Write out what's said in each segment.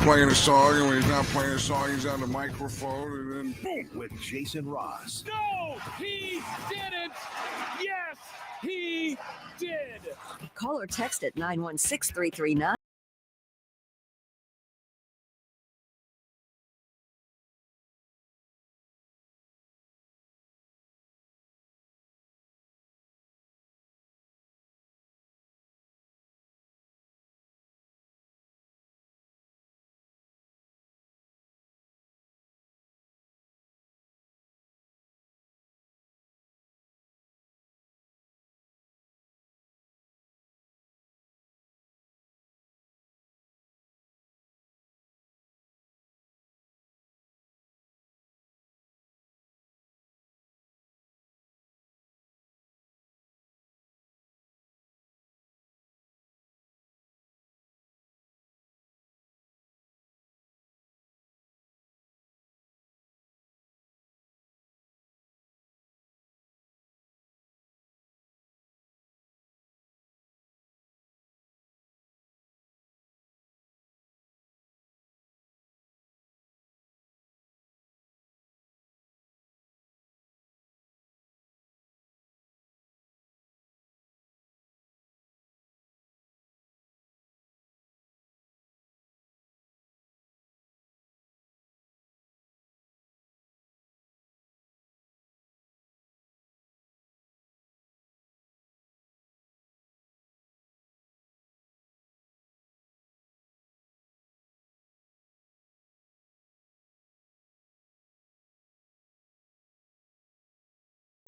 playing a song, and when he's not playing a song, he's on the microphone, and then boom. With Jason Ross. No, he didn't. Yes, he did. Call or text at 916-339.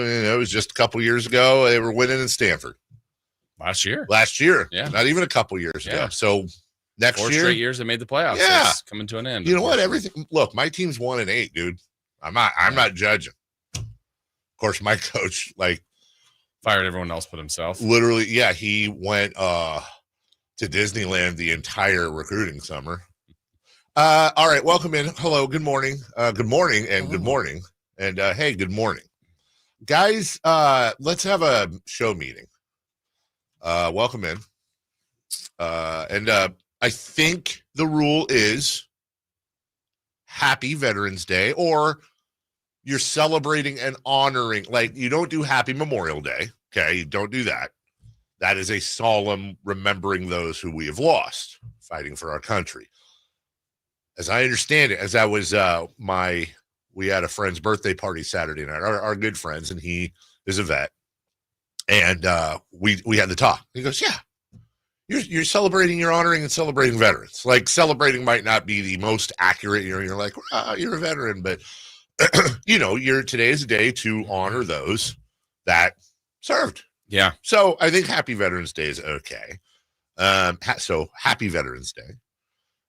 It was just a couple years ago. They were winning in Stanford. Last year. Yeah. Not even a couple years ago. So next 4 year. straight years they made the playoffs. Yeah. It's coming to an end. You know what? Everything. Look, my team's 1-8, dude. I'm not judging. Of course, my coach, fired everyone else but himself. Literally, yeah, he went to Disneyland the entire recruiting summer. All right, welcome in. Hello, good morning. Good morning and good morning. And hey, good morning. Guys, let's have a show meeting. Welcome in. And I think the rule is Happy Veterans Day, or you're celebrating and honoring. Like, you don't do Happy Memorial Day. Okay, you don't do that. That is a solemn remembering those who we have lost fighting for our country. As I understand it, as I was we had a friend's birthday party Saturday night, our good friends, and he is a vet. And we had the talk. He goes, yeah, you're celebrating, you're honoring and celebrating veterans. Like, celebrating might not be the most accurate. You're like, you're a veteran, but today is a day to honor those that served. Yeah. So I think Happy Veterans Day is okay. So Happy Veterans Day.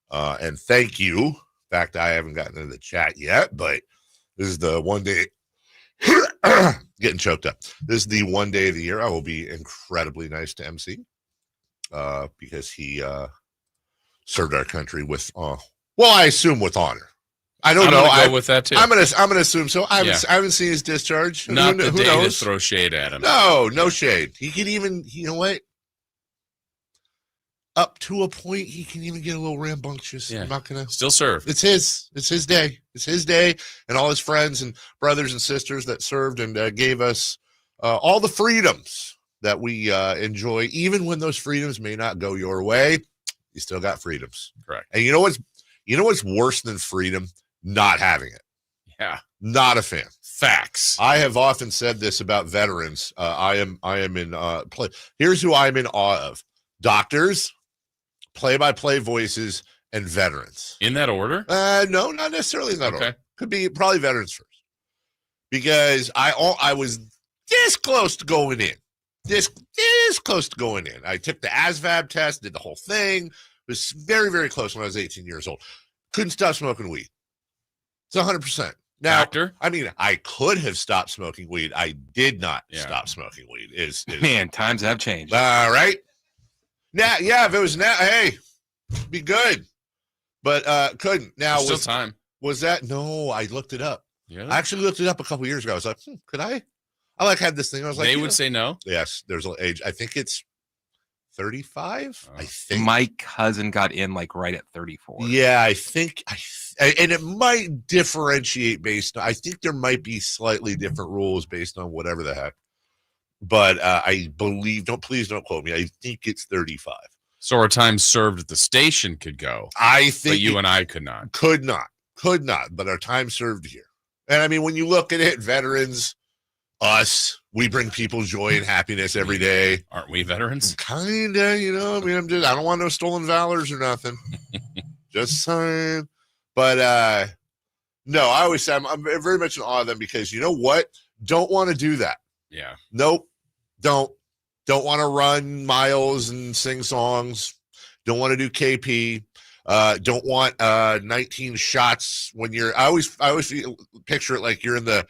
And thank you. In fact, I haven't gotten into the chat yet, but this is the one day getting choked up. This is the one day of the year I will be incredibly nice to MC because he served our country with, I assume with honor. I don't know. I'm go with that too. I'm gonna assume so. I haven't seen his discharge. Not who the day knows? to throw shade at him. No shade. He can even, you know what? Up to a point, he can even get a little rambunctious. Yeah. I'm not gonna Still serve. It's his day. It's his day, and all his friends and brothers and sisters that served and gave us all the freedoms that we enjoy. Even when those freedoms may not go your way, you still got freedoms. Correct. And you know what's worse than freedom? Not having it. Yeah. Not a fan. Facts. I have often said this about veterans. I am in here's who I'm in awe of: doctors, play-by-play voices, and veterans. In that order? No, not necessarily in that order. Could be probably veterans first, because I was this close to going in. This close to going in. I took the ASVAB test, did the whole thing. It was very, very close when I was 18 years old. Couldn't stop smoking weed. It's 100%. Now, Doctor? I mean, I could have stopped smoking weed. I did not stop smoking weed. Man, times have changed. All right. Now, yeah, if it was now, hey, be good. But couldn't. Now, There's still time. Was that? No, I looked it up. Yeah. I actually looked it up a couple years ago. I was like, could I? I had this thing. I was like, they would say no. Yes, there's an age. I think it's 35. I think My cousin got in like right at 34. Yeah, I think and it might differentiate based on, I think there might be slightly different rules based on whatever the heck. But I believe, please don't quote me. I think it's 35. So our time served at the station could go. I think but you and I could not. Could not. But our time served here. And I mean, when you look at it, veterans, us, we bring people joy and happiness every day. Aren't we veterans? Kinda, I mean, I don't want no stolen valors or nothing. Just saying. But no, I always say I'm very much in awe of them because you know what? Don't want to do that. Yeah. Nope. Don't want to run miles and sing songs. Don't want to do KP. Don't want 19 shots when you're. I always picture it like you're in the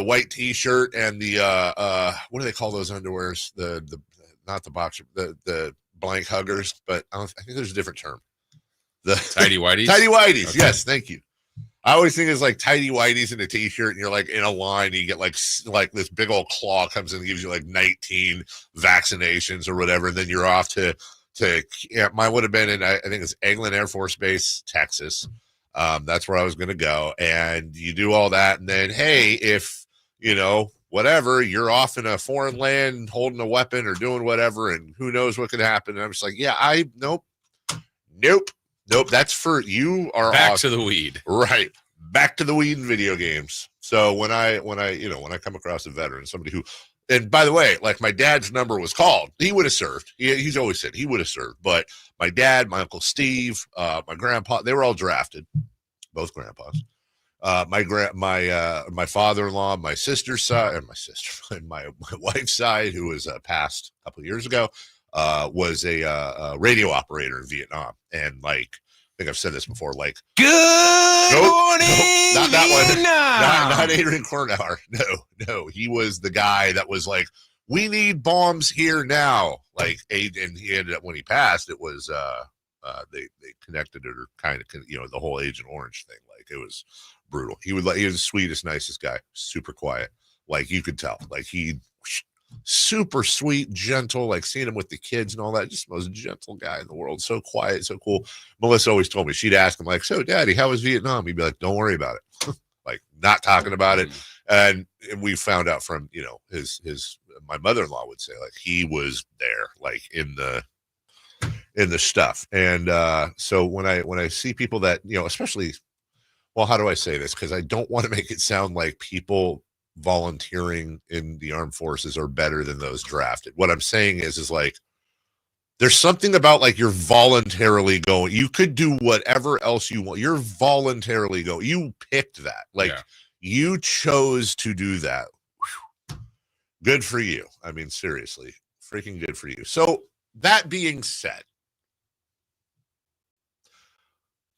white T-shirt and the what do they call those underwears? The not the boxer, the blank huggers, but I think there's a different term. The tidy whities. Tidy whities. Okay. Yes, thank you. I always think it's like tidy whities in a T-shirt, and you're like in a line, and you get like this big old claw comes in and gives you like 19 vaccinations or whatever, and then you're off to mine would have been in, I think it's Eglin Air Force Base, Texas. That's where I was going to go, and you do all that, and then hey, if whatever, you're off in a foreign land holding a weapon or doing whatever, and who knows what could happen. And I'm just like, yeah, nope. That's for you. Are back awesome. To the weed, right? Back to the weed in video games. So when I come across a veteran, somebody who, and by the way, like my dad's number was called, he would have served. He's always said he would have served. But my dad, my Uncle Steve, my grandpa, they were all drafted, both grandpas. My father-in-law, my sister's side, and my wife's side, who was passed a couple of years ago, was a radio operator in Vietnam, and like I think I've said this before, like good morning, not that one, Vietnam. not Adrian Cornauer. No, he was the guy that was like, we need bombs here now. Like, and he ended up when he passed, it was they connected it, or kind of the whole Agent Orange thing. Like it was brutal. He was the sweetest, nicest guy, super quiet. Like you could tell, like he. Super sweet, gentle, like seeing him with the kids and all that, just the most gentle guy in the world. So quiet, so cool. Melissa always told me, she'd ask him like, so Daddy, how was Vietnam? He'd be like, don't worry about it. Like not talking about it. And we found out from, his my mother-in-law would say like he was there, like in the stuff. And so when I see people that, especially, well, how do I say this? Because I don't want to make it sound like people volunteering in the armed forces are better than those drafted. What I'm saying is like there's something about like you're voluntarily going. You could do whatever else you want. You're voluntarily going. You picked that. Like you chose to do that. Whew. Good for you. I mean, seriously, freaking good for you. So that being said,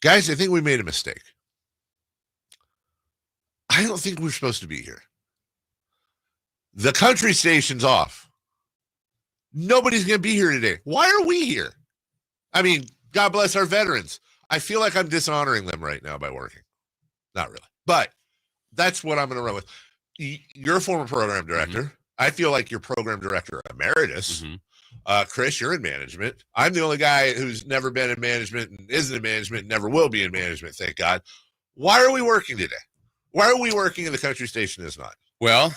guys, I think we made a mistake. I don't think we're supposed to be here. The country station's off. Nobody's going to be here today. Why are we here? I mean, God bless our veterans. I feel like I'm dishonoring them right now by working. Not really. But that's what I'm going to run with. You're a former program director. Mm-hmm. I feel like you're program director emeritus. Mm-hmm. Chris, you're in management. I'm the only guy who's never been in management and isn't in management and never will be in management, thank God. Why are we working today? Why are we working and the country station is not? Well,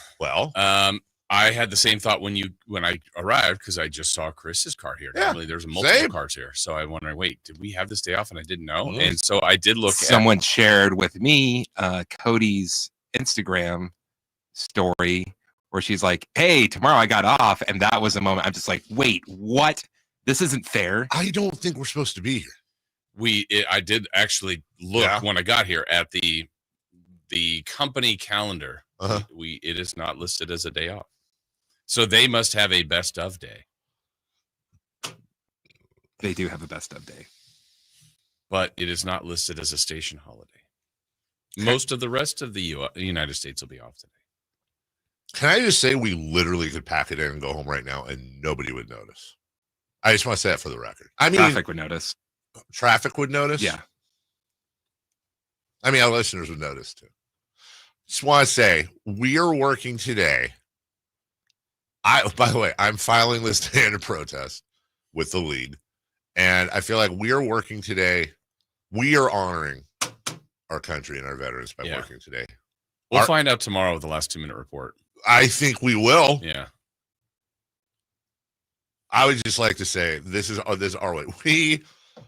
I had the same thought when I arrived because I just saw Chris's car here. Normally there's multiple cars here. So I wondering, wait, did we have this day off? And I didn't know. Mm-hmm. And so I did look Someone shared with me Cody's Instagram story where she's like, hey, tomorrow I got off. And that was a moment I'm just like, wait, what? This isn't fair. I don't think we're supposed to be here. I did actually look when I got here at the company calendar. Uh-huh. It is not listed as a day off. So they must have a best of day. They do have a best of day. But it is not listed as a station holiday. Most of the rest of the United States will be off today. Can I just say we literally could pack it in and go home right now and nobody would notice? I just want to say that for the record. I mean, traffic would notice. Traffic would notice? Yeah. I mean, our listeners would notice too. Just want to say we are working today By the way, I'm filing this stand of protest with the league, and I feel like we are working today. We are honoring our country and our veterans by working today. We'll find out tomorrow with the last 2-minute report. I think we will. Yeah. I would just like to say this is our way.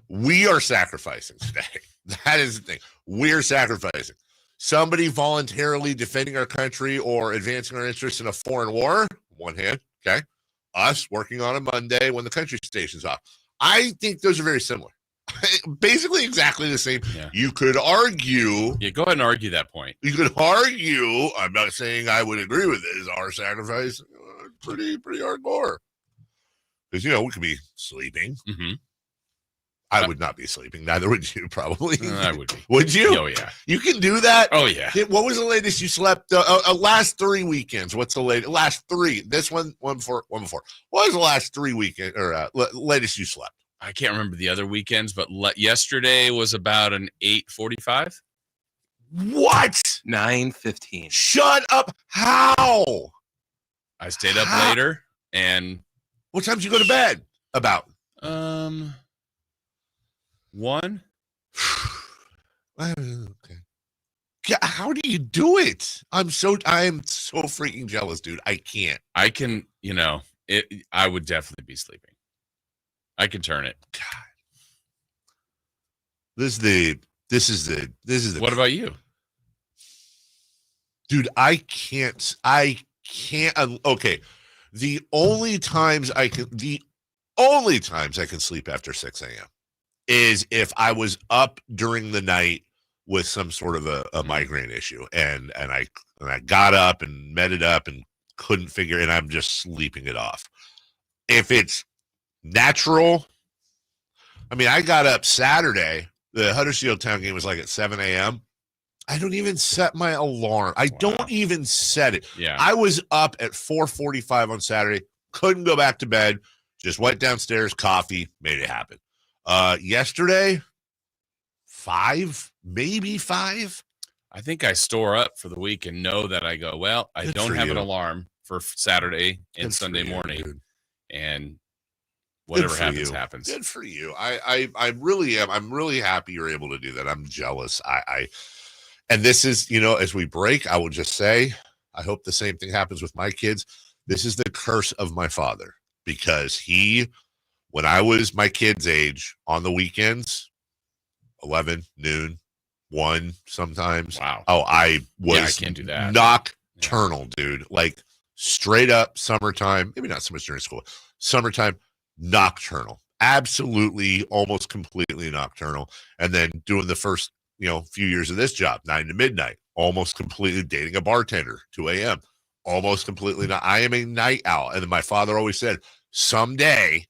We are sacrificing today. That is the thing. We're sacrificing. Somebody voluntarily defending our country or advancing our interests in a foreign war, one hand, okay? Us working on a Monday when the country station's off. I think those are very similar. Basically exactly the same. Yeah. You could argue. Yeah, go ahead and argue that point. You could argue. I'm not saying I would agree with it. Is our sacrifice pretty hardcore? Because, we could be sleeping. Mm-hmm. I would not be sleeping. Neither would you, probably. I would be. Would you? Oh, yeah. You can do that? Oh, yeah. What was the latest you slept? Last 3 weekends. What's the latest? Last 3. This one before. What was the last 3 weekend or latest you slept? I can't remember the other weekends, but yesterday was about an 8:45. What? 9:15. Shut up. How? I stayed up later, and what time did you go to bed? About 1. Okay. Yeah, how do you do it? I am so freaking jealous, dude. I can't. I can, I would definitely be sleeping. I can turn it. God. This is the What about you? Dude, I can't okay. The only times I can sleep after 6 a.m. is if I was up during the night with some sort of a migraine issue and I got up and met it up and couldn't figure it, and I'm just sleeping it off. If it's natural, I mean, I got up Saturday. The Huddersfield Town game was like at 7 a.m. I don't even set my alarm. I don't even set it. Yeah. I was up at 4:45 on Saturday. Couldn't go back to bed. Just went downstairs, coffee, made it happen. Yesterday, 5, maybe 5. I think I store up for the week and know that I go, well, I don't have an alarm for Saturday and Sunday morning. Dude. And whatever happens. Good for you. I really am. I'm really happy you're able to do that. I'm jealous. And this is, as we break, I will just say, I hope the same thing happens with my kids. This is the curse of my father, because when I was my kid's age on the weekends, 11, noon, 1 sometimes. Wow. Oh, I was I can't do that. Nocturnal, dude. Like straight up summertime, maybe not so much during school, summertime, nocturnal. Absolutely, almost completely nocturnal. And then doing the first, few years of this job, 9 to midnight, almost completely dating a bartender, 2 a.m., almost completely not. I am a night owl. And then my father always said, someday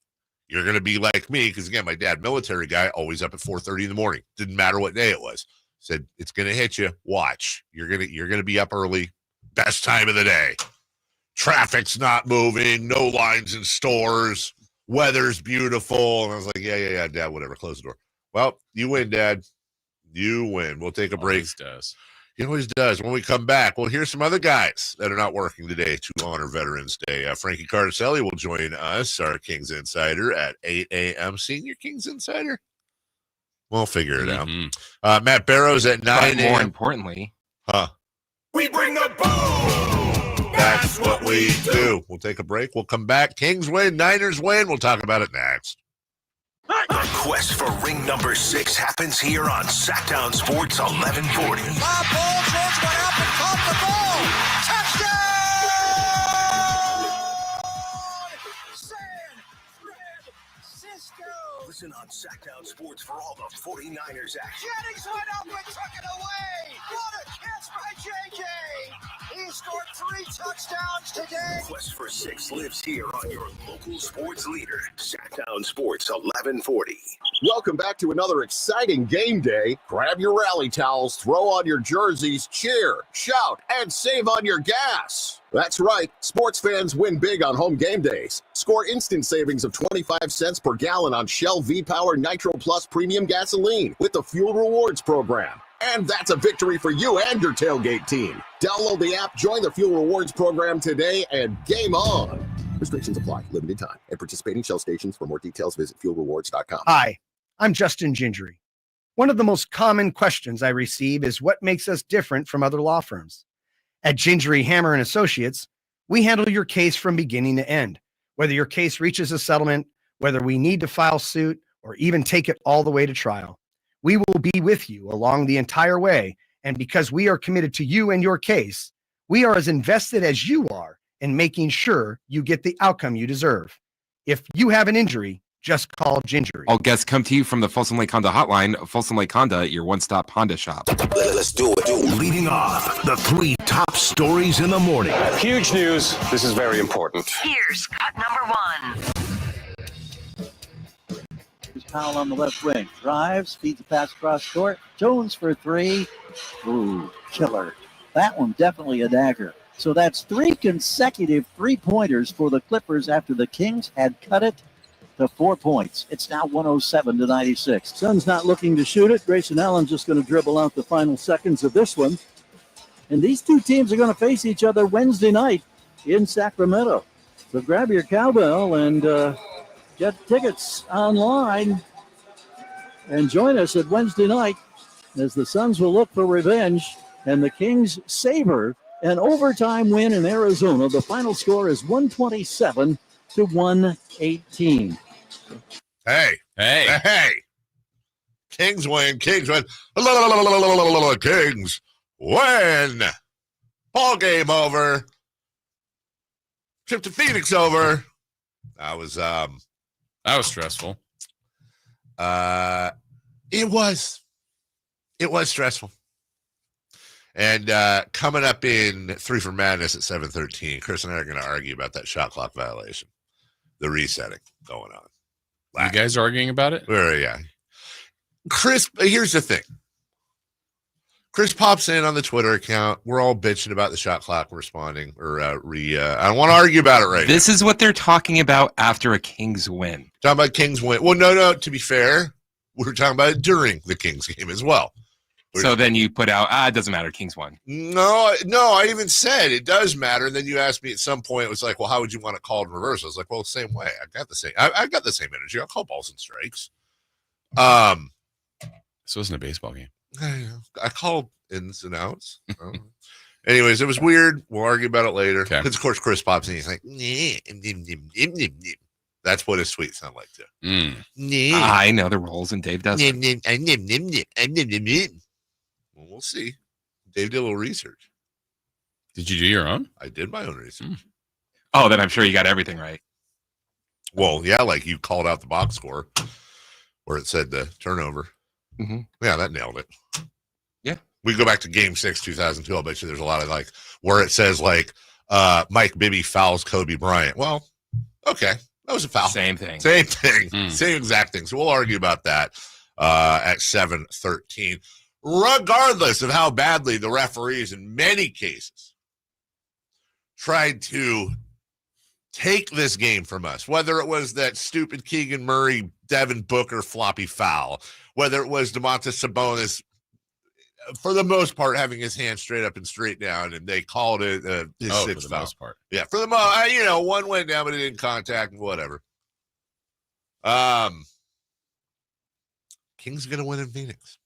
you're going to be like me. Because again, my dad, military guy, always up at 4:30 in the morning. Didn't matter what day it was. Said, it's going to hit you. Watch. You're going to be up early. Best time of the day. Traffic's not moving. No lines in stores. Weather's beautiful. And I was like, yeah, Dad, whatever. Close the door. Well, you win, Dad. You win. We'll take a break. He always does. When we come back, we'll hear some other guys that are not working today to honor Veterans Day. Frankie Cardicelli will join us, our Kings Insider, at 8 a.m. Senior Kings Insider. We'll figure it out. Matt Barrows at 9 a.m. More importantly. We bring the boom. That's what we do. We'll take a break. We'll come back. Kings win. Niners win. We'll talk about it next. The quest for ring number 6 happens here on Sacktown Sports 1140. Bob Ball, George went up and caught the ball. Touchdown! San Francisco! Listen on Sacktown Sports for all the 49ers action. Jennings went up and took it away. What a catch by JJ! He scored 3 touchdowns today. Quest for 6 lives here on your local sports leader, Sacktown Sports 1140. Welcome back to another exciting game day. Grab your rally towels, throw on your jerseys, cheer, shout, and save on your gas. That's right. Sports fans win big on home game days. Score instant savings of 25 cents per gallon on Shell V-Power Nitro Plus Premium Gasoline with the Fuel Rewards program. And that's a victory for you and your tailgate team. Download the app, join the Fuel Rewards program today, and game on. Restrictions apply. Limited time. At participating Shell stations. For more details, visit fuelrewards.com. Hi, I'm Justin Gingery. One of the most common questions I receive is what makes us different from other law firms. At Gingery Hammer and Associates, we handle your case from beginning to end. Whether your case reaches a settlement, whether we need to file suit, or even take it all the way to trial, we will be with you along the entire way. And because we are committed to you and your case, we are as invested as you are in making sure you get the outcome you deserve. If you have an injury, just call Gingery. All guests come to you from the Folsom Lake Honda hotline. Folsom Lake Honda, your one-stop Honda shop. Let's do it. Leading off, the 3 top stories in the morning. Huge news. This is very important. Here's cut number 1. Powell on the left wing. Drives, feeds the pass across court. Jones for 3. Ooh, killer. That one definitely a dagger. So that's 3 consecutive 3-pointers for the Clippers after the Kings had cut it to 4 points. It's now 107-96. Suns not looking to shoot it. Grayson Allen just going to dribble out the final seconds of this one. And these two teams are going to face each other Wednesday night in Sacramento. So grab your cowbell and get tickets online and join us at Wednesday night as the Suns will look for revenge and the Kings savor an overtime win in Arizona. The final score is 127-118. Hey. Kings win. Kings win. Kings win. Ball game over. Trip to Phoenix over. That was stressful. It was stressful. And coming up in 3 for Madness at 7:13, Chris and I are going to argue about that shot clock violation, the resetting going on. You guys arguing about it? Yeah. Chris, here's the thing. Chris pops in on the Twitter account. We're all bitching about the shot clock responding. I don't want to argue about it right now. This is what they're talking about after a Kings win. Talking about Kings win. Well, no. To be fair, we were talking about it during the Kings game as well. So then you put out, it doesn't matter, Kings won. No, I even said it does matter. And then you asked me at some point, it was like, well, how would you want it called in reverse? I was like, well, same way. I got the same energy. I'll call balls and strikes. This wasn't a baseball game. I called ins and outs. Anyways, it was weird. We'll argue about it later. Because, of course, Chris pops in. He's like, that's what his tweets sound like, too. I know the roles, and Dave does. Well, we'll see. Dave did a little research. Did you do your own? I did my own research. Oh, then I'm sure you got everything right. Well, yeah, like you called out the box score where it said the turnover. Mm-hmm. Yeah, that nailed it. Yeah. We go back to Game 6, 2002. I'll bet you there's a lot of like where it says like Mike Bibby fouls Kobe Bryant. Well, okay. That was a foul. Same thing. Same exact thing. So we'll argue about that at 7:13. Regardless of how badly the referees in many cases tried to take this game from us, whether it was that stupid Keegan Murray, Devin Booker floppy foul, whether it was Domantas Sabonis, for the most part, having his hand straight up and straight down, and they called it his sixth foul. Most part. Yeah, for the most, one went down, but it didn't contact, whatever. Kings going to win in Phoenix.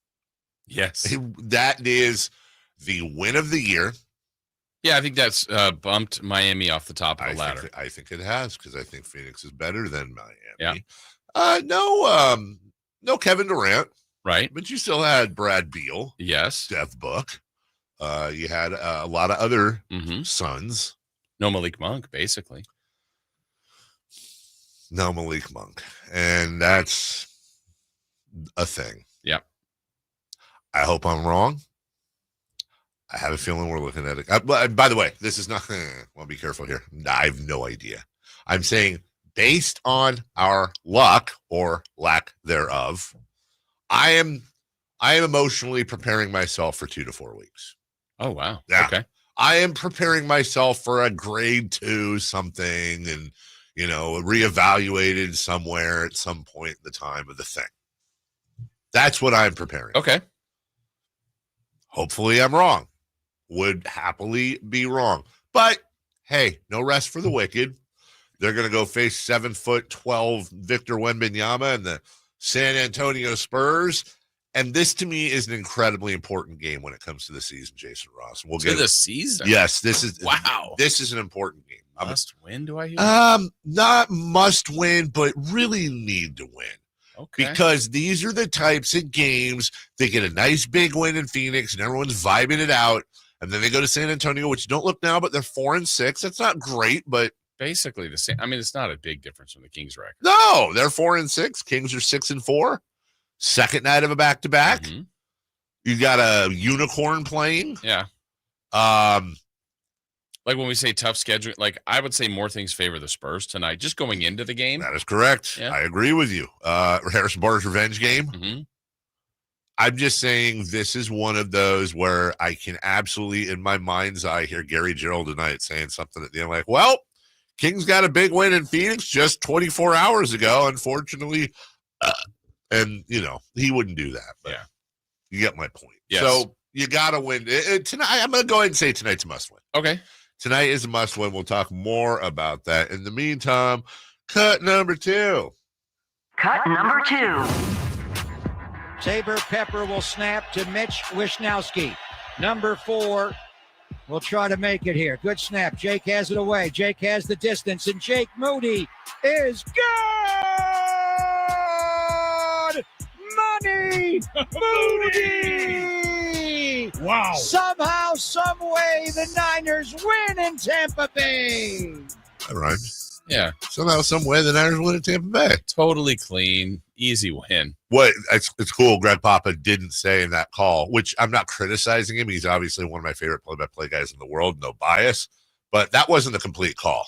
Yes. That is the win of the year. Yeah, I think that's bumped Miami off the top of the ladder. I think it has, because I think Phoenix is better than Miami. Yeah. No Kevin Durant. Right. But you still had Brad Beal. Yes. Dev Book. You had a lot of other Suns. No Malik Monk, basically. No Malik Monk. And that's a thing. Yeah. I hope I'm wrong. I have a feeling we're looking at it. By the way, this is not, well, be careful here. I have no idea. I'm saying based on our luck or lack thereof, I am emotionally preparing myself for 2 to 4 weeks. Oh, wow. Yeah. Okay. I am preparing myself for a grade 2 something and, reevaluated somewhere at some point in the time of the thing. That's what I'm preparing. Okay. Hopefully I'm wrong. Would happily be wrong. But, hey, no rest for the wicked. They're going to go face 7'12" Victor Wembanyama and the San Antonio Spurs. And this, to me, is an incredibly important game when it comes to the season, Jason Ross. We'll get the season? Yes, this is wow. This is an important game. Must win, do I hear? Not must win, but really need to win. Okay. Because these are the types of games they get a nice big win in Phoenix and everyone's vibing it out. And then they go to San Antonio, which don't look now, but they're 4-6. That's not great, but basically the same. I mean, it's not a big difference from the Kings record. No, they're 4-6. Kings are 6-4. Second night of a back-to-back. Mm-hmm. You got a unicorn playing. Yeah. Like when we say tough schedule, like I would say more things favor the Spurs tonight, just going into the game. That is correct. Yeah. I agree with you. Harrison Barnes revenge game. Mm-hmm. I'm just saying this is one of those where I can absolutely, in my mind's eye, hear Gary Gerald tonight saying something at the end like, well, Kings got a big win in Phoenix just 24 hours ago, unfortunately. And, you know, he wouldn't do that. But yeah. You get my point. Yes. So you got to win. Tonight, I'm going to go ahead and say tonight's a must win. Okay. Tonight is a must win. We'll talk more about that. In the meantime, cut number 2. Cut number 2. Saber Pepper will snap to Mitch Wishnowski. Number 4 will try to make it here. Good snap. Jake has it away. Jake has the distance, and Jake Moody is good! Money! Moody! Wow. Somehow, some way, the Niners win in Tampa Bay. All right. Yeah. Somehow, some way, the Niners win at Tampa Bay. Totally clean, easy win. What it's cool. Greg Papa didn't say in that call, which I'm not criticizing him. He's obviously one of my favorite play-by-play guys in the world, no bias. But that wasn't the complete call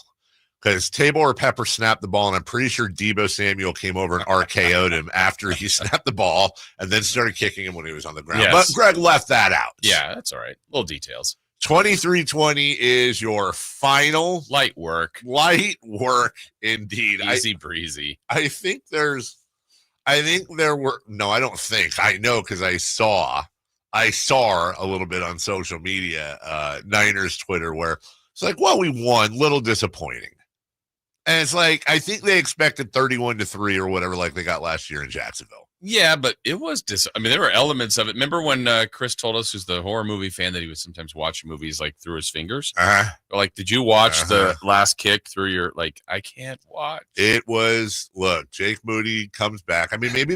because Tabor Pepper snapped the ball, and I'm pretty sure Debo Samuel came over and RKO'd him after he snapped the ball, and then started kicking him when he was on the ground. Yes. But Greg left that out. Yeah, that's all right. Little details. 23-20 is your final. Light work Indeed. Easy breezy. I know because I saw a little bit on social media, Niners Twitter, where it's like, well, we won, little disappointing. And it's like, I think they expected 31-3 or whatever, like they got last year in Jacksonville. Yeah, but it was there were elements of it. Remember when Chris told us, who's the horror movie fan, that he would sometimes watch movies like through his fingers? Like, did you watch the last kick through your, like, I can't watch? It was, look, Jake Moody comes back. I mean, maybe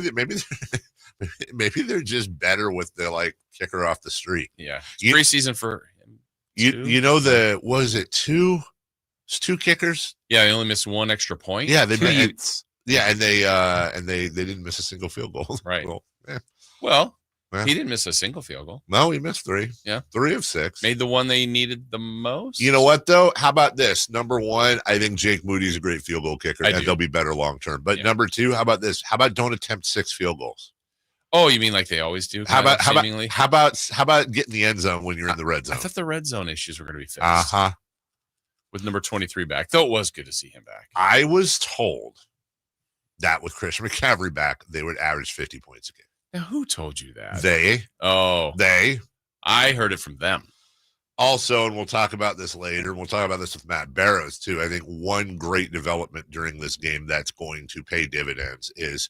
they're just better with the, like, kicker off the street. Yeah. It's preseason for him. You know, was it two? It's 2 kickers. Yeah, he only missed 1 extra point. Yeah, Two Utes. Yeah, and they didn't miss a single field goal. Right. Well, he didn't miss a single field goal. No, he missed 3. Yeah. 3 of 6. Made the one they needed the most. You know what, though? How about this? Number 1, I think Jake Moody's a great field goal kicker, and they'll be better long term. But number 2, how about this? How about don't attempt 6 field goals? Oh, you mean like they always do? How about getting the end zone when you're in the red zone? I thought the red zone issues were going to be fixed. Uh-huh. With number 23 back. Though it was good to see him back. I was told that with Christian McCaffrey back, they would average 50 points a game. Now, who told you that? They. I heard it from them. Also, and we'll talk about this later, we'll talk about this with Matt Barrows, too. I think one great development during this game that's going to pay dividends is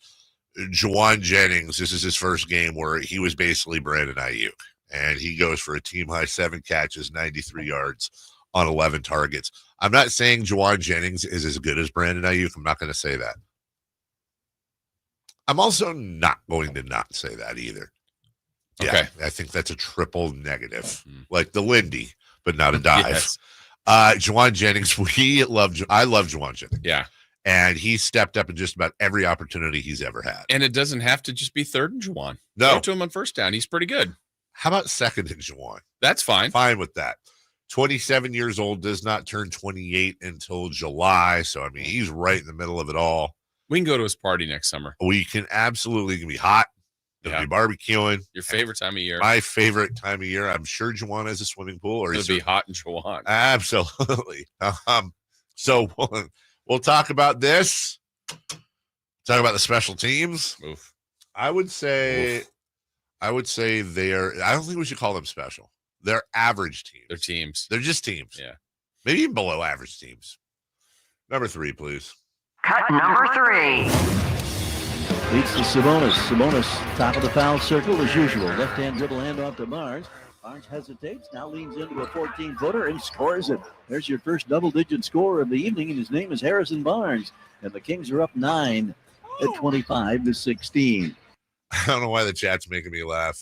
Juwan Jennings. This is his first game where he was basically Brandon Ayuk, and he goes for a team-high 7 catches, 93 yards on 11 targets. I'm not saying Juwan Jennings is as good as Brandon Ayuk. I'm not going to say that. I'm also not going to not say that either. Okay. Yeah, I think that's a triple negative, like the Lindy, but not a dive. Yes. Juwan Jennings, I love Juwan Jennings. Yeah. And he stepped up in just about every opportunity he's ever had. And it doesn't have to just be third and Juwan. No. Go to him on first down. He's pretty good. How about second and Juwan? That's fine. Fine with that. 27 years old, does not turn 28 until July. So, I mean, he's right in the middle of it all. We can go to his party next summer. We can absolutely. Be hot. It'll be barbecuing. Your favorite time of year. My favorite time of year. I'm sure Juwan has a swimming pool. Or it'll be hot in Juwan. Absolutely. So we'll talk about this. Talk about the special teams. Oof. I would say I would say I don't think we should call them special. They're average teams. They're teams. They're just teams. Yeah. Maybe even below average teams. Number 3, please. Cut number 3. Leads to Sabonis. Sabonis, top of the foul circle as usual. Left-hand dribble handoff to Barnes. Barnes hesitates, now leans into a 14-footer and scores it. There's your first double-digit score of the evening, and his name is Harrison Barnes. And the Kings are up 9 at 25-16. I don't know why the chat's making me laugh.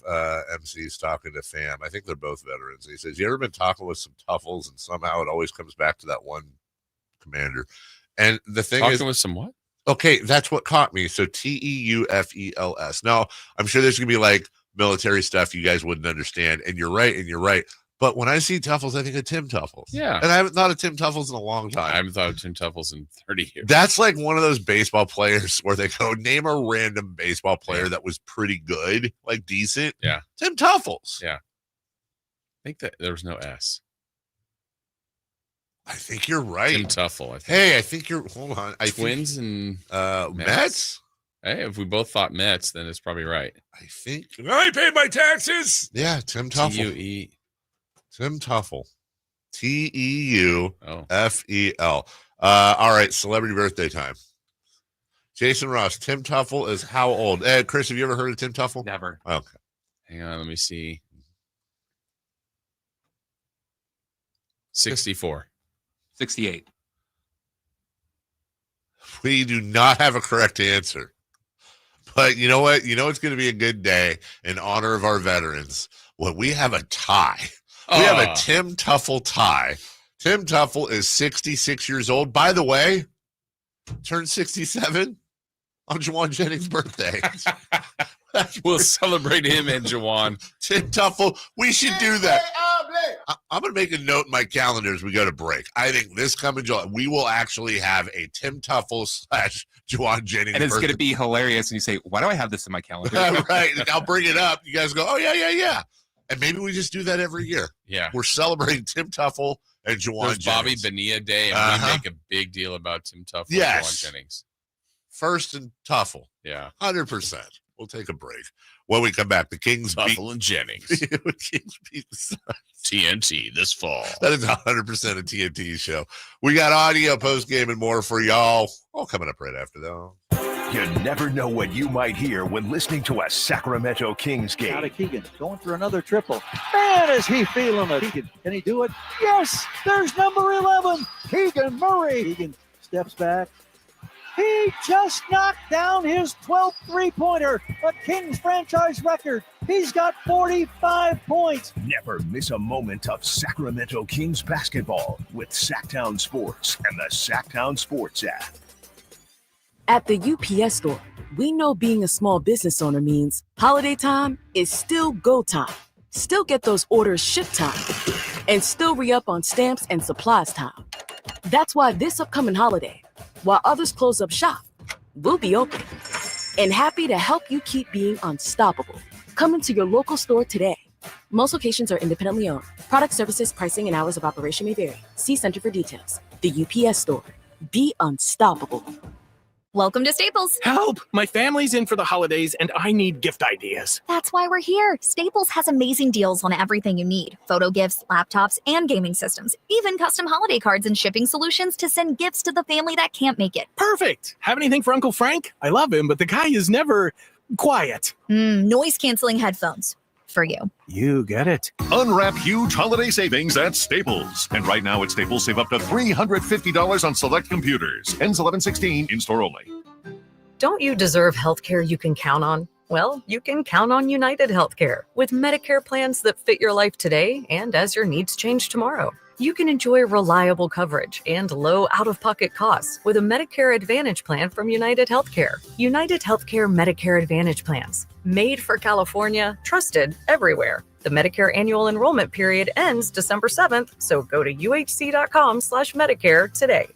MC's talking to Fam. I think they're both veterans. He says, you ever been talking with some Tuffles, and somehow it always comes back to that one commander. And the thing talking with some what? Okay, that's what caught me. So Teufels. Now, I'm sure there's going to be like military stuff you guys wouldn't understand. And you're right. But when I see Tuffles, I think of Tim Tuffles. Yeah. And I haven't thought of Tim Tuffles in a long time. I haven't thought of Tim Tuffles in 30 years. That's like one of those baseball players where they go, name a random baseball player that was pretty good, like decent. Yeah. Tim Tuffles. Yeah. I think that there was no S. I think you're right. Tim Tuffle. I think you're, hold on. Twins and Mets? Hey, if we both thought Mets, then it's probably right. I think. I paid my taxes. Yeah, Tim Tuffle. T-U-E. Tim Tuffle. T-E-U-F-E-L. All right, celebrity birthday time. Jason Ross, Tim Tuffle is how old? Chris, have you ever heard of Tim Tuffle? Never. Okay. Hang on, let me see. 64. 68. We do not have a correct answer. But you know what? You know it's going to be a good day in honor of our veterans when we have a tie. We have a Tim Tuffle tie. Tim Tuffle is 66 years old. By the way, turned 67 on Juwan Jennings' birthday. We'll celebrate him and Juwan. Tim Tuffle, we should do that. I'm going to make a note in my calendar as we go to break. I think this coming July, we will actually have a Tim Tuffle / Juwan Jennings. And it's going to be hilarious. And you say, why do I have this in my calendar? Right. I'll bring it up. You guys go, oh, yeah. And maybe we just do that every year. Yeah. We're celebrating Tim Tuffle and Juwan Jennings. Bobby Bonilla Day, and we make a big deal about Tim Tuffle and Juwan Jennings. First and Tuffle. Yeah. 100%. We'll take a break. When we come back, the Kings Tuffle and Jennings. Kings beat the Suns. TNT this fall. That is 100% a TNT show. We got audio, post-game, and more for y'all. All coming up right after that. You never know what you might hear when listening to a Sacramento Kings game. Out of Keegan, going for another triple. Man, is he feeling it. Keegan, can he do it? Yes, there's number 11, Keegan Murray. Keegan steps back. He just knocked down his 12th three-pointer, a Kings franchise record. He's got 45 points. Never miss a moment of Sacramento Kings basketball with Sacktown Sports and the Sacktown Sports app. At the UPS store, we know being a small business owner means holiday time is still go time. Still get those orders shipped time. And still re-up on stamps and supplies time. That's why this upcoming holiday, while others close up shop, we'll be open. And happy to help you keep being unstoppable. Come into your local store today. Most locations are independently owned. Product, services, pricing, and hours of operation may vary. See Center for details. The UPS store. Be unstoppable. Welcome to Staples. Help! My family's in for the holidays and I need gift ideas. That's why we're here. Staples has amazing deals on everything you need. Photo gifts, laptops, and gaming systems. Even custom holiday cards and shipping solutions to send gifts to the family that can't make it. Perfect! Have anything for Uncle Frank? I love him, but the guy is never quiet. Noise-canceling headphones. For you. You get it. Unwrap huge holiday savings at Staples. And right now at Staples, save up to $350 on select computers. Ends 11/16, in-store only. Don't you deserve healthcare you can count on? Well, you can count on United Healthcare with Medicare plans that fit your life today and as your needs change tomorrow. You can enjoy reliable coverage and low out-of-pocket costs with a Medicare Advantage plan from United Healthcare. United Healthcare Medicare Advantage plans. Made for California, trusted everywhere. The Medicare annual enrollment period ends December 7th, so go to uhc.com/Medicare today.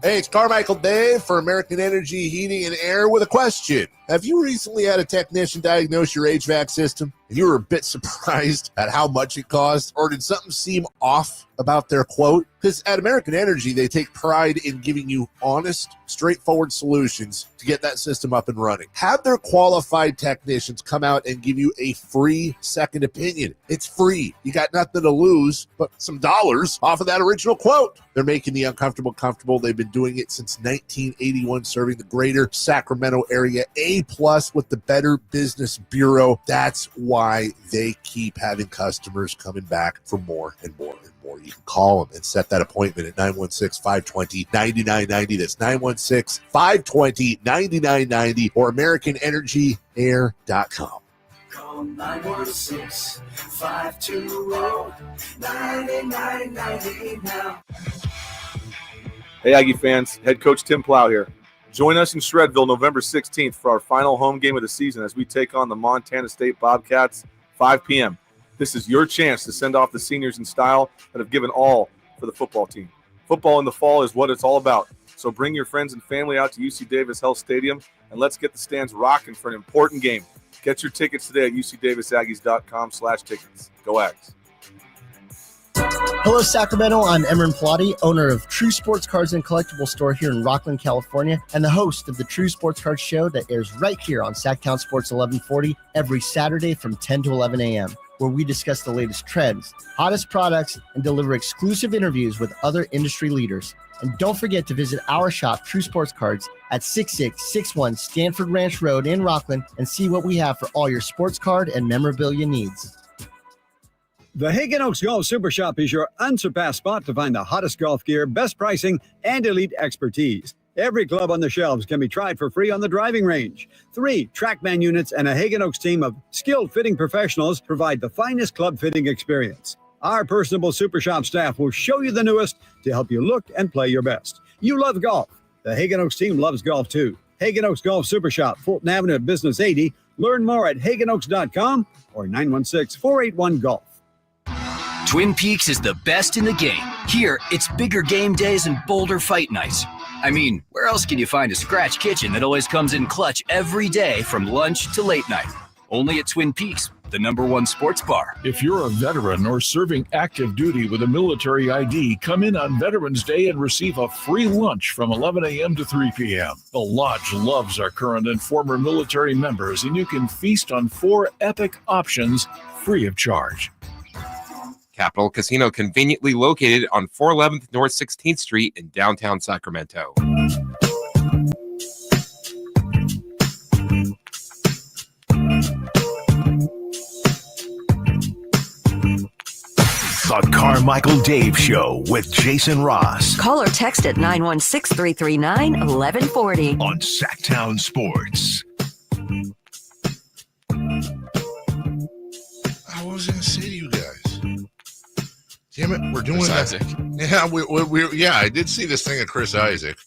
Hey, it's Carmichael Dave for American Energy Heating and Air with a question. Have you recently had a technician diagnose your HVAC system and you were a bit surprised at how much it cost? Or did something seem off about their quote? Because at American Energy, they take pride in giving you honest, straightforward solutions to get that system up and running. Have their qualified technicians come out and give you a free second opinion. It's free. You got nothing to lose but some dollars off of that original quote. They're making the uncomfortable comfortable. They've been doing it since 1981, serving the greater Sacramento area. A+ with the Better Business Bureau. That's why they keep having customers coming back for more and more and more. You can call them and set that appointment at 916-520-9990. That's 916-520-9990 or AmericanEnergyAir.com. Call 916-520-9990 now. Hey, Aggie fans, head coach Tim Plow here. Join us in Shredville November 16th for our final home game of the season as we take on the Montana State Bobcats, 5 p.m. This is your chance to send off the seniors in style that have given all for the football team. Football in the fall is what it's all about. So bring your friends and family out to UC Davis Health Stadium and let's get the stands rocking for an important game. Get your tickets today at ucdavisaggies.com/tickets. Go Aggies. Hello, Sacramento. I'm Emran Pilati, owner of True Sports Cards and Collectible Store here in Rockland, California, and the host of the True Sports Cards Show that airs right here on Sacktown Sports 1140 every Saturday from 10 to 11 a.m., where we discuss the latest trends, hottest products, and deliver exclusive interviews with other industry leaders. And don't forget to visit our shop, True Sports Cards, at 6661 Stanford Ranch Road in Rockland and see what we have for all your sports card and memorabilia needs. The Hagen Oaks Golf Super Shop is your unsurpassed spot to find the hottest golf gear, best pricing, and elite expertise. Every club on the shelves can be tried for free on the driving range. 3 TrackMan units and a Hagen Oaks team of skilled fitting professionals provide the finest club fitting experience. Our personable Super Shop staff will show you the newest to help you look and play your best. You love golf. The Hagen Oaks team loves golf too. Hagen Oaks Golf Super Shop, Fulton Avenue at Business 80. Learn more at hagenoaks.com or 916-481-GOLF. Twin Peaks is the best in the game. Here, it's bigger game days and bolder fight nights. I mean, where else can you find a scratch kitchen that always comes in clutch every day from lunch to late night? Only at Twin Peaks, the #1 sports bar. If you're a veteran or serving active duty with a military ID, come in on Veterans Day and receive a free lunch from 11 a.m. to 3 p.m. The Lodge loves our current and former military members, and you can feast on 4 epic options free of charge. Capital Casino, conveniently located on 411th North 16th Street in downtown Sacramento. The Carmichael Dave Show with Jason Ross. Call or text at 916-339-1140. On Sacktown Sports. I was going to say to you guys. Damn it, we're doing Chris that. Isaac. Yeah, yeah, I did see this thing of Chris Isaac.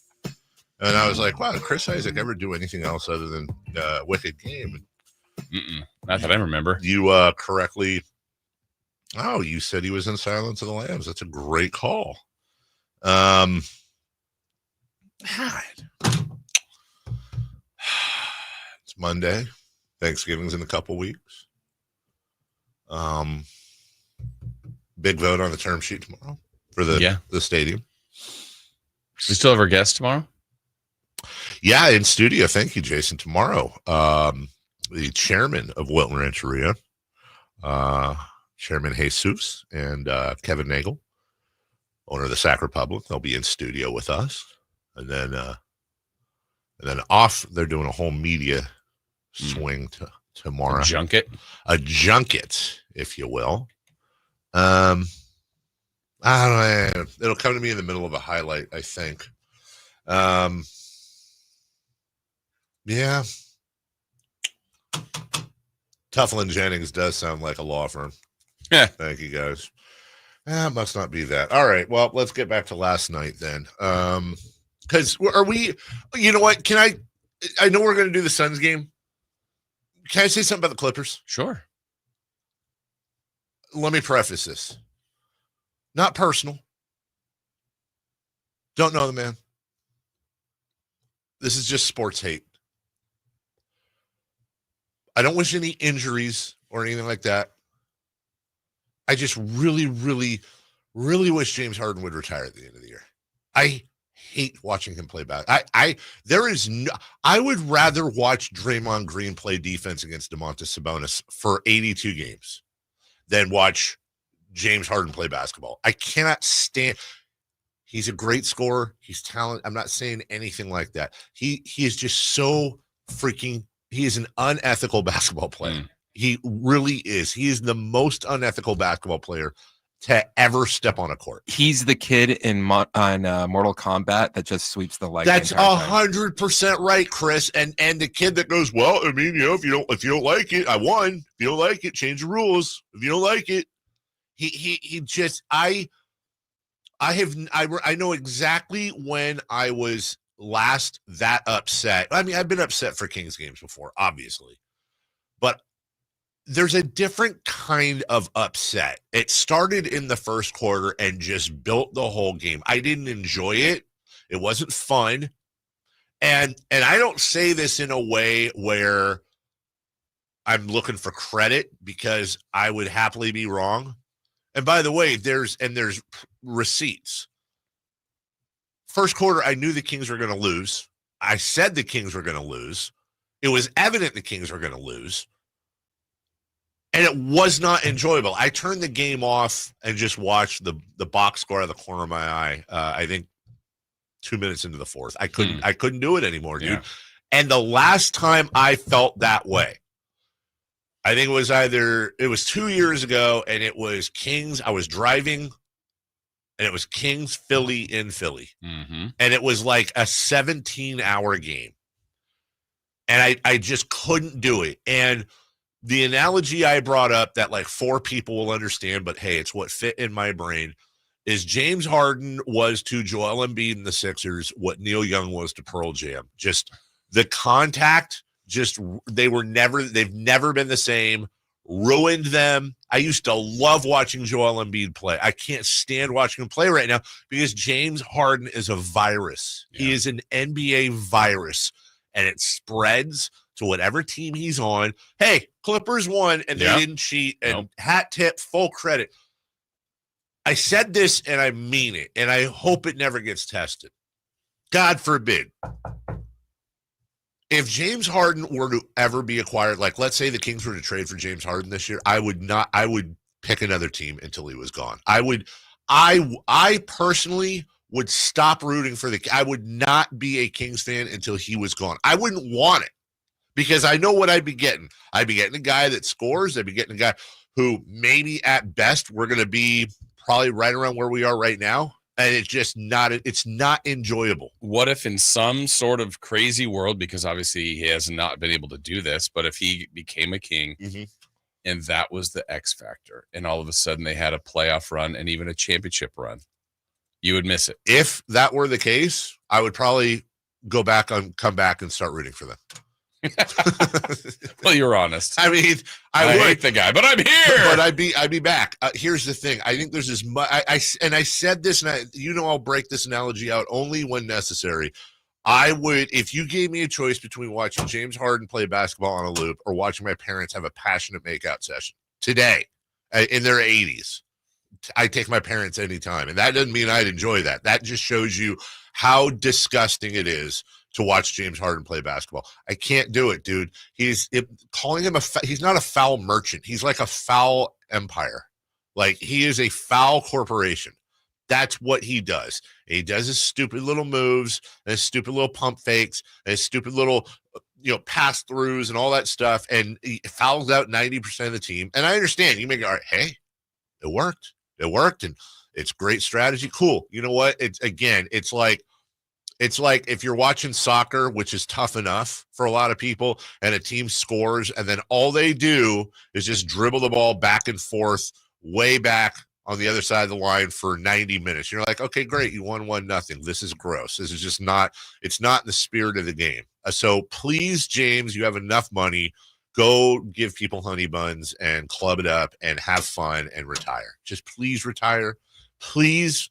And I was like, wow, did Chris Isaac ever do anything else other than Wicked Game? Not that I remember. You correctly. Oh, you said he was in Silence of the Lambs. That's a great call. God. It's Monday. Thanksgiving's in a couple weeks. Big vote on the term sheet tomorrow for the stadium. We still have our guest tomorrow? Yeah, in studio. Thank you, Jason. Tomorrow, the chairman of Wilton Rancheria, Chairman Jesus, and Kevin Nagel, owner of the Sac Republic, they'll be in studio with us. And then off, they're doing a whole media swing tomorrow. A junket, if you will. I don't know. It'll come to me in the middle of a highlight, I think. Yeah. Tufflin Jennings does sound like a law firm. Yeah. Thank you, guys. It must not be that. All right. Well, let's get back to last night then. Because are we, you know what? I know we're going to do the Suns game. Can I say something about the Clippers? Sure. Let me preface this. Not personal. Don't know the man. This is just sports hate. I don't wish any injuries or anything like that. I just really, really, really wish James Harden would retire at the end of the year. I hate watching him play basketball. I would rather watch Draymond Green play defense against Domantas Sabonis for 82 games than watch James Harden play basketball. I cannot stand. He's a great scorer. He's talented. I'm not saying anything like that. He is just so freaking. He is an unethical basketball player. He really is. He is the most unethical basketball player to ever step on a court. He's the kid in on Mortal Kombat that just sweeps the leg. That's 100% right, Chris. And the kid that goes, well, I mean, you know, if you don't like it, I won. If you don't like it, change the rules. If you don't like it, he just I know exactly when I was last that upset. I mean, I've been upset for Kings games before, obviously, but there's a different kind of upset. It started in the first quarter and just built the whole game. I didn't enjoy it. It wasn't fun. And I don't say this in a way where I'm looking for credit, because I would happily be wrong. And by the way, there's receipts. First quarter, I knew the Kings were going to lose. I said the Kings were going to lose. It was evident the Kings were going to lose. And it was not enjoyable. I turned the game off and just watched the box score out of the corner of my eye. I think 2 minutes into the fourth. I couldn't do it anymore, dude. Yeah. And the last time I felt that way, I think it was 2 years ago, and it was Kings. I was driving, and it was Kings Philly in Philly. Mm-hmm. And it was like a 17-hour game. And I just couldn't do it. And the analogy I brought up that like 4 people will understand, but hey, it's what fit in my brain, is James Harden was to Joel Embiid and the Sixers what Neil Young was to Pearl Jam. Just the contact, they've never been the same, ruined them. I used to love watching Joel Embiid play. I can't stand watching him play right now because James Harden is a virus. Yeah. He is an NBA virus, and it spreads to whatever team he's on. Hey, Clippers won, and they didn't cheat, and hat tip, full credit. I said this, and I mean it, and I hope it never gets tested. God forbid. If James Harden were to ever be acquired, like let's say the Kings were to trade for James Harden this year, I would pick another team until he was gone. I personally would stop rooting for I would not be a Kings fan until he was gone. I wouldn't want it, because I know what I'd be getting. I'd be getting a guy that scores. I'd be getting a guy who maybe at best we're going to be probably right around where we are right now. And it's not enjoyable. What if in some sort of crazy world, because obviously he has not been able to do this, but if he became a King and that was the X factor, and all of a sudden they had a playoff run and even a championship run, you would miss it. If that were the case, I would probably come back and start rooting for them. Well, you're honest. I mean, I hate the guy, but I'm here. But I'd be back. Here's the thing. I think there's this. I said this, and I'll break this analogy out only when necessary. I would, if you gave me a choice between watching James Harden play basketball on a loop or watching my parents have a passionate makeout session today in their 80s, I take my parents anytime, and that doesn't mean I'd enjoy that. That just shows you how disgusting it is to watch James Harden play basketball. I can't do it, dude. He's not a foul merchant. He's like a foul empire. Like, he is a foul corporation. That's what he does. And he does his stupid little moves and his stupid little pump fakes and his stupid little, pass throughs and all that stuff. And he fouls out 90% of the team. And I understand. You may go, all right, hey, it worked. It worked. And it's great strategy. Cool. You know what? It's like if you're watching soccer, which is tough enough for a lot of people, and a team scores, and then all they do is just dribble the ball back and forth way back on the other side of the line for 90 minutes. You're like, okay, great. You won 1-0. This is gross. This is just it's not in the spirit of the game. So please, James, you have enough money. Go give people honey buns and club it up and have fun and retire. Just please retire. Please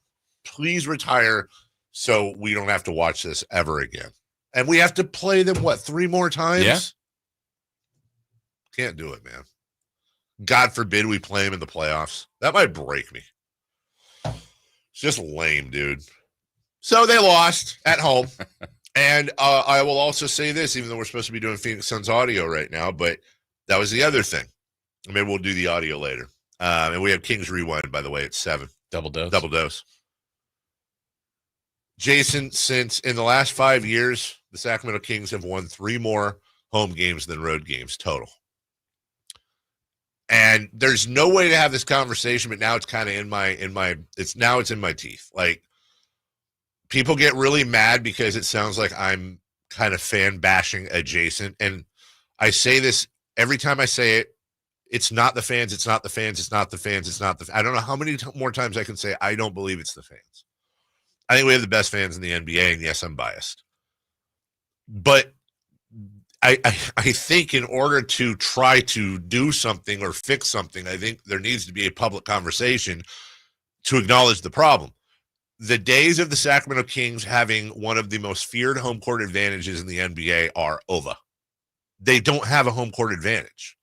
retire. So we don't have to watch this ever again. And we have to play them, 3 more times? Yeah. can't do it, man. God forbid we play him in the playoffs. That might break me. It's just lame, dude. So they lost at home. And I will also say this, even though we're supposed to be doing Phoenix Suns audio right now, but that was the other thing. Maybe we'll do the audio later. And we have Kings Rewind, by the way, at 7. Double dose. Double dose. Jason, since in the last 5 years, the Sacramento Kings have won 3 more home games than road games total. And there's no way to have this conversation, but now it's kind of in my teeth. Like, people get really mad because it sounds like I'm kind of fan bashing adjacent. And I say this every time I say it. It's not the fans. It's not the fans. It's not the fans. It's not the. I don't know how many more times I can say I don't believe it's the fans. I think we have the best fans in the NBA, and yes, I'm biased. But I think in order to try to do something or fix something, I think there needs to be a public conversation to acknowledge the problem. The days of the Sacramento Kings having one of the most feared home court advantages in the NBA are over. They don't have a home court advantage.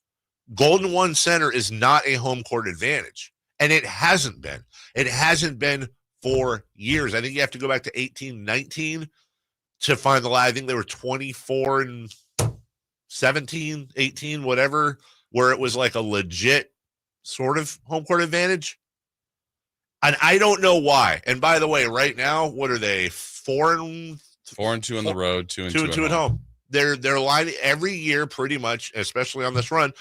Golden One Center is not a home court advantage, and it hasn't been. It hasn't been for years. I think you have to go back to 18-19 to find the line. I think they were 24-17, 18, whatever, where it was like a legit sort of home court advantage. And I don't know why. And by the way, right now, what are they? 4-2 on the road, 2-2 at home. They're lining every year pretty much, especially on this run.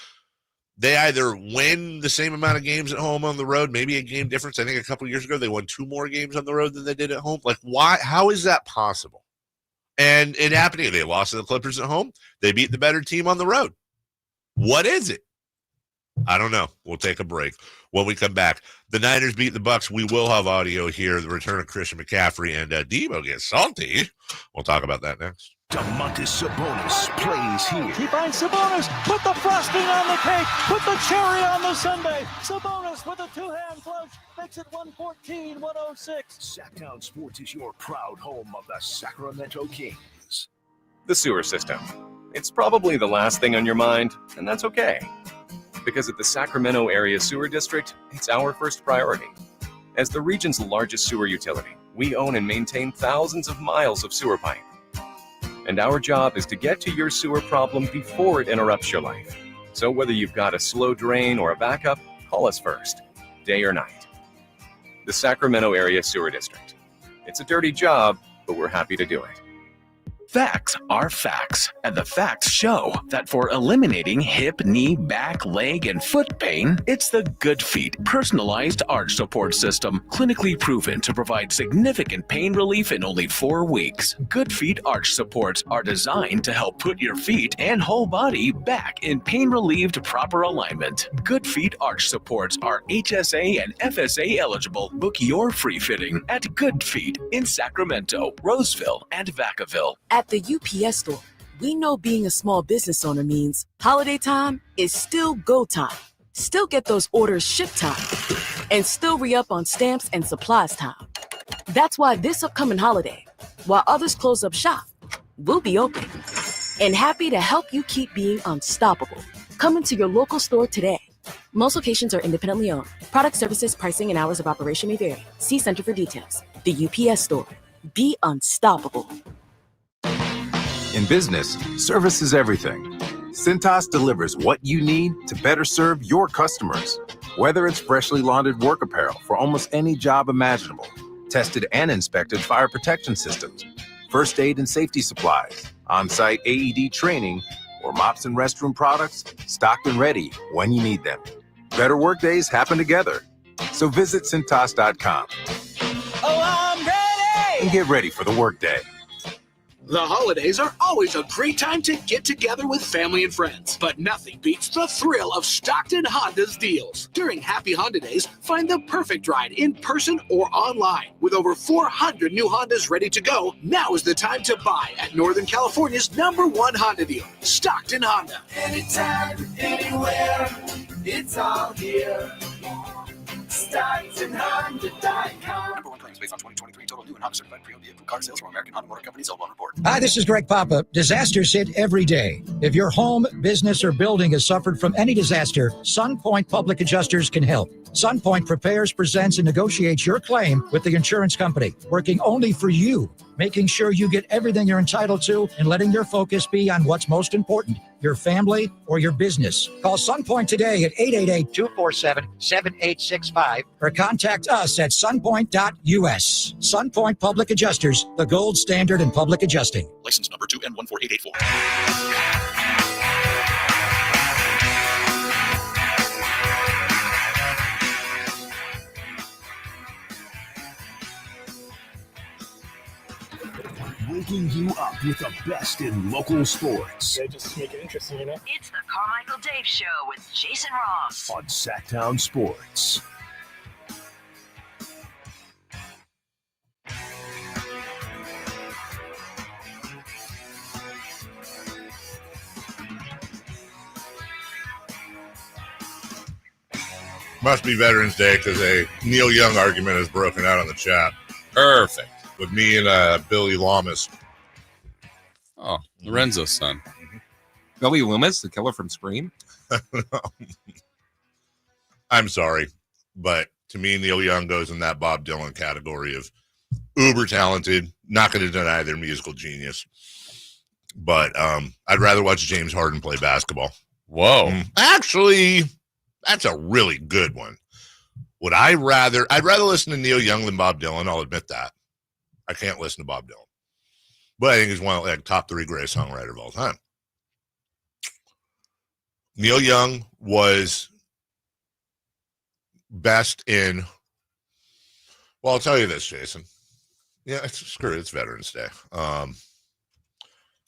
They either win the same amount of games at home on the road, maybe a game difference. I think a couple of years ago they won 2 more games on the road than they did at home. Like, why? How is that possible? And it happened. They lost to the Clippers at home. They beat the better team on the road. What is it? I don't know. We'll take a break. When we come back, the Niners beat the Bucks. We will have audio here. The return of Christian McCaffrey and Debo gets salty. We'll talk about that next. Domantas Sabonis plays here. He finds Sabonis. Put the frosting on the cake. Put the cherry on the sundae. Sabonis with a 2-hand flush. Makes it 114-106. Sacktown Sports is your proud home of the Sacramento Kings. The sewer system. It's probably the last thing on your mind, and that's okay. Because at the Sacramento Area Sewer District, it's our first priority. As the region's largest sewer utility, we own and maintain thousands of miles of sewer pipe. And our job is to get to your sewer problem before it interrupts your life. So whether you've got a slow drain or a backup, call us first, day or night. The Sacramento Area Sewer District. It's a dirty job, but we're happy to do it. Facts are facts, and the facts show that for eliminating hip, knee, back, leg, and foot pain, it's the Good Feet personalized arch support system, clinically proven to provide significant pain relief in only 4 weeks. Good Feet arch supports are designed to help put your feet and whole body back in pain-relieved proper alignment. Good Feet arch supports are HSA and FSA eligible. Book your free fitting at Good Feet in Sacramento, Roseville, and Vacaville. At the UPS store, we know being a small business owner means holiday time is still go time. Still get those orders shipped time. And still re-up on stamps and supplies time. That's why this upcoming holiday, while others close up shop, we'll be open. And happy to help you keep being unstoppable. Come into your local store today. Most locations are independently owned. Product, services, pricing, and hours of operation may vary. See Center for details. The UPS store. Be unstoppable. In business, service is everything. Cintas delivers what you need to better serve your customers. Whether it's freshly laundered work apparel for almost any job imaginable, tested and inspected fire protection systems, first aid and safety supplies, on-site AED training, or mops and restroom products, stocked and ready when you need them. Better work days happen together. So visit Cintas.com. Oh, I'm ready! And get ready for the workday. The holidays are always a great time to get together with family and friends, but nothing beats the thrill of Stockton Honda's deals. During Happy Honda Days, find the perfect ride in person or online. With over 400 new Hondas ready to go, now is the time to buy at Northern California's #1 Honda dealer, Stockton Honda. Anytime, anywhere, it's all here. StocktonHonda.com. Number one claims based on 2023 total new and Honda certified pre-owned vehicle car sales from American Honda Motor Company. Sold on report. Hi, this is Greg Papa. Disasters hit every day. If your home, business, or building has suffered from any disaster, SunPoint Public Adjusters can help. SunPoint prepares, presents, and negotiates your claim with the insurance company, working only for you, making sure you get everything you're entitled to and letting your focus be on what's most important, your family or your business. Call SunPoint today at 888-247-7865 or contact us at sunpoint.us. SunPoint Public Adjusters, the gold standard in public adjusting. License number 2N14884. Waking you up with the best in local sports. They just make it interesting, you know? It's the Carmichael Dave Show with Jason Ross On Sacktown Sports. Must be Veterans Day because a Neil Young argument has broken out on the chat. Perfect. With me and Billy Loomis. Oh, Lorenzo's son. Billy Loomis, the killer from Scream? I'm sorry, but to me, Neil Young goes in that Bob Dylan category of uber talented. Not going to deny their musical genius. But I'd rather watch James Harden play basketball. Whoa. Actually, that's a really good one. I'd rather listen to Neil Young than Bob Dylan. I'll admit that. I can't listen to Bob Dylan. But I think he's one of the top 3 greatest songwriters of all time. Neil Young was best in, well, I'll tell you this, Jason. Yeah, screw it. It's Veterans Day.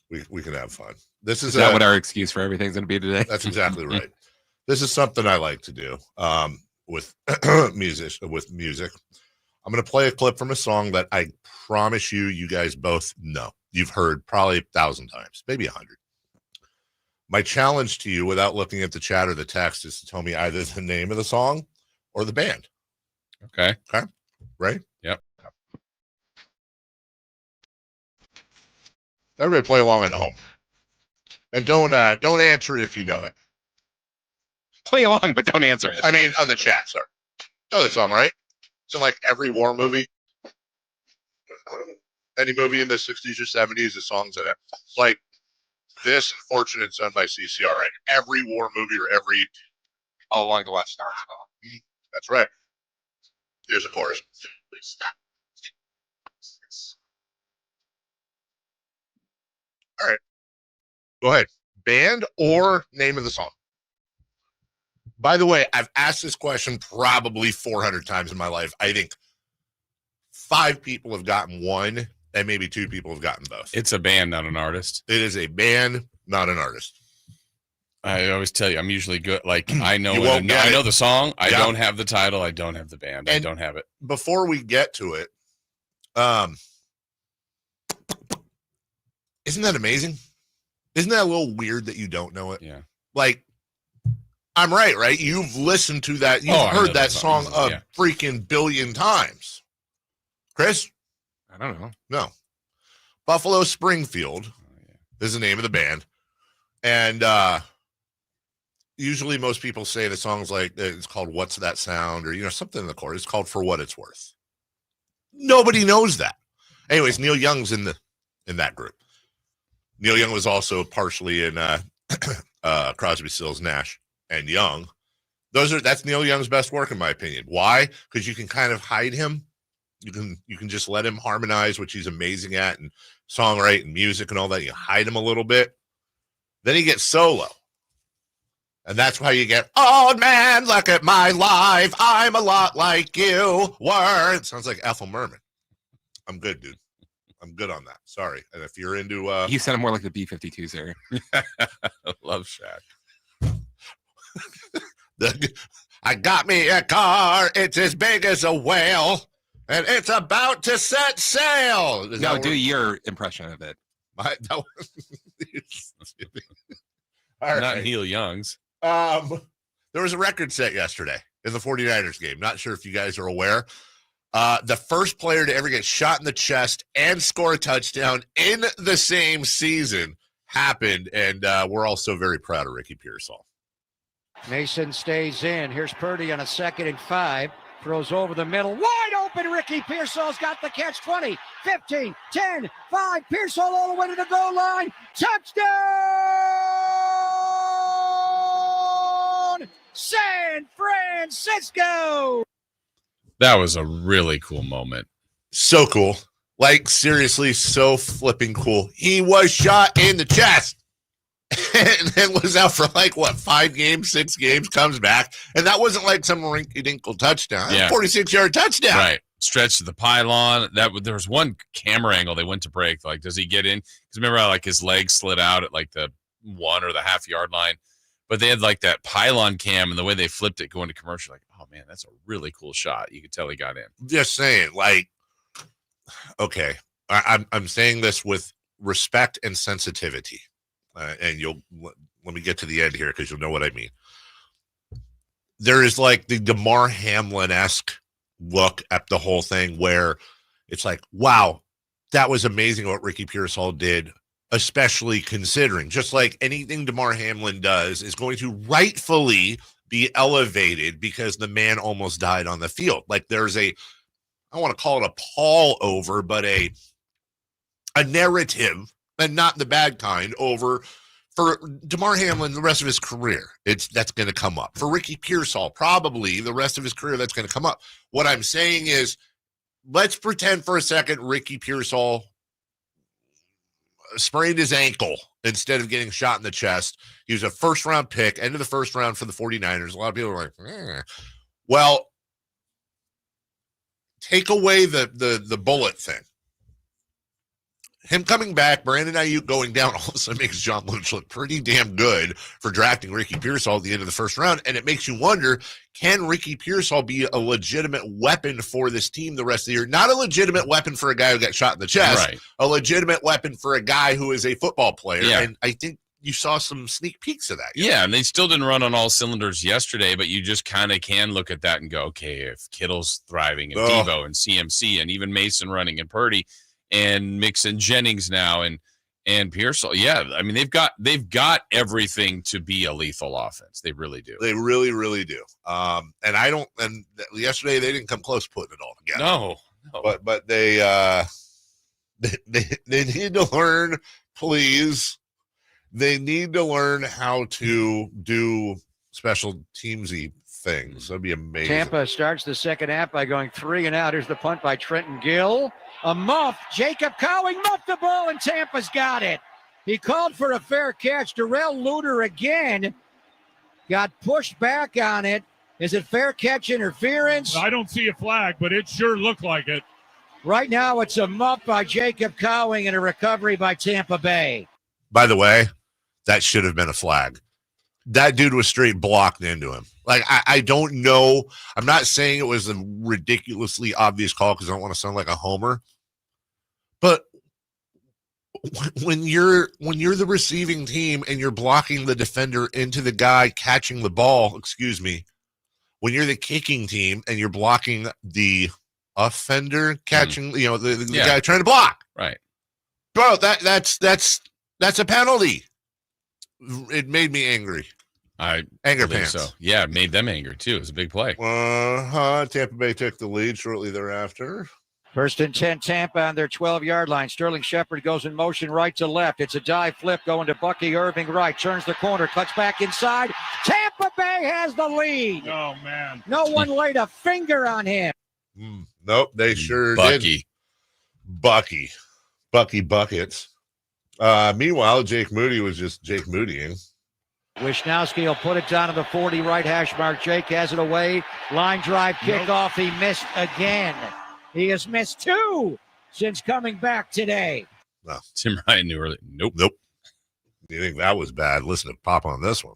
We can have fun. Is that what our excuse for everything's going to be today? That's exactly right. This is something I like to do with music. I'm going to play a clip from a song that I promise you guys both know. You've heard probably 1,000 times, maybe 100. My challenge to you, without looking at the chat or the text, is to tell me either the name of the song or the band. Okay. Okay. Right? Yep. Everybody play along at home. And don't answer it if you know it. Play along, but don't answer it. I mean, on the chat, sir. Know the song, right? It's in like every war movie. Any movie in the 60s or 70s, the songs in it. Like this, Fortunate Son by CCR, right? Every war movie or every All Along the West Star. That's right. Here's a chorus. Please stop. All right. Go ahead. Band or name of the song? By the way, I've asked this question probably 400 times in my life. I think 5 people have gotten one, and maybe 2 people have gotten both. It's a band, not an artist. It is a band, not an artist. I always tell you, I'm usually good. Like, I know the song. I don't have the title. I don't have the band. I don't have it. Before we get to it, isn't that amazing? Isn't that a little weird that you don't know it? Yeah. Like, I'm right? You've listened to that. You've heard that song a freaking billion times. Chris? I don't know. No. Buffalo Springfield is the name of the band. And usually most people say the song's like, it's called What's That Sound? Or, something in the chorus. It's called For What It's Worth. Nobody knows that. Anyways, Neil Young's in that group. Neil Young was also partially in Crosby, Stills, Nash, and Young. That's Neil Young's best work, in my opinion. Why? Because you can kind of hide him. You can just let him harmonize, which he's amazing at, and songwrite and music and all that. You hide him a little bit. Then he gets solo. And that's why you get, old man, look at my life. I'm a lot like you were. It sounds like Ethel Merman. I'm good, dude. I'm good on that. Sorry. And if you're into you sound more like the B-52s there. Love Shack. I got me a car. It's as big as a whale, and it's about to set sail. No, do your impression of it. All Not Neil Young's. There was a record set yesterday. in the 49ers game. Not sure if you guys are aware. The first player to ever get shot in the chest and score a touchdown in the same season happened, and we're also very proud of Ricky Pearsall. Mason stays in. Here's Purdy on a 2nd and 5. Throws over the middle. Wide open. Ricky Pearsall's got the catch. 20, 15, 10, 5. Pearsall all the way to the goal line. Touchdown! San Francisco! That was a really cool moment. So cool. Like, seriously, so flipping cool. He was shot in the chest. And then was out for 5 games, 6 games, comes back. And that wasn't like some rinky-dinkle touchdown. Yeah. 46-yard touchdown. Right. Stretched to the pylon. There was one camera angle they went to break. Like, does he get in? Because remember how, his legs slid out at, the 1 or the half-yard line? But they had, that pylon cam, and the way they flipped it going to commercial, oh, man, that's a really cool shot. You could tell he got in. Just saying, okay, I'm saying this with respect and sensitivity. And let me get to the end here because you'll know what I mean. There is the DeMar Hamlin-esque look at the whole thing where it's wow, that was amazing what Ricky Pearsall did, especially considering just anything DeMar Hamlin does is going to rightfully be elevated because the man almost died on the field. There's I don't want to call it a pall over, but a narrative, and not the bad kind, over for DeMar Hamlin the rest of his career. That's going to come up. For Ricky Pearsall, probably the rest of his career, that's going to come up. What I'm saying is, let's pretend for a second Ricky Pearsall sprained his ankle instead of getting shot in the chest. He was a first-round pick, end of the first round for the 49ers. A lot of people are Well, take away the bullet thing. Him coming back, Brandon Ayuk going down, all of a sudden makes John Lynch look pretty damn good for drafting Ricky Pearsall at the end of the first round. And it makes you wonder, can Ricky Pearsall be a legitimate weapon for this team the rest of the year? Not a legitimate weapon for a guy who got shot in the chest, right. A legitimate weapon for a guy who is a football player. Yeah. And I think you saw some sneak peeks of that. Yeah, and they still didn't run on all cylinders yesterday, but you just kind of can look at that and go, okay, if Kittle's thriving and Debo and CMC and even Mason running and Purdy and Mixon Jennings now and Pearsall. Yeah, I mean they've got everything to be a lethal offense. They really do. They really, really do. And yesterday they didn't come close putting it all together. No. But they need to learn, please. They need to learn how to do special teamsy things. That'd be amazing. Tampa starts the second half by going 3 and out. Here's the punt by Trenton Gill. A muff. Jacob Cowing muffed the ball, and Tampa's got it. He called for a fair catch. Darrell Luter again got pushed back on it. Is it fair catch interference? I don't see a flag, but it sure looked like it. Right now, it's a muff by Jacob Cowing and a recovery by Tampa Bay. By the way, that should have been a flag. That dude was straight blocked into him. I don't know. I'm not saying it was a ridiculously obvious call because I don't want to sound like a homer. But when you're the receiving team and you're blocking the defender into the guy catching the ball, when you're the kicking team and you're blocking the offender catching, the guy trying to block. Right. Bro, that's a penalty. It made me angry. Anger pants. So. Yeah, it made them angry too. It was a big play. Tampa Bay took the lead shortly thereafter. First and 10, Tampa on their 12-yard line. Sterling Shepard goes in motion right to left. It's a dive flip going to Bucky Irving right. Turns the corner, cuts back inside. Tampa Bay has the lead. Oh, man. No one laid a finger on him. Nope, they sure did. Bucky buckets. Meanwhile, Jake Moody was just Jake Moodying. Wisnowski will put it down to the 40 right hash mark. Jake has it away. Line drive kickoff. He missed again. He has missed 2 since coming back today. No. Tim Ryan knew early. Nope. You think that was bad? Listen to Pop on this one.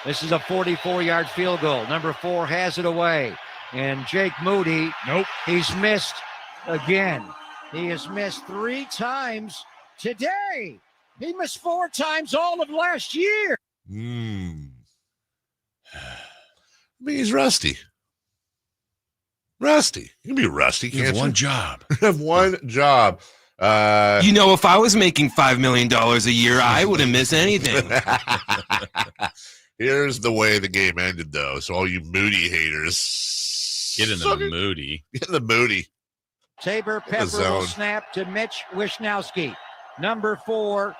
This is a 44-yard field goal. Number 4 has it away. And Jake Moody, he's missed again. He has missed 3 times today. He missed 4 times all of last year. mean, he's rusty. Rusty. You can be rusty, You have can't you? one job. You have one job. If I was making $5 million a year, I wouldn't miss anything. Here's the way the game ended, though. So all you Moody haters, Get in the Moody. Get in the Moody. Tabor Pepper will snap to Mitch Wisnowski. Number 4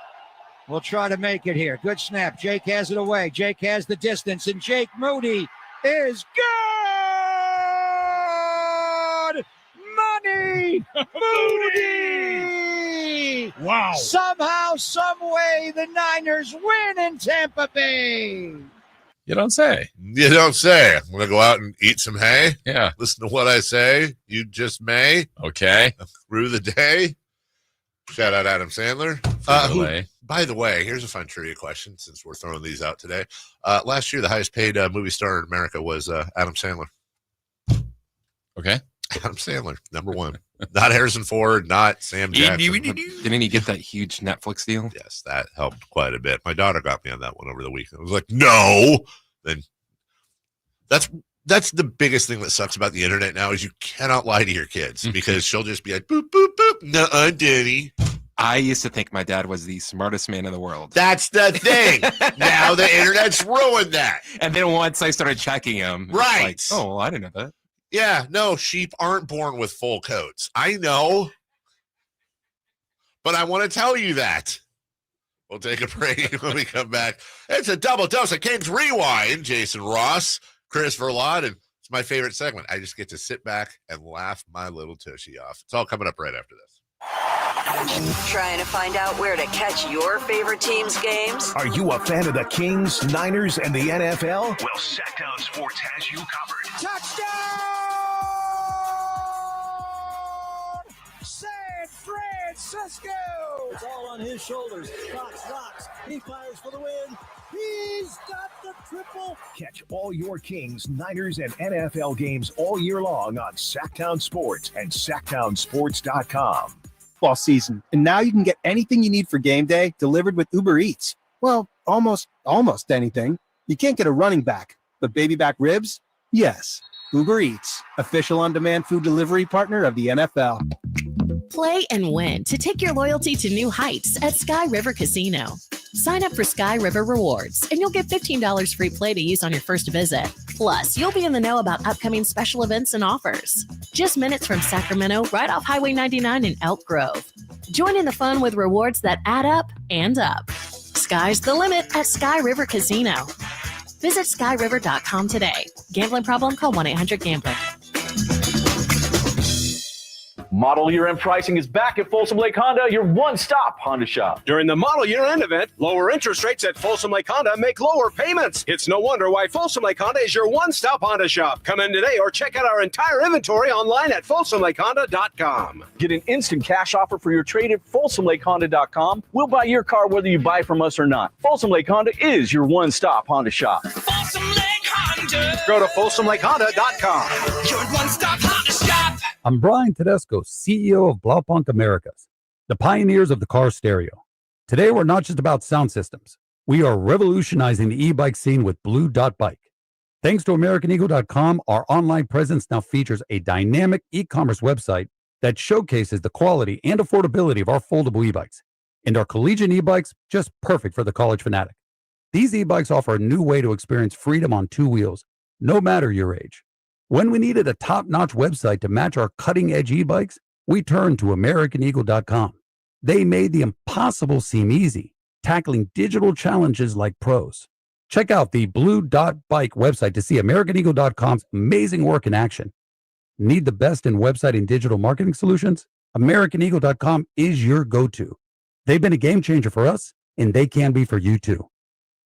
will try to make it here. Good snap. Jake has it away. Jake has the distance, and Jake Moody is good. Money Moody. Wow. Somehow, some way, the Niners win in Tampa Bay. You don't say. You don't say. I'm going to go out and eat some hay. Yeah. Listen to what I say. You just may. Okay. Through the day. Shout out Adam Sandler. By the way, here's a fun trivia question since we're throwing these out today. Last year, the highest paid movie star in America was Adam Sandler. Okay. Adam Sandler, number 1. Not Harrison Ford, not Sam Jackson. Didn't he get that huge Netflix deal? Yes, that helped quite a bit. My daughter got me on that one over the weekend. I was like, no. Then that's the biggest thing that sucks about the internet now is you cannot lie to your kids because she'll just be like, boop, boop, boop. Nuh-uh, Daddy. I used to think my dad was the smartest man in the world. That's the thing. Now the internet's ruined that. And then once I started checking him, right. Like, oh, well, I didn't know that. Yeah, no, sheep aren't born with full coats. I know. But I want to tell you that. We'll take a break when we come back. It's a double dose of Kings Rewind. Jason Ross, Chris Verlot, and it's my favorite segment. I just get to sit back and laugh my little tushy off. It's all coming up right after this. Trying to find out where to catch your favorite team's games? Are you a fan of the Kings, Niners, and the NFL? Well, Sacktown Sports has you covered. Touchdown! San Francisco! It's all on his shoulders. Fox rocks. He fires for the win. He's got the triple. Catch all your Kings, Niners, and NFL games all year long on Sacktown Sports and SacktownSports.com. Football season, and now you can get anything you need for game day delivered with Uber Eats. Well, almost anything. You can't get a running back, but baby back ribs? Yes. Uber Eats, official on-demand food delivery partner of the NFL. Play and win to take your loyalty to new heights at Sky River Casino. Sign up for Sky River Rewards, and you'll get $15 free play to use on your first visit. Plus, you'll be in the know about upcoming special events and offers. Just minutes from Sacramento, right off Highway 99 in Elk Grove. Join in the fun with rewards that add up and up. Sky's the limit at Sky River Casino. Visit skyriver.com today. Gambling problem? Call 1-800-GAMBLER. Model Year End pricing is back at Folsom Lake Honda, your one-stop Honda shop. During the Model Year End event, lower interest rates at Folsom Lake Honda make lower payments. It's no wonder why Folsom Lake Honda is your one-stop Honda shop. Come in today or check out our entire inventory online at folsomlakehonda.com. Get an instant cash offer for your trade at folsomlakehonda.com. We'll buy your car whether you buy from us or not. Folsom Lake Honda is your one-stop Honda shop. Folsom Lake Honda. Go to folsomlakehonda.com. Your one-stop Honda shop. I'm Brian Tedesco, CEO of Blaupunkt Americas, the pioneers of the car stereo. Today, we're not just about sound systems. We are revolutionizing the e-bike scene with Blue Dot Bike. Thanks to AmericanEagle.com, our online presence now features a dynamic e-commerce website that showcases the quality and affordability of our foldable e-bikes. And our collegiate e-bikes, just perfect for the college fanatic. These e-bikes offer a new way to experience freedom on two wheels, no matter your age. When we needed a top-notch website to match our cutting-edge e-bikes, we turned to AmericanEagle.com. They made the impossible seem easy, tackling digital challenges like pros. Check out the Blue Dot Bike website to see AmericanEagle.com's amazing work in action. Need the best in website and digital marketing solutions? AmericanEagle.com is your go-to. They've been a game changer for us, and they can be for you too.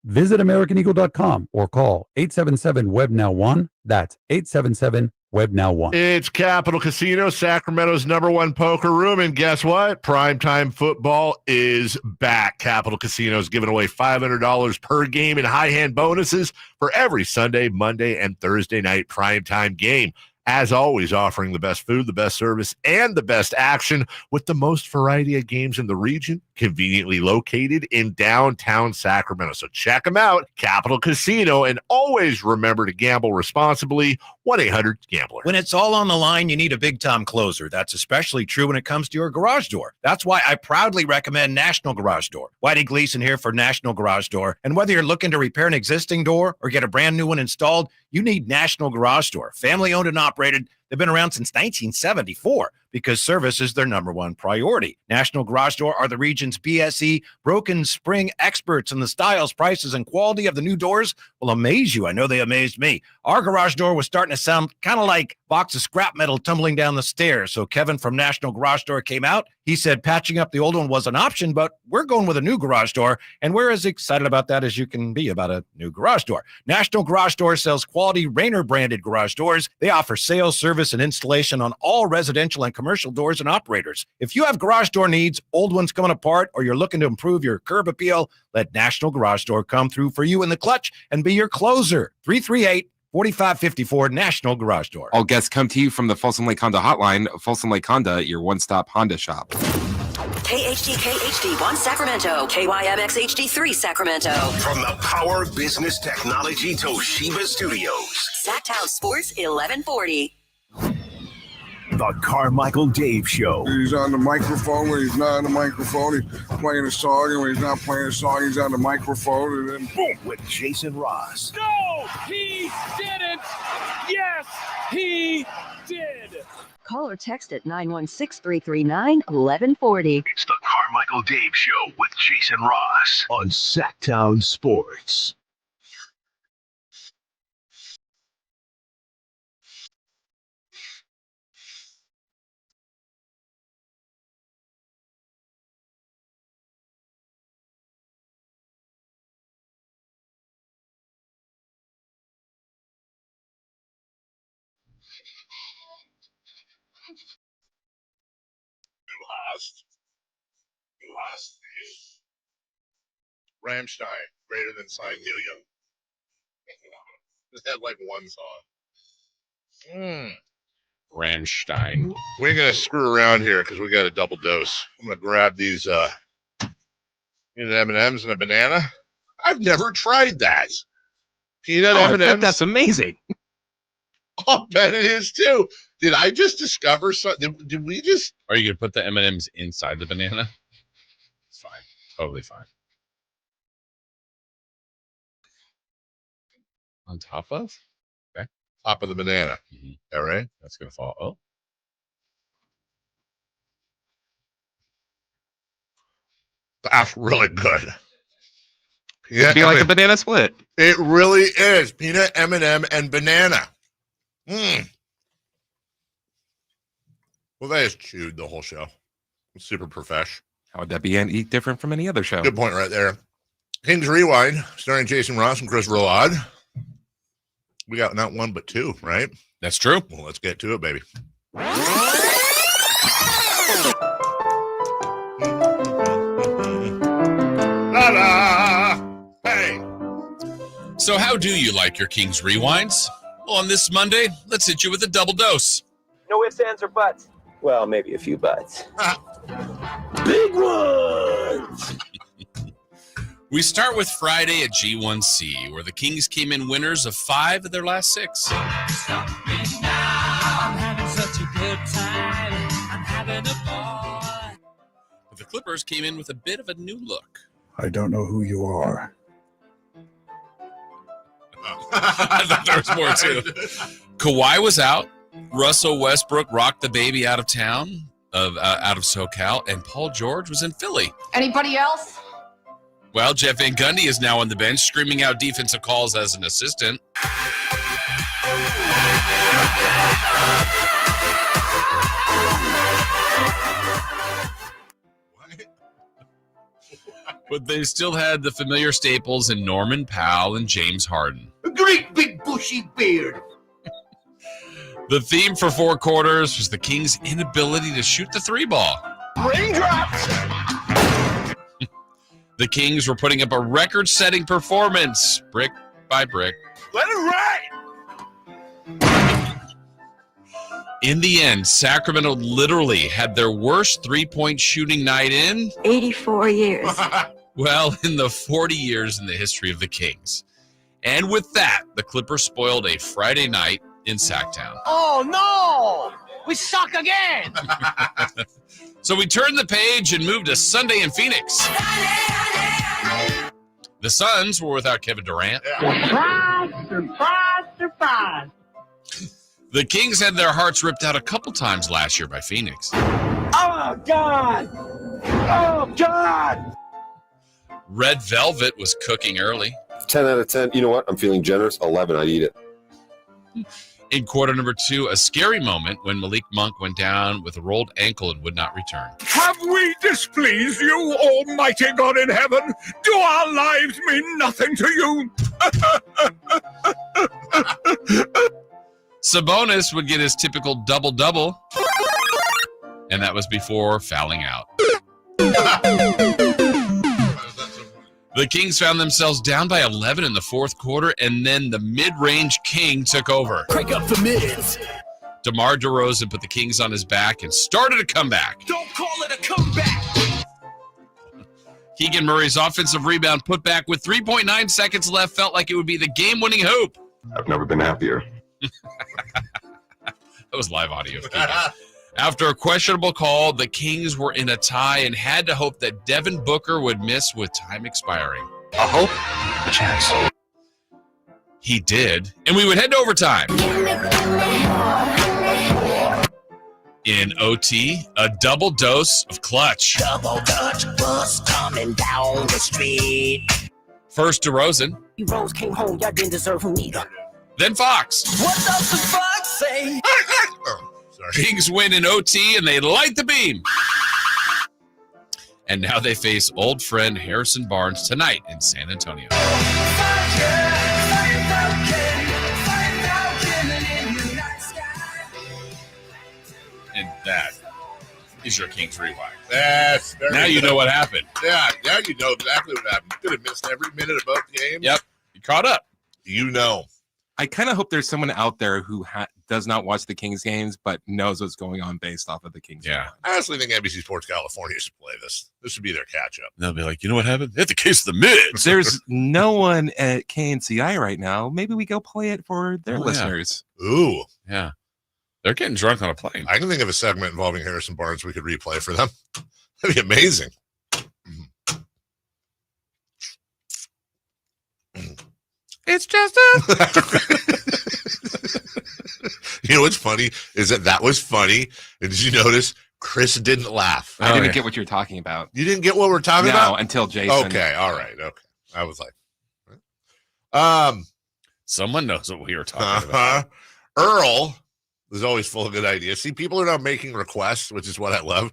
Visit AmericanEagle.com or call 877-WEB-NOW-1. That's 877-WEB-NOW-1. It's Capital Casino, Sacramento's #1 poker room. And guess what? Primetime football is back. Capital Casino is giving away $500 per game in high hand bonuses for every Sunday, Monday, and Thursday night primetime game. As always, offering the best food, the best service, and the best action with the most variety of games in the region conveniently located in downtown Sacramento. So check them out, Capital Casino, and always remember to gamble responsibly. 1-800-GAMBLER. When it's all on the line, you need a big-time closer. That's especially true when it comes to your garage door. That's why I proudly recommend National Garage Door. Whitey Gleason here for National Garage Door. And whether you're looking to repair an existing door or get a brand new one installed, you need National Garage Door. Family-owned and operated. They've been around since 1974 because service is their number one priority. National Garage Door are the region's BSE broken spring experts, and the styles, prices, and quality of the new doors will amaze you. I know they amazed me. Our garage door was starting to sound kind of like a box of scrap metal tumbling down the stairs. So Kevin from National Garage Door came out. He said patching up the old one was an option, but we're going with a new garage door, and we're as excited about that as you can be about a new garage door. National Garage Door sells quality Rainer-branded garage doors. They offer sales, service, and installation on all residential and commercial doors and operators. If you have garage door needs, old ones coming apart, or you're looking to improve your curb appeal, let National Garage Door come through for you in the clutch and be your closer. 338-4554 National Garage Door. All guests come to you from the Folsom Lake Honda hotline. Folsom Lake Honda, your one-stop Honda shop. KHD 1 Sacramento, KYMX HD3 Sacramento. From the Power Business Technology Toshiba Studios. Sacktown Sports 1140. The Carmichael Dave Show. He's on the microphone when he's not on the microphone. He's playing a song, and when he's not playing a song, he's on the microphone, and then boom, with Jason Ross. No, he didn't. Yes, he did. Call or text at 916-339-1140. It's the Carmichael Dave Show with Jason Ross on Sacktown Sports. Lost. Rammstein, greater than Sign Neil Young. Just had like one song. Rammstein. We're going to screw around here because we got a double dose. I'm going to grab these M&Ms and a banana. I've never tried that. Peanut M&Ms. That's amazing. I'll bet it is too. Did I just discover something? Did we just? Are you going to put the M&Ms inside the banana? It's fine. Totally fine. On top of? Okay. Top of the banana. Mm-hmm. All right. That's going to fall. Oh. That's really good. It'd be like a banana split. It really is. Peanut, M&M, and banana. Well, they just chewed the whole show. Super profesh. How would that be any different from any other show? Good point right there. Kings Rewind, starring Jason Ross and Chris Roulade. We got not one, but two, right? That's true. Well, let's get to it, baby. La-la! Hey! So how do you like your Kings Rewinds? Well, on this Monday, let's hit you with a double dose. No ifs, ands, or buts. Well, maybe a few buts. Big ones. We start with Friday at G1C, where the Kings came in winners of 5 of their last 6. I'm having such a good time. I'm having a ball. But the Clippers came in with a bit of a new look. I don't know who you are. I thought there was more too. Kawhi was out. Russell Westbrook rocked the baby out of town, out of SoCal, and Paul George was in Philly. Anybody else? Well, Jeff Van Gundy is now on the bench, screaming out defensive calls as an assistant. But they still had the familiar staples in Norman Powell and James Harden. A great big bushy beard. The theme for 4 quarters was the Kings' inability to shoot the 3-ball. Raindrops. The Kings were putting up a record-setting performance, brick by brick. Let it ride. In the end, Sacramento literally had their worst three-point shooting night in 84 years. Well, in the 40 years in the history of the Kings. And with that, the Clippers spoiled a Friday night in Sacktown. Oh, no! We suck again! So we turned the page and moved to Sunday in Phoenix. The Suns were without Kevin Durant. Surprise! The Kings had their hearts ripped out a couple times last year by Phoenix. Oh, God! Oh, God! Red Velvet was cooking early. 10 out of 10. You know what? I'm feeling generous. 11. I'd eat it. In quarter number 2, a scary moment when Malik Monk went down with a rolled ankle and would not return. Have we displeased you, almighty God in heaven? Do our lives mean nothing to you? Sabonis would get his typical double-double, and that was before fouling out. The Kings found themselves down by 11 in the fourth quarter, and then the mid-range king took over. Crank up the mids. DeMar DeRozan put the Kings on his back and started a comeback. Don't call it a comeback. Keegan Murray's offensive rebound put back with 3.9 seconds left felt like it would be the game-winning hoop. I've never been happier. That was live audio. After a questionable call, the Kings were in a tie and had to hope that Devin Booker would miss with time expiring. A hope? A chance. He did, and we would head to overtime. In OT, a double dose of clutch. Double Dutch bus coming down the street. First DeRozan, Heroes came home, y'all didn't deserve who neither. then Fox. What does the fox say? Kings win in OT, and they light the beam. And now they face old friend Harrison Barnes tonight in San Antonio. And that is your Kings Rewind. Yes. Now you know what happened. Yeah, now you know exactly what happened. You could have missed every minute of both games. Yep. You caught up. You know. I kind of hope there's someone out there who does not watch the Kings games, but knows what's going on based off of the Kings. Yeah. I honestly think NBC Sports California should play this. This should be their catch-up. They'll be like, you know what happened? Hit the case of the mids. There's no one at KNCI right now. Maybe we go play it for their listeners. Yeah. Ooh. Yeah. They're getting drunk on a plane. I can think of a segment involving Harrison Barnes we could replay for them. That'd be amazing. It's just a... You know what's funny is that was funny. And did you notice Chris didn't laugh? I didn't get what you're talking about. You didn't get what we're talking about? No, until Jason. Okay, all right. Okay. I was like, someone knows what we were talking about. Earl is always full of good ideas. See, people are now making requests, which is what I love.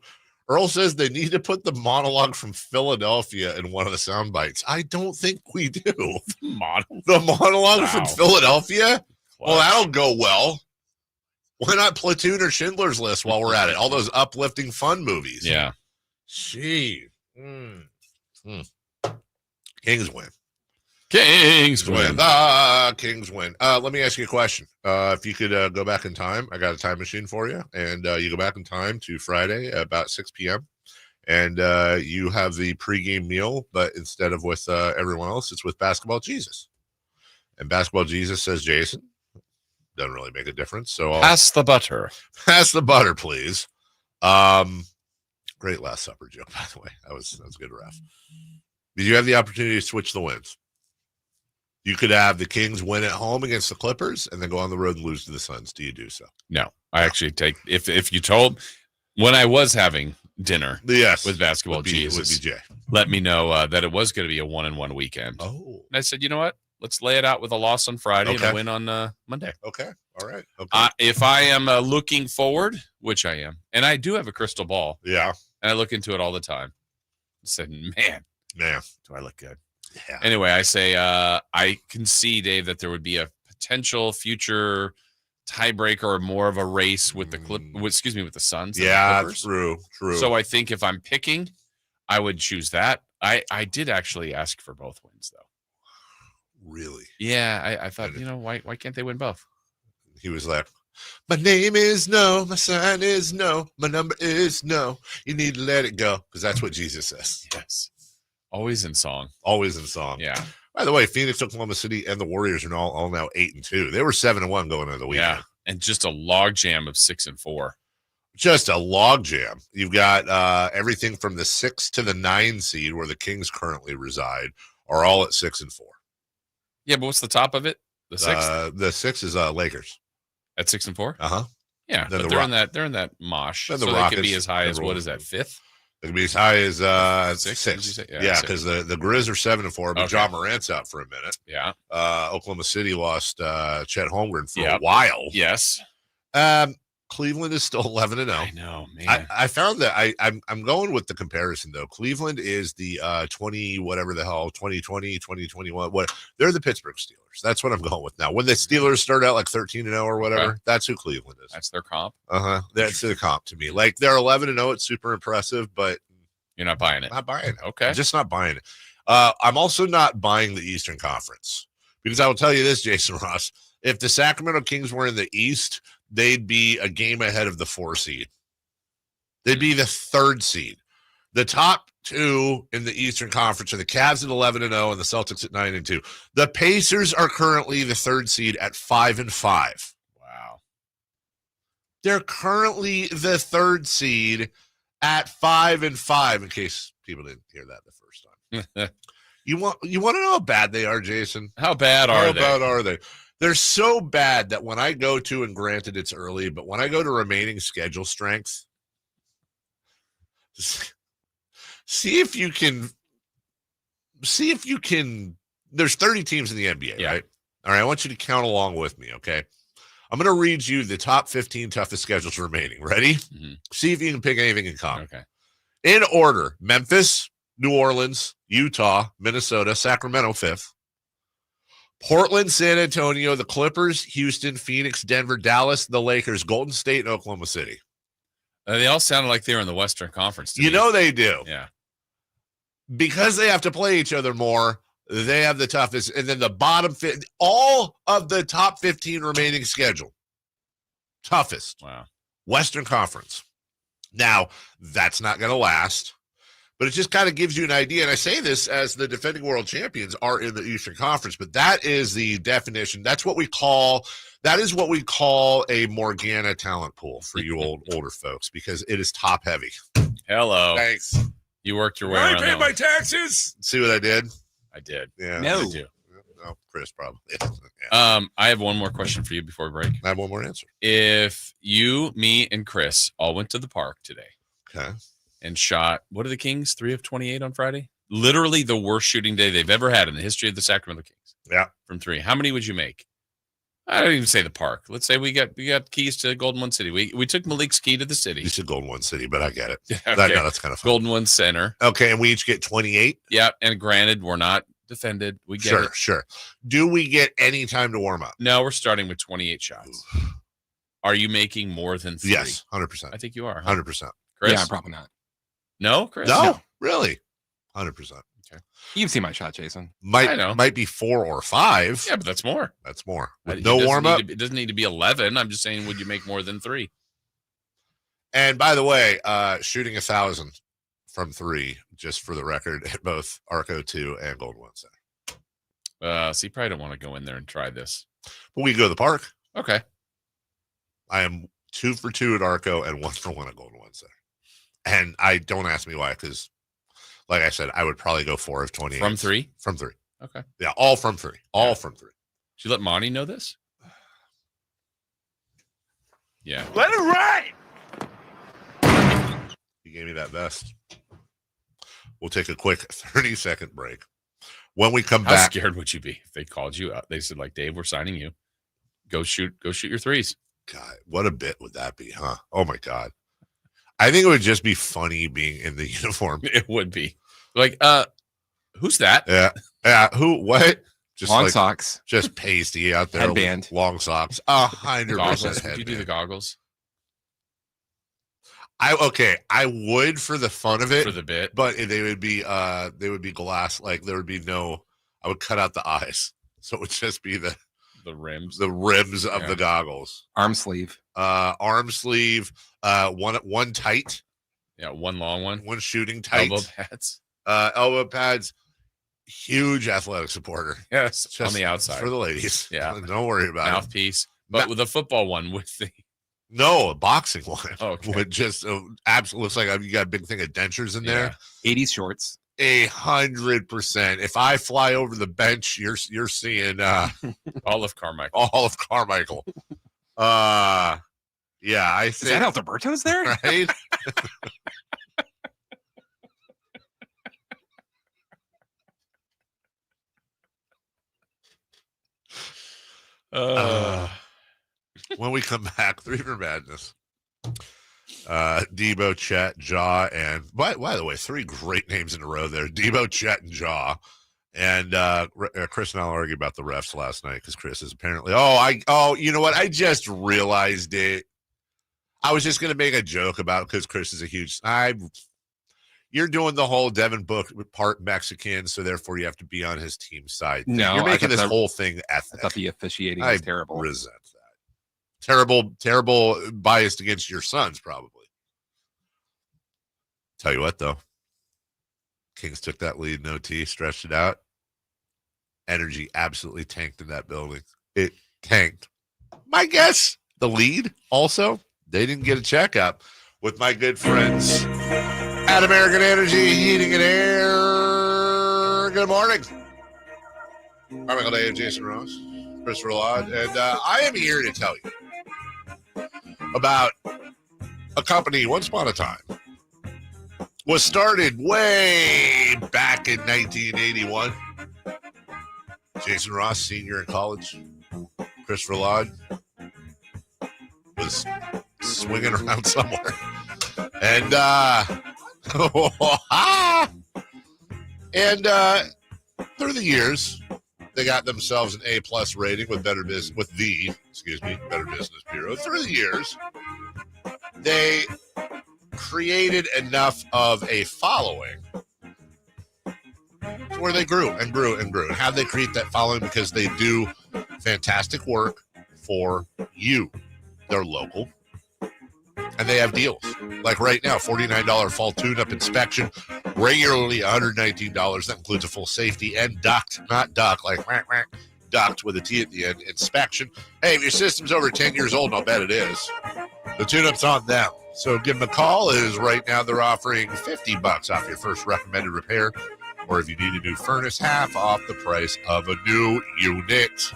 Earl says they need to put the monologue from Philadelphia in one of the sound bites. I don't think we do. The monologue from Philadelphia? Well, that'll go well. Why not Platoon or Schindler's List while we're at it? All those uplifting fun movies. Yeah. Gee. Kings win. Kings win. The Kings win. Let me ask you a question. If you could go back in time, I got a time machine for you. And you go back in time to Friday about 6 p.m. And you have the pregame meal, but instead of with everyone else, it's with Basketball Jesus. And Basketball Jesus says, Jason, doesn't really make a difference. So pass the butter. Pass the butter, please. Great Last Supper joke, by the way. That was good, ref. Did you have the opportunity to switch the wins? You could have the Kings win at home against the Clippers and then go on the road and lose to the Suns. Do you do so? No. I actually take if you told when I was having dinner with Basketball Jesus, let me know that it was going to be a 1-1 weekend. Oh. And I said, you know what? Let's lay it out with a loss on Friday and a win on Monday. Okay. All right. Okay. If I am looking forward, which I am, and I do have a crystal ball. Yeah. And I look into it all the time. I said, man, do I look good? Yeah. Anyway, I say I can see, Dave, that there would be a potential future tiebreaker or more of a race with the with the Suns. Yeah, true. So I think if I'm picking, I would choose that. I did actually ask for both wins, though. Really? Yeah, I thought, why can't they win both? He was like, My name is no, my sign is no, my number is no. You need to let it go, because that's what Jesus says. Yes. Always in song. Always in song. Yeah. By the way, Phoenix, Oklahoma City, and the Warriors are all now 8-2. They were 7-1 going into the weekend. Yeah. And just a log jam of 6-4. Just a log jam. You've got everything from the 6 to the 9 seed, where the Kings currently reside, are all at 6-4. Yeah, but what's the top of it? The 6th? The 6 is Lakers. At 6-4? Uh-huh. Yeah, Then but they're in that mosh. Then So the they Rockets, could be as high as, the what is that, 5th? It could be as high as 6. 6. Yeah, because the Grizz are 7-4, but Okay. John Morant's out for a minute. Yeah. Oklahoma City lost Chet Holmgren for a while. Yes. Cleveland is still 11-0. I know, man. I found that I'm going with the comparison, though. Cleveland is the 2020, 2021. What they're the Pittsburgh Steelers. That's what I'm going with now. When the Steelers start out like 13-0 or whatever, that's who Cleveland is. That's their comp. That's the comp to me. Like they're 11-0. It's super impressive, but you're not buying it. Not buying it. Okay. I'm just not buying it. I'm also not buying the Eastern Conference, because I will tell you this, Jason Ross. If the Sacramento Kings were in the East, they'd be a game ahead of the 4 seed. They'd be the 3rd seed. The top 2 in the Eastern Conference are the Cavs at 11-0 and the Celtics at 9-2. The Pacers are currently the 3rd seed at 5-5. Wow. They're currently the 3rd seed at 5-5, in case people didn't hear that the first time. You want to know how bad they are, Jason? How bad are they? How bad are they? They're so bad that when I go to, and granted it's early, but when I go to remaining schedule strength, see if you can, there's 30 teams in the NBA, right? All right, I want you to count along with me, okay? I'm going to read you the top 15 toughest schedules remaining. Ready? Mm-hmm. See if you can pick anything in common. Okay. In order: Memphis, New Orleans, Utah, Minnesota, Sacramento 5th. Portland, San Antonio, the Clippers, Houston, Phoenix, Denver, Dallas, the Lakers, Golden State, and Oklahoma City. They all sounded like they were in the Western Conference. You know they do. Yeah. Because they have to play each other more, they have the toughest. And then the bottom, all of the top 15 remaining schedule, toughest. Wow. Western Conference. Now, that's not going to last. But it just kind of gives you an idea. And I say this as the defending world champions are in the Eastern Conference, but that is the definition. That is what we call a Morgana talent pool for you older folks, because it is top heavy. Hello. Thanks. You worked your way I around pay that my one. taxes. See what I did? I did. Yeah. No. I do. No, Chris probably. I have one more question for you before we break. I have one more answer. If you, me, and Chris all went to the park today, okay, and shot, what are the Kings, 3 of 28 on Friday? Literally the worst shooting day they've ever had in the history of the Sacramento Kings. Yeah. From 3. How many would you make? I don't even say the park. Let's say we got keys to Golden One City. We took Malik's key to the city. You said Golden One City, but I get it. Okay. That's kind of fun. Golden One Center. Okay, and we each get 28? Yeah, and granted, we're not defended. We get it. Sure. Do we get any time to warm up? No, we're starting with 28 shots. Are you making more than 3? Yes, 100%. I think you are. 100%. Chris? Yeah, probably not. No, Chris? No, really? 100%. Okay. You've seen my shot, Jason. I know. Might be 4 or 5. Yeah, but that's more. That's more. With It no doesn't warm need up. to be- It doesn't need to be 11. I'm just saying, would you make more than 3? And by the way, shooting 1,000 from 3, just for the record, at both Arco 2 and Golden One Center. So you probably don't want to go in there and try this. But we go to the park. Okay. I am 2 for 2 at Arco and 1 for 1 at Golden One Center. And I don't ask me why, because, like I said, I would probably go 4 of 28. From 3? From 3. Okay. Yeah, all from 3. All from 3. Should you let Monty know this? Yeah. Let it ride. You gave me that vest. We'll take a quick 30-second break. When we come How back, scared would you be if they called you up? They said, like, Dave, we're signing you. Go shoot your threes. God, what a bit would that be, huh? Oh my God. I think it would just be funny being in the uniform. It would be. Like, who's that? Yeah. Who? What? Just long socks. Just pasty out there. Headband. Long socks. 100% Goggles. headband. Would you do the goggles? I would for the fun of it. For the bit. But they would be glass. Like there would be no, I would cut out the eyes. So it would just be the The rims of the goggles. Arm sleeve. One tight. Yeah, one long one. One shooting tight. Elbow pads. Huge athletic supporter. Yes, Just on the outside. for the ladies. Yeah. Don't worry about it. Mouthpiece. But with a football one with the... No, a boxing one. Okay. With just absolutely looks like you got a big thing of dentures in there. 80s shorts. 100%. If I fly over the bench, you're seeing all of Carmichael. All of Carmichael. Yeah, I think. Is that Alberto's there? Right? When we come back, 3 for Madness. Debo, Chet, Jaw, and by the way, 3 great names in a row there. Debo, Chet, and Jaw. And Chris and I'll argue about the refs last night because Chris is apparently you know what? I just realized it. I was just gonna make a joke about because Chris is a huge you're doing the whole Devin Book part Mexican, so therefore you have to be on his team side. No, you're making this whole thing ethnic. I thought the officiating was terrible. I resent that. Terrible biased against your sons, probably. Tell you what, though. Kings took that lead in OT, stretched it out. Energy absolutely tanked in that building. It tanked. My guess, the lead also, they didn't get a checkup with my good friends at American Energy Heating and Air. Good morning. Carmichael Dave, Jason Ross, Christopher Laud, and I am here to tell you about a company once upon a time was started way back in 1981. Jason Ross, senior in college. Christopher Laud was swinging around somewhere. And through the years, they got themselves an A+ rating with Better Business Bureau. Through the years, they created enough of a following where they grew and grew and grew. And how they create that following? Because they do fantastic work for you. They're local. And they have deals. Like right now, $49 fall tune-up inspection, regularly $119. That includes a full safety and duct, not duck, like duct with a T at the end, inspection. Hey, if your system's over 10 years old, and I'll bet it is, the tune-up's on them. So give them a call. Right now they're offering $50 off your first recommended repair. Or if you need a new furnace, half off the price of a new unit.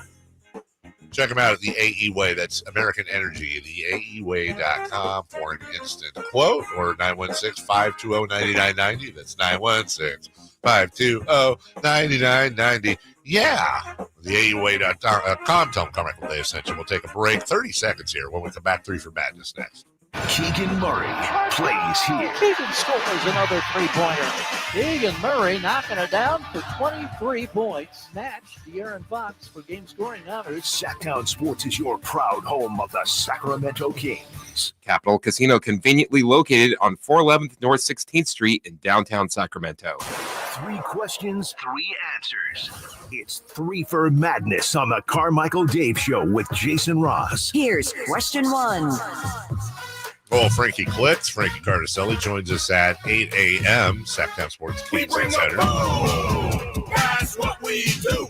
Check them out at the AE Way. That's American Energy, theaeway.com for an instant quote, or 916-520-9990. That's 916-520-9990. Yeah, theaeway.com. Tell them Carmichael Dave sent you. We'll take a break. 30 seconds here. When we come back, 3 for Madness next. Keegan Murray plays here. Keegan scores another 3-pointer. Keegan Murray knocking it down for 23 points. Match De'Aaron Fox for game scoring honors. Sacktown Sports is your proud home of the Sacramento Kings. Capital Casino, conveniently located on 411th North 16th Street in downtown Sacramento. 3 questions, 3 answers. It's 3 for Madness on the Carmichael Dave Show with Jason Ross. Here's question 1. Oh, Frankie Klitz, Frankie Cardicelli joins us at 8 a.m. Sacktown Sports Kings Insider. That's what we do.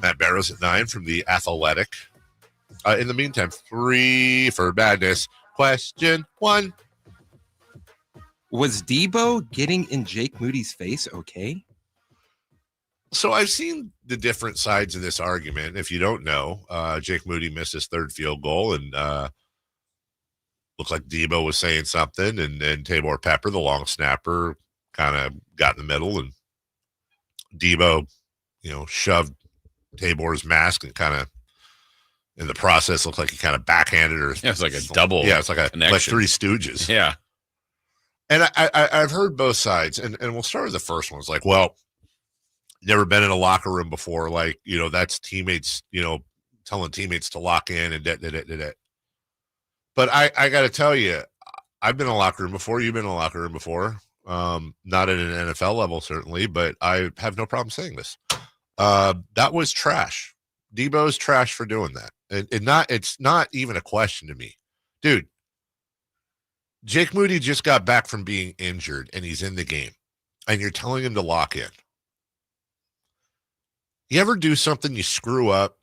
Matt Barrows at 9 from The Athletic. In the meantime, 3 for Madness. Question 1. Was Debo getting in Jake Moody's face okay? So I've seen the different sides of this argument. If you don't know, Jake Moody missed his 3rd field goal, and looked like Debo was saying something, and then Tabor Pepper, the long snapper, kind of got in the middle, and Debo, shoved Tabor's mask and kind of, in the process, looked like he kind of backhanded her. Yeah, it's like a double. Yeah, it's like connection. Like 3 Stooges. Yeah. And I've heard both sides, and we'll start with the first one. It's like, well, never been in a locker room before. Like, that's teammates, telling teammates to lock in and that. But I got to tell you, I've been in a locker room before. You've been in a locker room before. Not at an NFL level, certainly, but I have no problem saying this. That was trash. Debo's trash for doing that. It's not even a question to me. Dude, Jake Moody just got back from being injured, and he's in the game, and you're telling him to lock in. You ever do something, you screw up,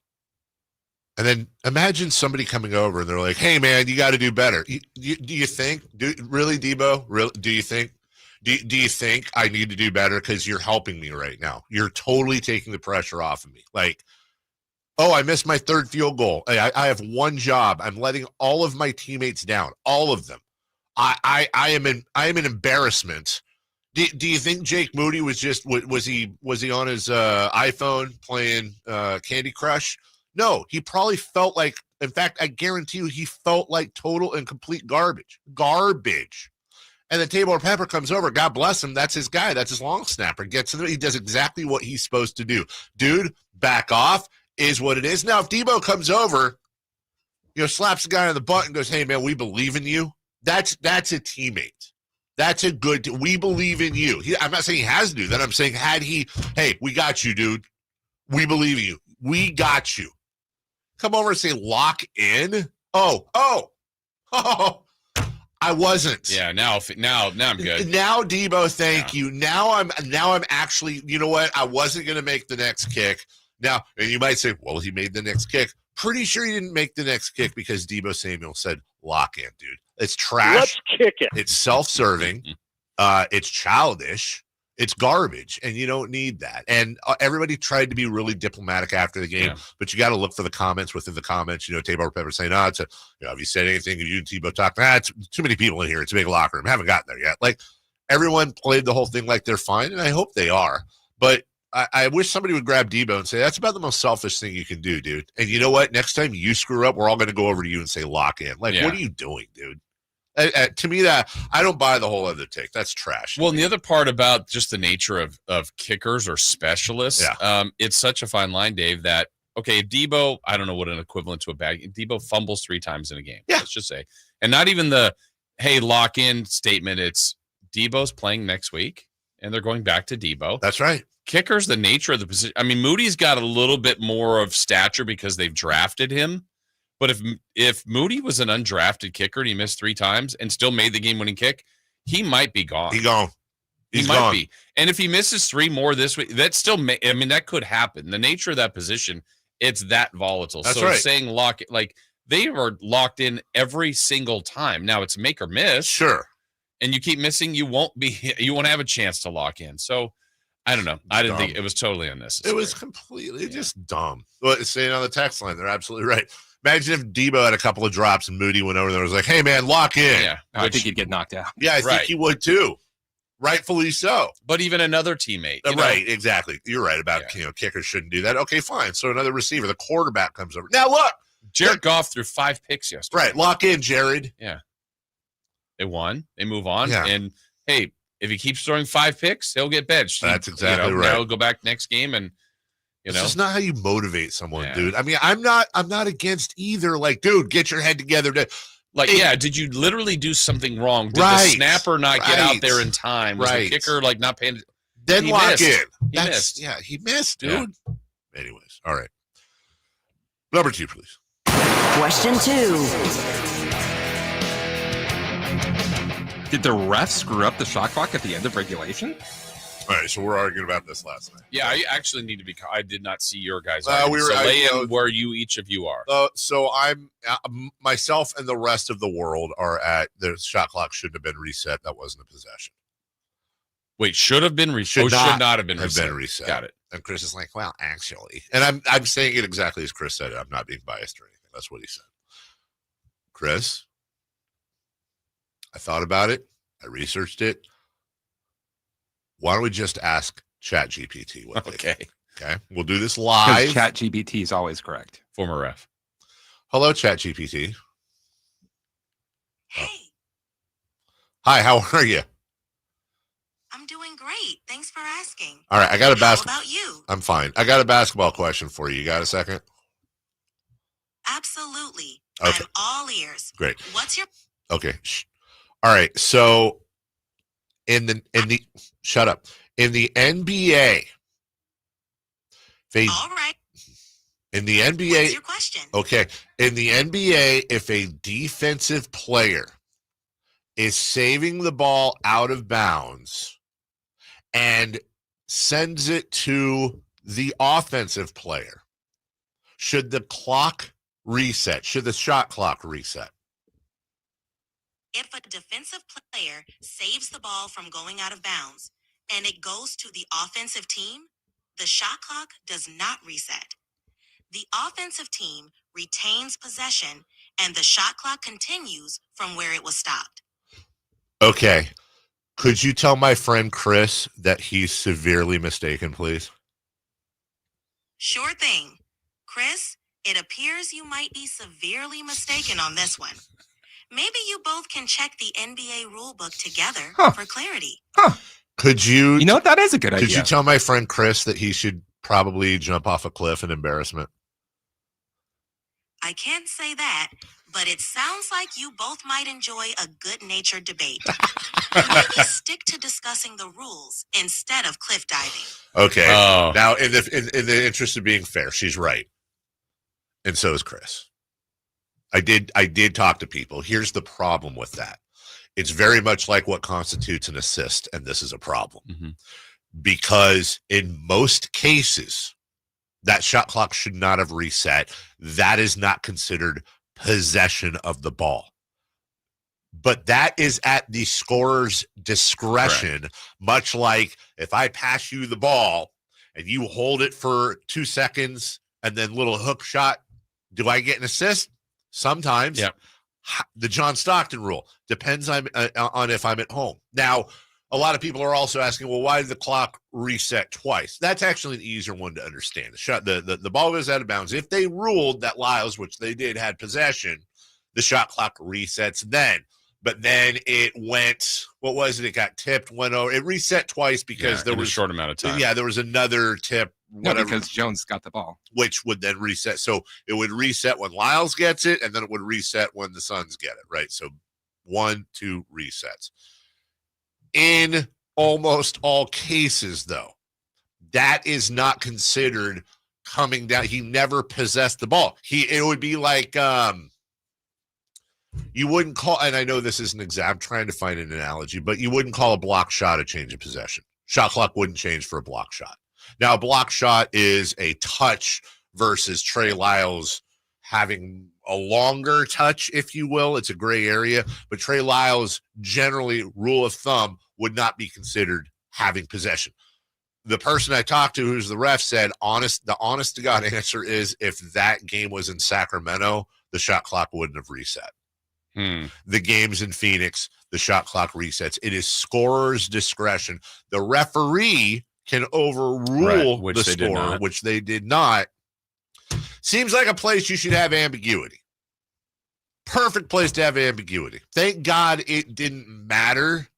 and then imagine somebody coming over, and they're like, hey, man, you got to do better. Do you think? Really, Debo? Really, do you think? Do you think I need to do better because you're helping me right now? You're totally taking the pressure off of me. Like, oh, I missed my third field goal. I have one job. I'm letting all of my teammates down, all of them. I am an embarrassment. Do you think Jake Moody was he on his iPhone playing Candy Crush? No, he probably felt like. In fact, I guarantee you, he felt like total and complete garbage. And then Tabor Pepper comes over. God bless him. That's his guy. That's his long snapper. Gets in there. He does exactly what he's supposed to do. Dude, back off is what it is. Now, if Debo comes over, slaps the guy on the butt and goes, hey, man, we believe in you. That's a teammate. That's a good – we believe in you. I'm not saying he has to do that. I'm saying hey, we got you, dude. We believe in you. We got you. Come over and say lock in. Oh. I wasn't. Yeah, now I'm good. Now, Debo, thank you. Now I'm actually, you know what? I wasn't going to make the next kick. Now, and you might say, well, he made the next kick. Pretty sure he didn't make the next kick because Debo Samuel said, lock in, dude. It's trash. Let's kick it. It's self-serving. It's childish. It's garbage, and you don't need that. And everybody tried to be really diplomatic after the game, but you got to look for the comments within the comments. Tabor Pepper saying, have you said anything? Have you and Tebow talked? It's too many people in here. It's a big locker room. Haven't gotten there yet. Like, everyone played the whole thing like they're fine, and I hope they are. But I wish somebody would grab Debo and say, that's about the most selfish thing you can do, dude. And you know what? Next time you screw up, we're all going to go over to you and say, lock in. Like, what are you doing, dude? To me, that I don't buy the whole other take. That's trash. Well, and the other part about just the nature of kickers or specialists, it's such a fine line, Dave, that, okay, Debo, I don't know what an equivalent to a bad – Debo fumbles 3 times in a game, let's just say. And not even the, hey, lock in statement. It's Debo's playing next week, and they're going back to Debo. That's right. Kickers, the nature of the position – I mean, Moody's got a little bit more of stature because they've drafted him. But if Moody was an undrafted kicker and he missed 3 times and still made the game-winning kick, he might be gone. He's gone. He might be. And if he misses 3 more this week, that still that could happen. The nature of that position, it's that volatile. That's so right. Saying lock, like, they are locked in every single time. Now it's make or miss. Sure. And you keep missing, you won't have a chance to lock in. So I don't know. I didn't think it was totally unnecessary. It was completely just dumb. Well, saying on the text line, they're absolutely right. Imagine if Debo had a couple of drops and Moody went over there and was like, hey, man, lock in. Yeah. I think he'd get knocked out. Yeah, I think he would too. Rightfully so. But even another teammate. Right, exactly. You're right about kickers shouldn't do that. Okay, fine. So another receiver, the quarterback comes over. Now look. Jared Goff threw 5 picks yesterday. Right, lock in, Jared. Yeah. They won. They move on. Yeah. And, hey, if he keeps throwing 5 picks, he'll get benched. That's exactly right. Now he'll go back next game and It's just not how you motivate someone, dude. I mean, I'm not against either. Like, dude, get your head together. Did you literally do something wrong? Did the snapper not get out there in time? Was the kicker not paying? Then he lock missed. in. He missed. Yeah, he missed, dude. Yeah. Anyways, all right. Number 2, please. Question 2. Did the refs screw up the shot clock at the end of regulation? All right, so we're arguing about this last night. Yeah, I actually need to be. I did not see your guys. Lay in where each of you are. So I'm myself and the rest of the world are at the shot clock should have been reset. That wasn't a possession. Wait, should have been reset. Should not have been reset. Got it. And Chris is like, well, actually, and I'm saying it exactly as Chris said it. I'm not being biased or anything. That's what he said. Chris, I thought about it. I researched it. Why don't we just ask ChatGPT what they think? Okay. We'll do this live. ChatGPT is always correct. Former ref. Hello, ChatGPT. Hey. Hi, how are you? I'm doing great. Thanks for asking. All right, I got a basketball. How about you? I'm fine. I got a basketball question for you. You got a second? Absolutely. Okay. I'm all ears. Great. What's your Okay. All right. So shut up. In the NBA, all right. In the NBA, What's your question? okay. In the NBA, if a defensive player is saving the ball out of bounds and sends it to the offensive player, should the clock reset? Should the shot clock reset? If a defensive player saves the ball from going out of bounds and it goes to the offensive team, the shot clock does not reset. The offensive team retains possession and the shot clock continues from where it was stopped. Okay. Could you tell my friend Chris that he's severely mistaken, please? Sure thing. Chris, it appears you might be severely mistaken on this one. Maybe you both can check the NBA rulebook together for clarity. Could you? You know what? That is a good idea. Could you tell my friend Chris that he should probably jump off a cliff in embarrassment? I can't say that, but it sounds like you both might enjoy a good-natured debate. Maybe stick to discussing the rules instead of cliff diving. Okay. Now, in the interest of being fair, she's right, and so is Chris. I did talk to people. Here's the problem with that. It's very much like what constitutes an assist, and this is a problem. Mm-hmm. Because in most cases, that shot clock should not have reset. That is not considered possession of the ball. But that is at the scorer's discretion, correct. Much like if I pass you the ball and you hold it for 2 seconds and then little hook shot, do I get an assist? Sometimes. Yep. The John Stockton rule depends on if I'm at home. Now, a lot of people are also asking, well, why did the clock reset twice? That's actually an easier one to understand. The ball goes out of bounds. If they ruled that Lyles, which they did, had possession, the shot clock resets then. But then it went, what was it? It got tipped, went over. It reset twice because there was a short amount of time. Yeah, there was another tip. No, because Jones got the ball. Which would then reset. So it would reset when Lyles gets it, and then it would reset when the Suns get it, right? So 1, 2 resets. In almost all cases, though, that is not considered coming down. He never possessed the ball. It would be like you wouldn't call, and I know this isn't exact, I'm trying to find an analogy, but you wouldn't call a block shot a change of possession. Shot clock wouldn't change for a block shot. Now, a block shot is a touch versus Trey Lyles having a longer touch, if you will. It's a gray area, but Trey Lyles, generally, rule of thumb, would not be considered having possession. The person I talked to, who's the ref, said, the honest to God answer is if that game was in Sacramento, the shot clock wouldn't have reset. The game's in Phoenix, the shot clock resets. It is scorer's discretion. The referee can overrule the scorer, which they did not. Seems like a place you should have ambiguity. Perfect place to have ambiguity. Thank God it didn't matter.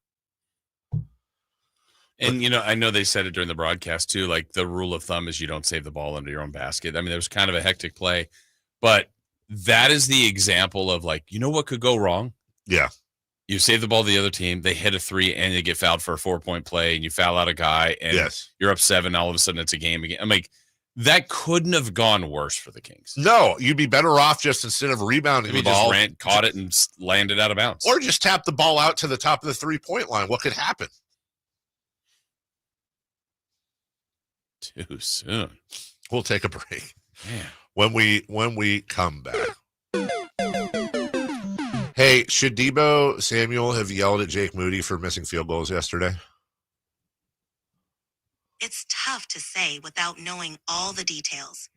And, I know they said it during the broadcast, too. Like, the rule of thumb is you don't save the ball under your own basket. I mean, there was kind of a hectic play. But that is the example of, like, what could go wrong? Yeah. You save the ball to the other team, they hit a 3, and they get fouled for a 4-point play, and you foul out a guy, and you're up 7, all of a sudden it's a game again. I'm like, that couldn't have gone worse for the Kings. No, you'd be better off just instead of rebounding the ball. Just caught it and landed out of bounds. Or just tap the ball out to the top of the 3-point line. What could happen? Too soon. We'll take a break. Man. When we come back. Hey, should Debo Samuel have yelled at Jake Moody for missing field goals yesterday? It's tough to say without knowing all the details.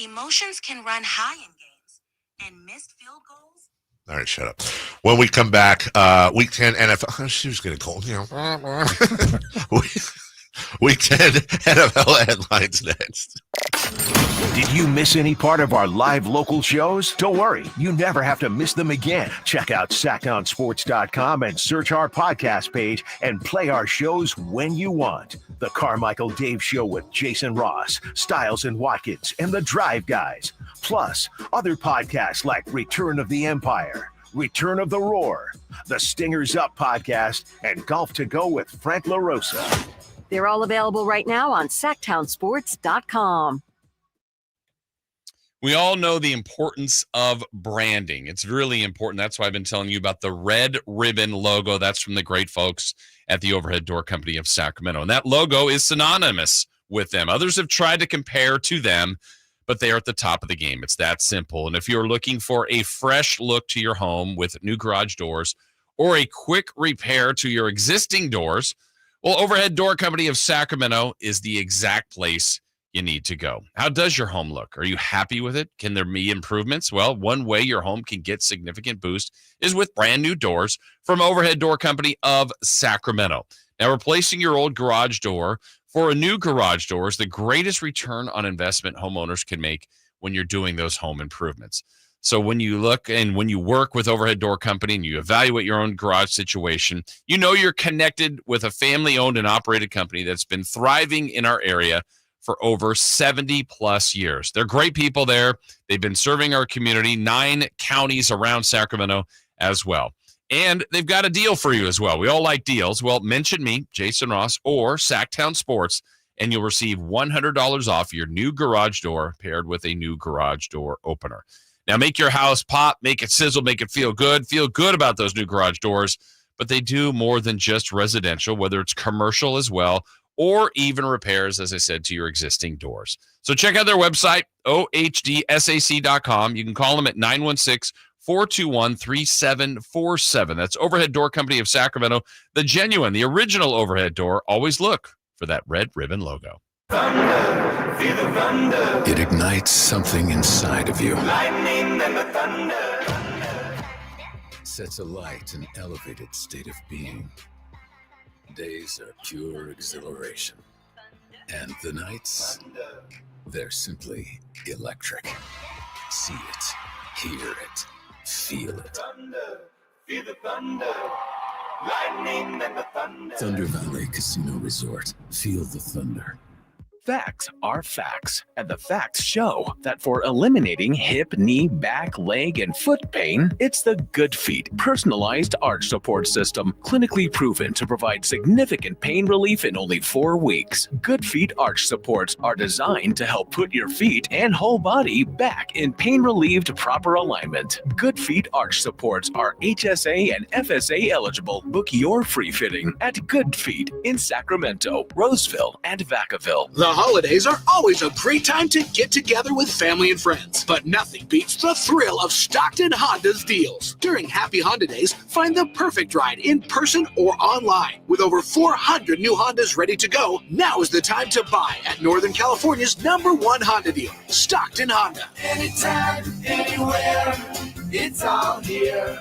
Emotions can run high in games, and missed field goals. All right, shut up. When we come back, Week 10 NFL. She was going to call, Week 10 NFL headlines next. Did you miss any part of our live local shows? Don't worry, you never have to miss them again. Check out sacktownsports.com and search our podcast page and play our shows when you want. The Carmichael Dave Show with Jason Ross, Stiles and Watkins, and the Drive Guys. Plus, other podcasts like Return of the Empire, Return of the Roar, the Stingers Up podcast, and Golf to Go with Frank LaRosa. They're all available right now on sacktownsports.com. We all know the importance of branding. It's really important. That's why I've been telling you about the red ribbon logo. That's from the great folks at the Overhead Door Company of Sacramento. And that logo is synonymous with them. Others have tried to compare to them, but they are at the top of the game. It's that simple. And if you're looking for a fresh look to your home with new garage doors or a quick repair to your existing doors, well, Overhead Door Company of Sacramento is the exact place you need to go. How does your home look? Are you happy with it? Can there be improvements? Well, one way your home can get significant boost is with brand new doors from Overhead Door Company of Sacramento. Now, replacing your old garage door for a new garage door is the greatest return on investment homeowners can make when you're doing those home improvements. So when you look and when you work with Overhead Door Company and you evaluate your own garage situation, you know you're connected with a family-owned and operated company that's been thriving in our area for over 70 plus years. They're great people there. They've been serving our community, 9 counties around Sacramento as well. And they've got a deal for you as well. We all like deals. Well, mention me, Jason Ross, or Sacktown Sports, and you'll receive $100 off your new garage door paired with a new garage door opener. Now, make your house pop, make it sizzle, make it feel good about those new garage doors, but they do more than just residential, whether it's commercial as well, or even repairs, as I said, to your existing doors. So check out their website, ohdsac.com. You can call them at 916-421-3747. That's Overhead Door Company of Sacramento, the genuine, the original overhead door. Always look for that red ribbon logo. Thunder, feel the thunder. It ignites something inside of you. Lightning and the thunder. Sets alight an elevated state of being. Days are pure exhilaration. And the nights, they're simply electric. See it, hear it, feel it. Thunder, feel the thunder. Lightning and the thunder. Thunder Valley Casino Resort. Feel the thunder. Facts are facts, and the facts show that for eliminating hip, knee, back, leg, and foot pain, it's the Good Feet personalized arch support system, clinically proven to provide significant pain relief in only 4 weeks. Good Feet arch supports are designed to help put your feet and whole body back in pain-relieved proper alignment. Good Feet arch supports are HSA and FSA eligible. Book your free fitting at Good Feet in Sacramento, Roseville, and Vacaville. The holidays are always a great time to get together with family and friends, but nothing beats the thrill of Stockton Honda's deals. During Happy Honda Days, find the perfect ride in person or online. With over 400 new Hondas ready to go, now is the time to buy at Northern California's #1 Honda dealer, Stockton Honda. Anytime, anywhere, it's all here.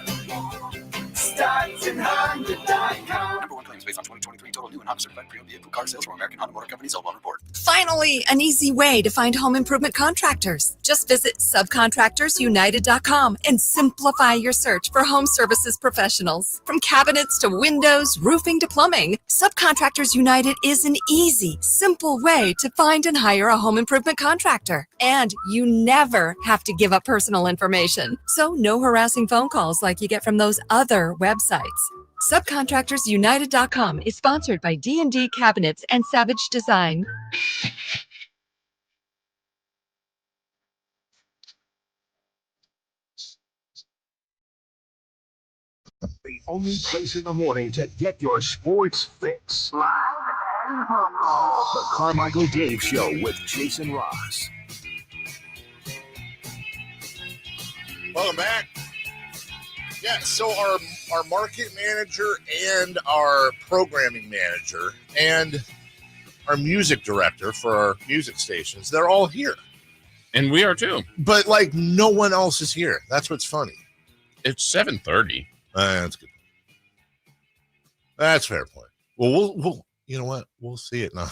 StocktonHonda.com. #1 claims based on 2023 total new and Honda certified pre-owned vehicle car sales from American Honda Motor Company Zone report. Finally, an easy way to find home improvement contractors. Just visit subcontractorsunited.com and simplify your search for home services professionals. From cabinets to windows, roofing to plumbing, Subcontractors United is an easy, simple way to find and hire a home improvement contractor. And you never have to give up personal information. So no harassing phone calls like you get from those other websites. Subcontractorsunited.com is sponsored by D&D Cabinets and Savage Design. The only place in the morning to get your sports fix. Live and humble. The Carmichael Dave Show with Jason Ross. Welcome back. Yeah, so our market manager and our programming manager and our music director for our music stations, they're all here. And we are too. But, like, no one else is here. That's what's funny. It's 7:30. That's good. That's a fair point. Well, we'll you know what? We'll see at 9.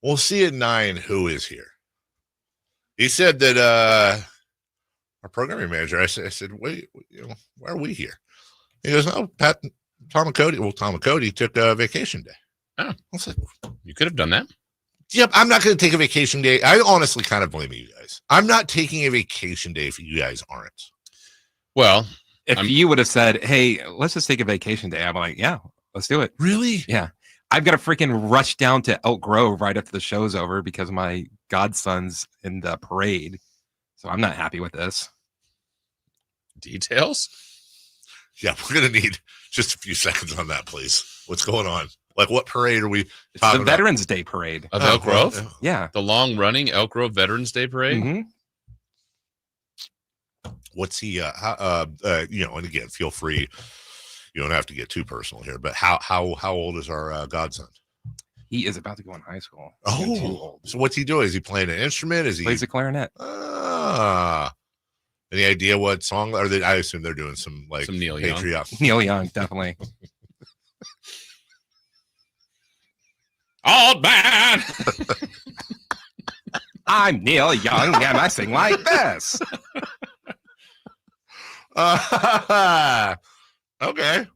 We'll see at 9 who is here. He said that our programming manager, I said, wait, why are we here? He goes, no, Tom and Cody. Well, Tom and Cody took a vacation day. Oh, I said, you could have done that. Yep, I'm not going to take a vacation day. I honestly kind of blame you guys. I'm not taking a vacation day if you guys aren't. Well, if you would have said, hey, let's just take a vacation day, I'm like, yeah, let's do it. Really? Yeah. I've got to freaking rush down to Elk Grove right after the show's over because my godson's in the parade. So So I'm not happy with this. Details? Yeah, we're going to need just a few seconds on that, please. What's going on? Like, what parade are we It's talking the about? Veterans Day Parade. Of Elk Grove? Yeah. The long-running Elk Grove Veterans Day Parade? Mm-hmm. What's he, and again, feel free. You don't have to get too personal here, but how old is our godson? He is about to go in high school. He's too old. So what's he doing? Is he playing an instrument? Is he plays the clarinet? Any idea what song? Are they? I assume they're doing some Neil Young. Neil Young, definitely. Old man. I'm Neil Young, and I sing like this. Okay.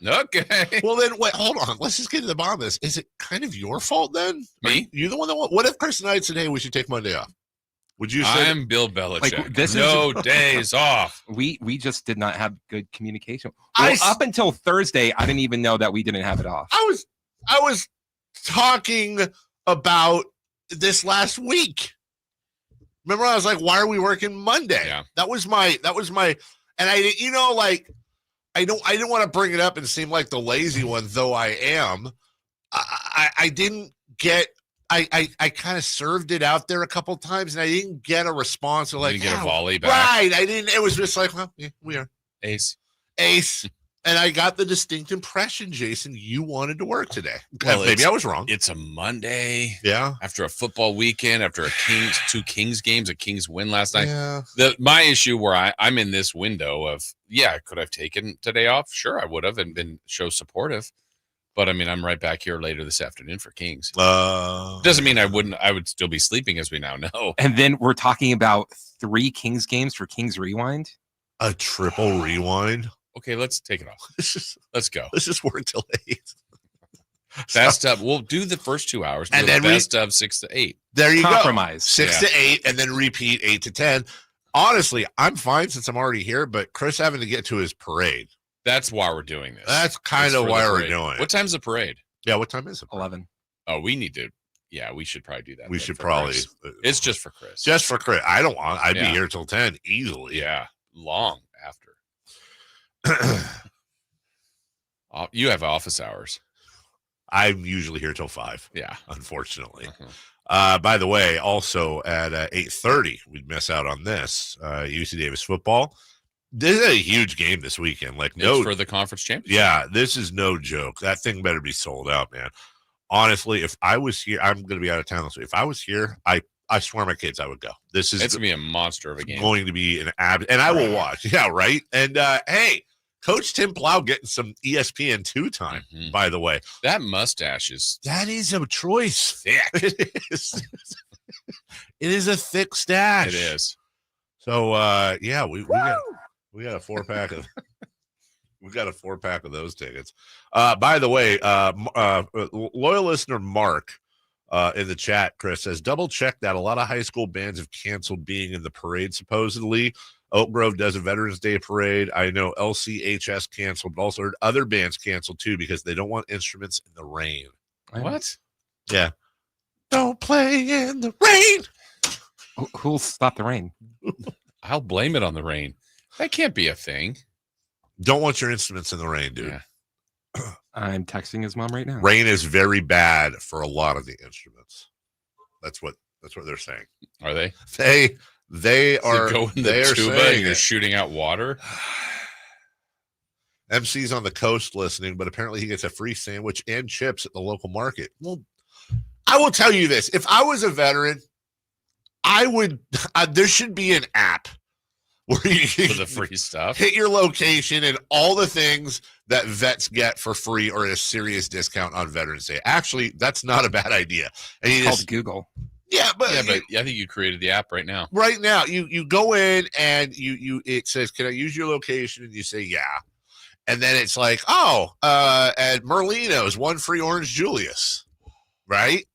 Okay. Well, then, wait, hold on. Let's just get to the bottom of this. Is it kind of your fault then? Me? You the one that what if Chris Knight said, hey, we should take Monday off? Would you say I'm Bill Belichick. Like, this no is days off. We just did not have good communication. Well, up until Thursday, I didn't even know that we didn't have it off. I was talking about this last week. Remember, I was like, why are we working Monday? Yeah. That was my, and I didn't want to bring it up and seem like the lazy one, though I am. I didn't get, I kind of served it out there a couple times and I didn't get a response. Or like, you didn't get a volley back. Right. I didn't, it was just like, well, yeah, we are. Ace. And I got the distinct impression, Jason, you wanted to work today. Well, maybe I was wrong. It's a Monday. Yeah. After a football weekend, after two Kings games, a Kings win last night. Yeah. My issue where I'm in this window of, could I have taken today off? Sure, I would have and been show supportive. But I mean, I'm right back here later this afternoon for Kings. Doesn't mean I would still be sleeping, as we now know. And then we're talking about 3 Kings games for Kings Rewind. A triple rewind. Okay, let's take it off. Let's go. Let's just work till 8. Best of. We'll do the first 2 hours, and then best of 6 to 8. There you Compromise. go. 6 to 8, and then repeat 8 to 10. Honestly, I'm fine since I'm already here, but Chris having to get to his parade. That's why we're doing this. That's kind of why we're doing it. What time's the parade? Yeah, what time is it? 11. Oh, we need to. Yeah, we should probably do that. We should probably. Chris. It's just for Chris. Just for Chris. I don't want. I'd be here till 10 easily. Yeah, long after. You have office hours. I'm usually here till 5. Yeah, unfortunately. By the way, also at 8:30, we'd miss out on this UC Davis football. This is a huge game this weekend. It's for the conference championship. Yeah, this is no joke. That thing better be sold out, man. Honestly, if I was here, I'm going to be out of town this week. If I was here, I swear my kids I would go. It's going to be a monster of a game. Going to be an and I will watch. Yeah, right. And hey, Coach Tim Plow getting some ESPN2 time. By the way, that mustache that is a choice. Thick. It is. It is a thick stash. It is. So yeah, we got a 4-pack of. We got a 4-pack of those tickets. By the way, loyal listener Mark in the chat, Chris says, double check that a lot of high school bands have canceled being in the parade, supposedly. Oak Grove does a Veterans Day parade. I know LCHS canceled, but also heard other bands canceled too because they don't want instruments in the rain. What? Yeah. Don't play in the rain. Who'll stop the rain? I'll blame it on the rain. That can't be a thing. Don't want your instruments in the rain, dude. Yeah. I'm texting his mom right now. Rain is very bad for a lot of the instruments. That's what they're saying. Are they? They are. Go in they the are tuba saying and you're shooting out water. MC's on the coast listening, but apparently he gets a free sandwich and chips at the local market. Well, I will tell you this: if I was a veteran, I would. There should be an app where you for the free stuff, hit your location and all the things that vets get for free or at a serious discount on Veterans Day. Actually, that's not a bad idea. And it's called Google. Yeah, but I think you created the app right now. Right now, you go in and it says, "Can I use your location?" And you say, "Yeah," and then it's like, "Oh, at Merlino's, 1 free Orange Julius," right?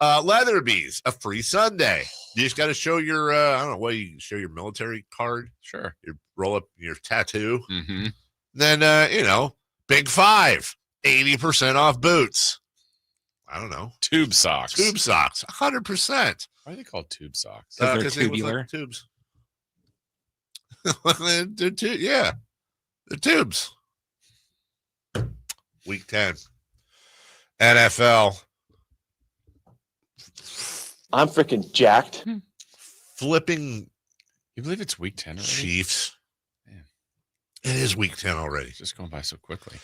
Leatherby's, a free Sunday. You just got to show your, I don't know, what you show your military card. Sure. You roll up your tattoo. Mm-hmm. Then, Big 5, 80% off boots. I don't know. Tube socks. Tube socks. 100%. Why are they called tube socks? Because they're tubular. Like tubes. Yeah. The tubes. Week 10. NFL. I'm freaking jacked. Flipping. You believe it's week 10 already? Chiefs. Man. It is week 10 already. It's just going by so quickly.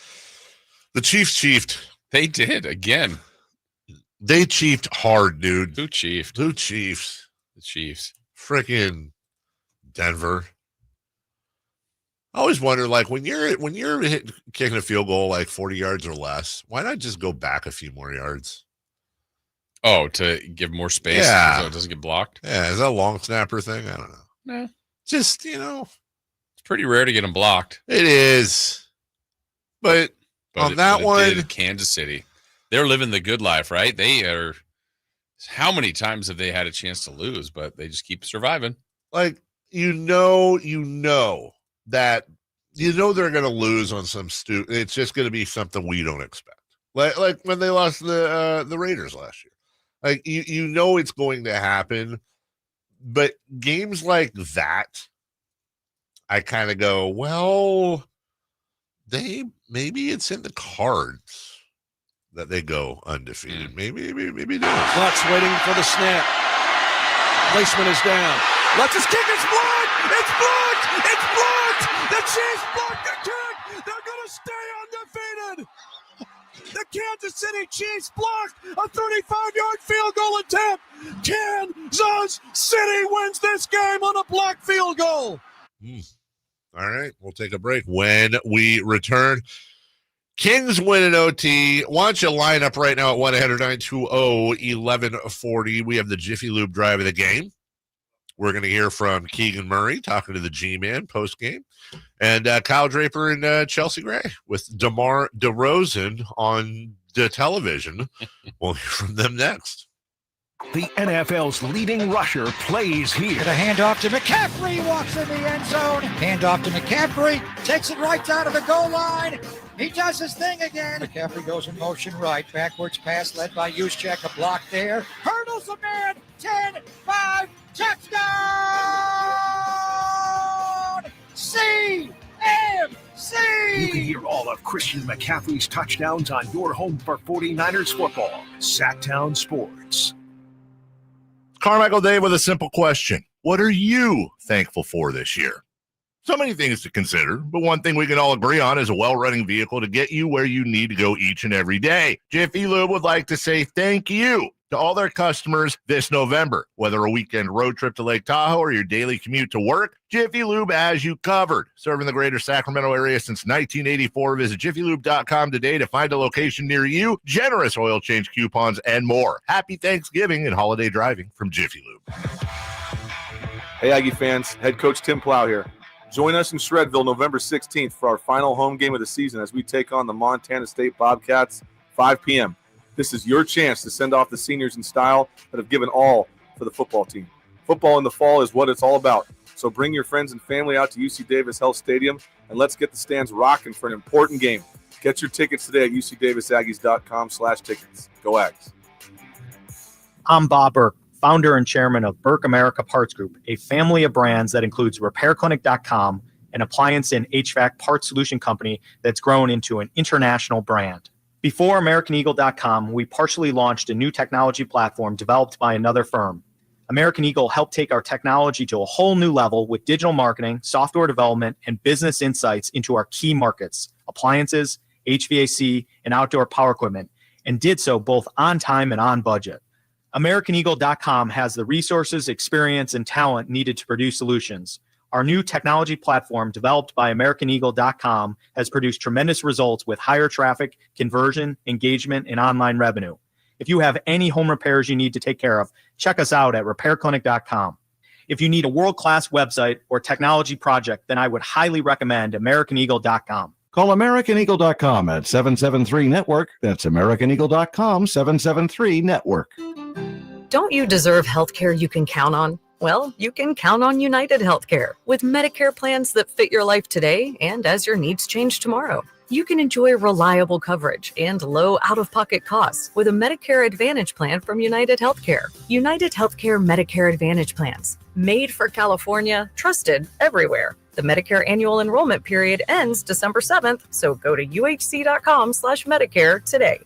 The Chiefs chiefed. They did again. They chiefed hard, dude. Who chiefed? Who chiefs? The Chiefs. Freaking Denver. I always wonder, like, when you're kicking a field goal like 40 yards or less, why not just go back a few more yards? Oh, to give more space so it doesn't get blocked? Yeah, is that a long snapper thing? I don't know. No. Just, it's pretty rare to get them blocked. It is. But on that one, Kansas City, they're living the good life, right? They are. How many times have they had a chance to lose, but they just keep surviving? Like, that they're going to lose on some stupid. It's just going to be something we don't expect. Like when they lost the Raiders last year. Like it's going to happen, but games like that, I kind of go, well, maybe it's in the cards that they go undefeated. Maybe it is. Lutz waiting for the snap. Placement is down. Lutz's kick is blocked. It's blocked. It's blocked. The Chiefs blocked the kick. They're going to stay undefeated. The Kansas City Chiefs blocked a 35-yard field goal attempt. Kansas City wins this game on a blocked field goal. All right, we'll take a break. When we return, Kings win in OT. Why don't you line up right now at 1-800-920-1140. We have the Jiffy Lube drive of the game. We're going to hear from Keegan Murray talking to the G-Man post-game. And Kyle Draper and Chelsea Gray with DeMar DeRozan on the television. We'll hear from them next. The NFL's leading rusher plays here. The handoff to McCaffrey, walks in the end zone. Handoff to McCaffrey, takes it right down to the goal line. He does his thing again. McCaffrey goes in motion right. Backwards pass led by Juszczyk. A block there. Hurdles a man. 10-5. Touchdown! CMC! You can hear all of Christian McCaffrey's touchdowns on your home for 49ers football. Sacktown Sports. Carmichael Dave with a simple question. What are you thankful for this year? So many things to consider, but one thing we can all agree on is a well-running vehicle to get you where you need to go each and every day. Jiffy Lube would like to say thank you to all their customers this November. Whether a weekend road trip to Lake Tahoe or your daily commute to work, Jiffy Lube has you covered. Serving the greater Sacramento area since 1984. Visit jiffylube.com today to find a location near you, generous oil change coupons, and more. Happy Thanksgiving and holiday driving from Jiffy Lube. Hey, Aggie fans. Head coach Tim Plow here. Join us in Shredville November 16th for our final home game of the season as we take on the Montana State Bobcats, 5 p.m. This is your chance to send off the seniors in style that have given all for the football team. Football in the fall is what it's all about. So bring your friends and family out to UC Davis Health Stadium, and let's get the stands rocking for an important game. Get your tickets today at ucdavisaggies.com/tickets. Go Aggies. I'm Bob Burke, founder and chairman of Burke America Parts Group, a family of brands that includes RepairClinic.com, an appliance and HVAC parts solution company that's grown into an international brand. Before AmericanEagle.com, we partially launched a new technology platform developed by another firm. American Eagle helped take our technology to a whole new level with digital marketing, software development, and business insights into our key markets, appliances, HVAC, and outdoor power equipment, and did so both on time and on budget. AmericanEagle.com has the resources, experience, and talent needed to produce solutions. Our new technology platform, developed by AmericanEagle.com, has produced tremendous results with higher traffic, conversion, engagement, and online revenue. If you have any home repairs you need to take care of, check us out at RepairClinic.com. If you need a world-class website or technology project, then I would highly recommend AmericanEagle.com. Call AmericanEagle.com at 773-NETWORK. That's AmericanEagle.com, 773-NETWORK. Don't you deserve health care you can count on? Well, you can count on United Healthcare with Medicare plans that fit your life today and as your needs change tomorrow. You can enjoy reliable coverage and low out-of-pocket costs with a Medicare Advantage plan from United Healthcare. United Healthcare Medicare Advantage plans. Made for California, trusted everywhere. The Medicare annual enrollment period ends December 7th, so go to uhc.com/Medicare today.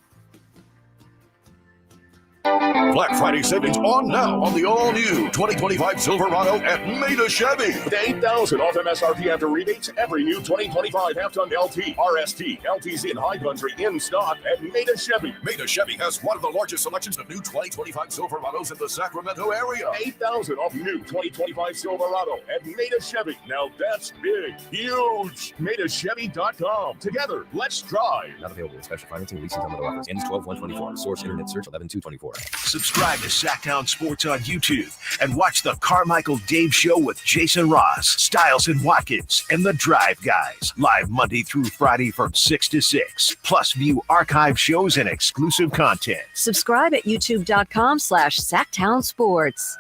Black Friday savings on now on the all-new 2025 Silverado at Maida Chevy. With $8,000 off MSRP after rebates, every new 2025 half-ton LT, RST, LTZ, and High Country in stock at Maida Chevy. Maida Chevy has one of the largest selections of new 2025 Silverados in the Sacramento area. $8,000 off new 2025 Silverado at Maida Chevy. Now that's big, huge. MaidaChevy.com. Together, let's drive. Not available with special financing, leasing, on other offers. Ends 12/1/24. Source internet search 11/2/24. Subscribe to Sacktown Sports on YouTube and watch the Carmichael Dave Show with Jason Ross, Stiles and Watkins, and the Drive Guys. Live Monday through Friday from 6 to 6. Plus view archive shows and exclusive content. Subscribe at youtube.com/Sacktown Sports.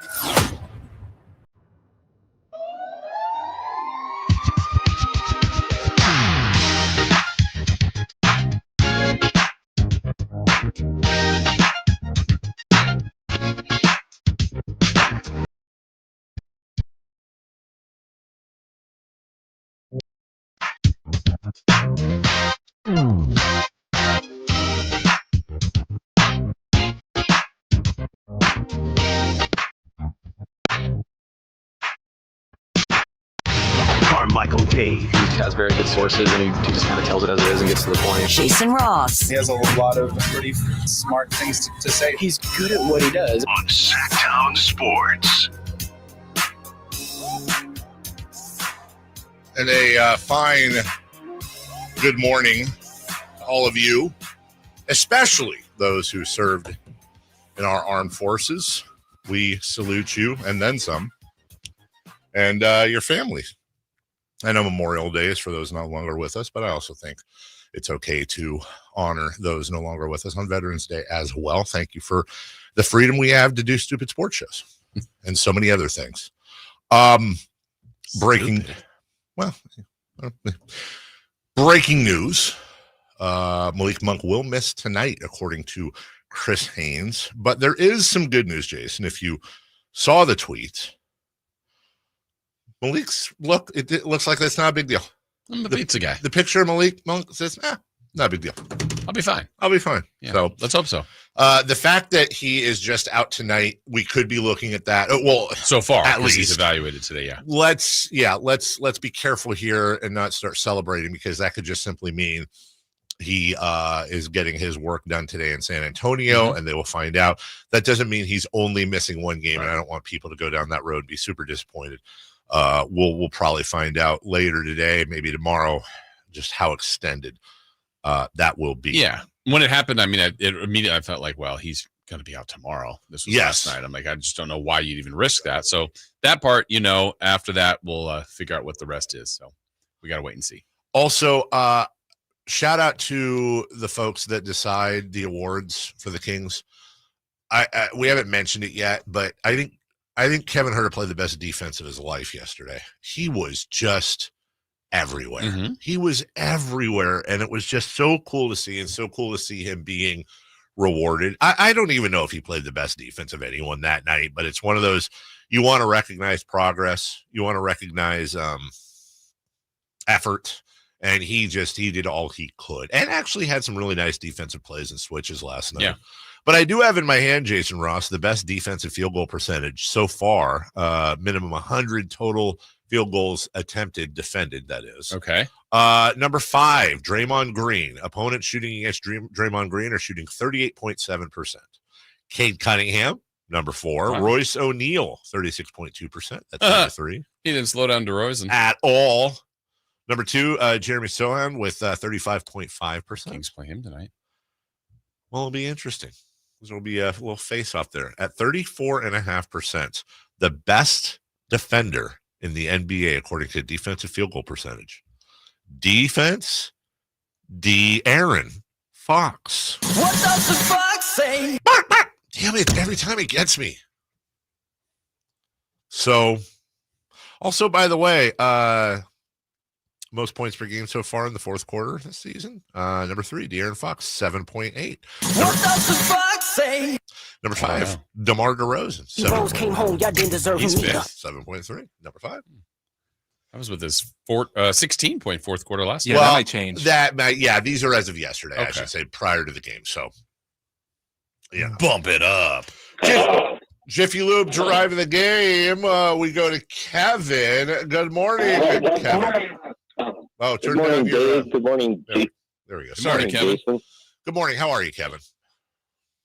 Carmichael Dave. He has very good sources, and he just kind of tells it as it is and gets to the point. Jason Ross. He has a lot of pretty smart things to say. He's good at what he does. On Sacktown Sports. And a fine good morning to all of you, especially those who served in our armed forces. We salute you and then some, and your families. I know Memorial Day is for those no longer with us, but I also think it's okay to honor those no longer with us on Veterans Day as well. Thank you for the freedom we have to do stupid sports shows and so many other things. Breaking news. Malik Monk will miss tonight, according to Chris Haynes. But there is some good news, Jason. If you saw the tweet, Malik's it looks like that's not a big deal. I'm a pizza guy. The picture of Malik Monk says, not a big deal. I'll be fine. Yeah, so let's hope so. The fact that he is just out tonight, we could be looking at that. Well, so far, at least he's evaluated today. Yeah. Let's be careful here and not start celebrating, because that could just simply mean he is getting his work done today in San Antonio, and they will find out. That doesn't mean he's only missing one game, and I don't want people to go down that road and be super disappointed. We'll probably find out later today, maybe tomorrow, just how extended that will be. Yeah. When it happened, I mean, immediately I felt like, well, he's going to be out tomorrow. This was last night. I'm like, I just don't know why you'd even risk that. So that part, after that, we'll figure out what the rest is. So we got to wait and see. Also, shout out to the folks that decide the awards for the Kings. We haven't mentioned it yet, but I think Kevin Huerter played the best defense of his life yesterday. He was just everywhere. He was everywhere, and it was just so cool to see, and so cool to see him being rewarded. I don't even know if he played the best defense of anyone that night, but it's one of those, you want to recognize progress. You want to recognize effort, and he did all he could, and actually had some really nice defensive plays and switches last night. Yeah. But I do have in my hand, Jason Ross, the best defensive field goal percentage so far, minimum 100 total field goals attempted, defended, that is. Okay. Number 5, Draymond Green. Opponents shooting against Draymond Green are shooting 38.7%. Cade Cunningham, number 4. Wow. Royce O'Neal, 36.2%. That's number 3. He didn't slow down DeRozan at all. Number 2, Jeremy Sohan with 35.5%. Kings play him tonight. Well, it'll be interesting. There will be a little face-off there at 34.5%. The best defender in the NBA, according to defensive field goal percentage. Defense, De'Aaron Fox. What does the fox say? Damn it, every time he gets me. So, also, by the way, most points per game so far in the fourth quarter this season. Number 3, De'Aaron Fox, 7.8. What does the Fox say? Number 5, DeMar DeRozan, 7.1. Came home, y'all didn't deserve He's him fifth. either. 7.3. Number 5. That was with his 16-point fourth quarter last Yeah, year. that might change. These are as of yesterday, I should say, prior to the game. So, yeah. Bump it up. Jiffy Lube driving the game. We go to Kevin. Good morning, Kevin. Oh, turn down your. Dave. Good morning. There we go. Sorry, Kevin. Jason. Good morning. How are you, Kevin?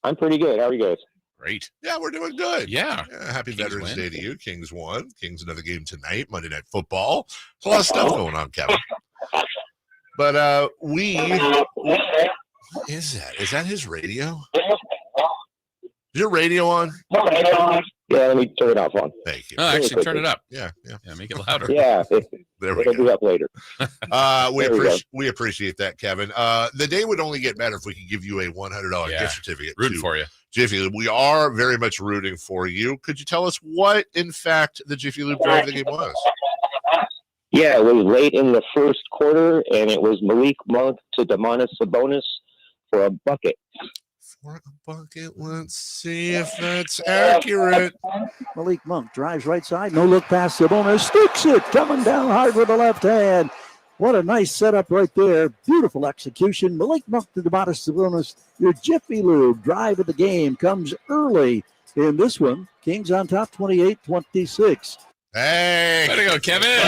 I'm pretty good. How are you guys? Great. Yeah, we're doing good. Yeah. Happy Kings Veterans win. Day to you. Kings won. Kings another game tonight. Monday Night Football. There's a lot of stuff going on, Kevin. But what is that? Is that his radio? Is your radio on? Yeah, let me turn it off on. Thank you. Oh, actually, turn it up. Yeah. Yeah, make it louder. Yeah, There we we'll go. do that later. We appreciate that, Kevin. The day would only get better if we could give you a $100 gift certificate. Rooting for you. Jiffy Lube. We are very much rooting for you. Could you tell us what, in fact, the Jiffy Lube drive of the game was? Yeah, it was late in the first quarter, and it was Malik Monk to Domantas Sabonis for a bucket. For a bucket. Let's see if that's accurate. Malik Monk drives right side. No look pass. Sabonis sticks it. Coming down hard with the left hand. What a nice setup right there. Beautiful execution. Malik Monk to Domantas Sabonis. Your Jiffy Lube drive of the game comes early in this one. Kings on top 28-26. Hey. Way to go, Kevin.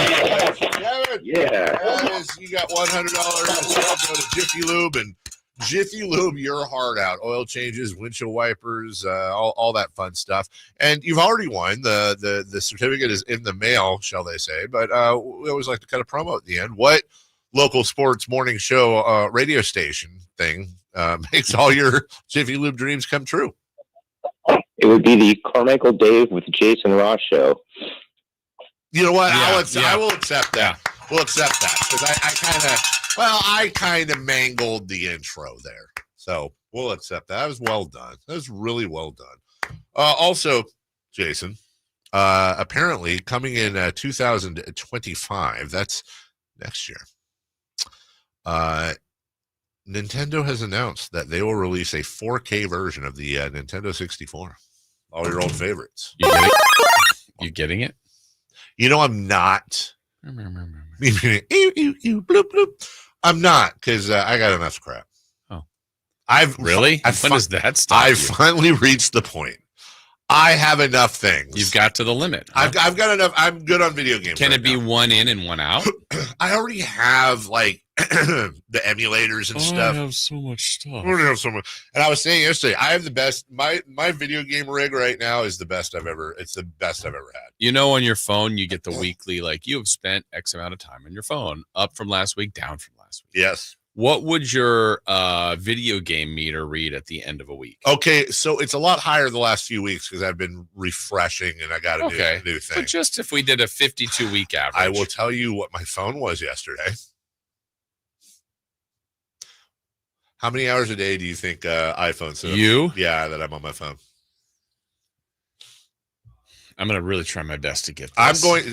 Kevin. Yeah. You got $100. Go to Jiffy Lube and Jiffy Lube your heart out. Oil changes, windshield wipers, all that fun stuff. And you've already won. The certificate is in the mail, shall they say. But we always like to kind of promo at the end. What local sports morning show radio station thing makes all your Jiffy Lube dreams come true? It would be the Carmichael Dave with Jason Ross show. You know what? Yeah, I will accept that. We'll accept that because I kind of mangled the intro there. So we'll accept that. That was well done. That was really well done. Also, Jason, apparently coming in 2025, that's next year, Nintendo has announced that they will release a 4K version of the Nintendo 64. All your old favorites. You getting it? You know, I'm not. Bloop, bloop. I'm not because I got enough crap. Oh, when does that stop? I've finally reached the point. I have enough things. You've got to the limit. Huh? I've got enough. I'm good on video games. Can it be one in and one out? I already have like the emulators and stuff. I have so much stuff. And I was saying yesterday, I have the best. My video game rig right now is the best I've ever. It's the best I've ever had. You know, on your phone, you get the weekly, like you have spent X amount of time on your phone, up from last week, down from last week. Yes. What would your video game meter read at the end of a week? Okay, so it's a lot higher the last few weeks because I've been refreshing and I got a new thing. But just if we did a 52-week average. I will tell you what my phone was yesterday. How many hours a day do you think iPhone says? Yeah, that I'm on my phone. I'm going to really try my best to get this. I'm going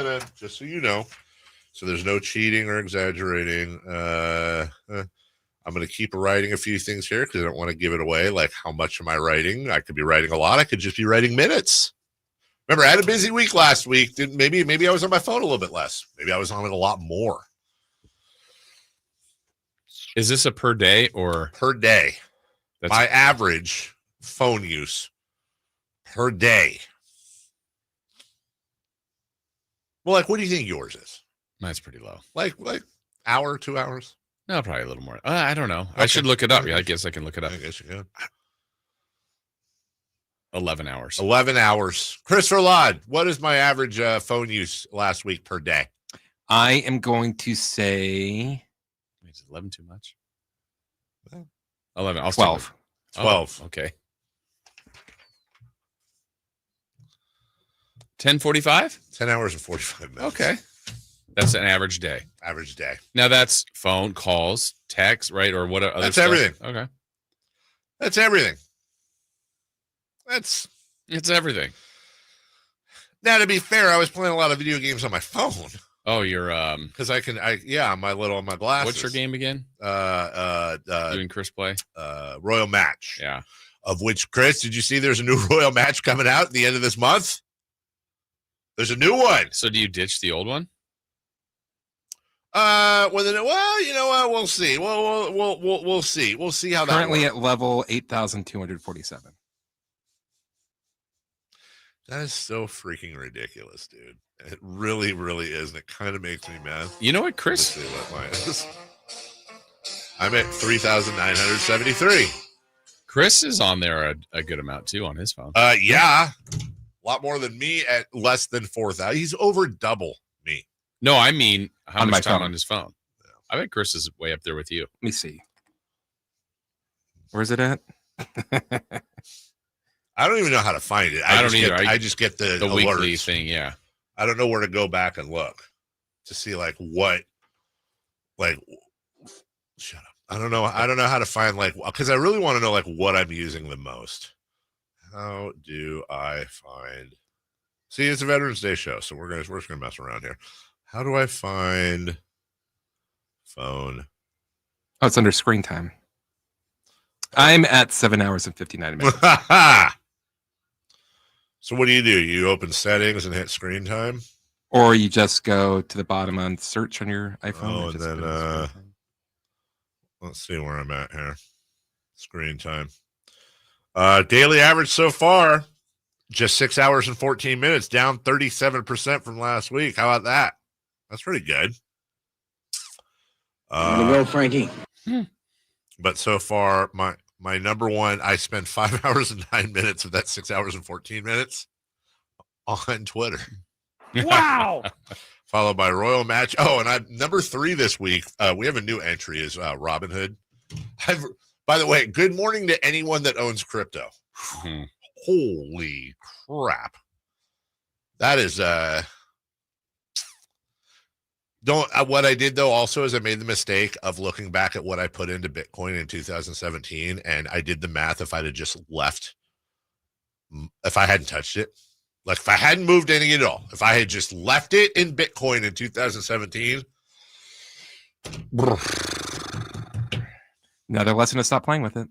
to, just so you know, so there's no cheating or exaggerating. I'm going to keep writing a few things here because I don't want to give it away. Like, how much am I writing? I could be writing a lot. I could just be writing minutes. Remember, I had a busy week last week. Maybe I was on my phone a little bit less. Maybe I was on it a lot more. Is this a per day or? Per day. That's my average phone use per day. Well, like, what do you think yours is? Mine's pretty low. Like hour, 2 hours? No, probably a little more. I don't know. Okay. I should look it up. Yeah, I guess I can look it up. I guess you can. 11 hours. 11 hours. Christopher Ladd, what is my average phone use last week per day? I am going to say... Is 11 too much? 11. 12. 12. Oh, okay. 10:45? 10 hours and 45 minutes. Okay. That's an average day. Average day. Now that's phone calls, text, right? Or what other That's stuff? everything. Okay. That's everything. It's everything. Now, to be fair, I was playing a lot of video games on my phone. Oh, you're because on my glasses. What's your game again? You and Chris play? Royal Match. Yeah. Of which, Chris, did you see there's a new Royal Match coming out at the end of this month? There's a new one. So do you ditch the old one? Well, you know what? We'll see. We'll see. We'll see how that currently at level 8,247. That is so freaking ridiculous, dude. It really, really is, and it kind of makes me mad. You know what, Chris? Let's see what mine is. I'm at 3,973. Chris is on there a good amount too on his phone. Yeah, a lot more than me at less than 4,000. He's over double me. No, I mean how On much my time phone. on his phone. Yeah. I bet Chris is way up there with you. Let me see. Where's it at? I don't even know how to find it. I don't either. I just get the alerts. Weekly thing. Yeah. I don't know where to go back and look to see shut up. I don't know how to find because I really want to know what I'm using the most. How do I find? See, it's a Veterans Day show, so we're just gonna mess around here. How do I find phone? Oh, it's under screen time. I'm at 7 hours and 59 minutes. So what do? You open settings and hit screen time? Or you just go to the bottom on search on your iPhone. Oh, and then let's see where I'm at here. Screen time. Daily average so far, just 6 hours and 14 minutes, down 37% from last week. How about that? That's pretty good. Way to go, Frankie. But so far, my number one, I spent 5 hours and 9 minutes of that 6 hours and 14 minutes on Twitter. Wow. Followed by Royal Match. Oh, and I'm number 3 this week. We have a new entry is Robinhood. By the way, good morning to anyone that owns crypto. Holy crap. That is what I did though also is I made the mistake of looking back at what I put into Bitcoin in 2017, and I did the math. If I'd have just left, if I hadn't touched it, like if I hadn't moved any at all, if I had just left it in Bitcoin in 2017, another lesson to stop playing with it.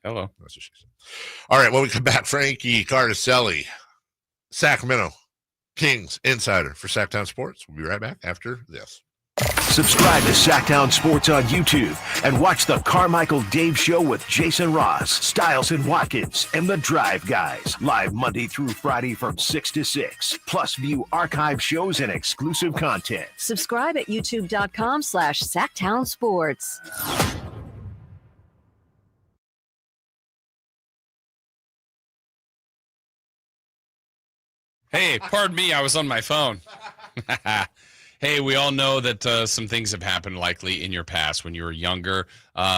Hello. That's what she said. All right, when we come back, Frankie Cardicelli, Sacramento Kings insider for Sacktown Sports. We'll be right back after this. Subscribe to Sacktown Sports on YouTube and watch the Carmichael Dave Show with Jason Ross, Stiles and Watkins, and the Drive Guys. Live Monday through Friday from 6 to 6. Plus view archive shows and exclusive content. Subscribe at youtube.com/Sacktown Sports. Hey, pardon me, I was on my phone. Hey, we all know that some things have happened likely in your past when you were younger.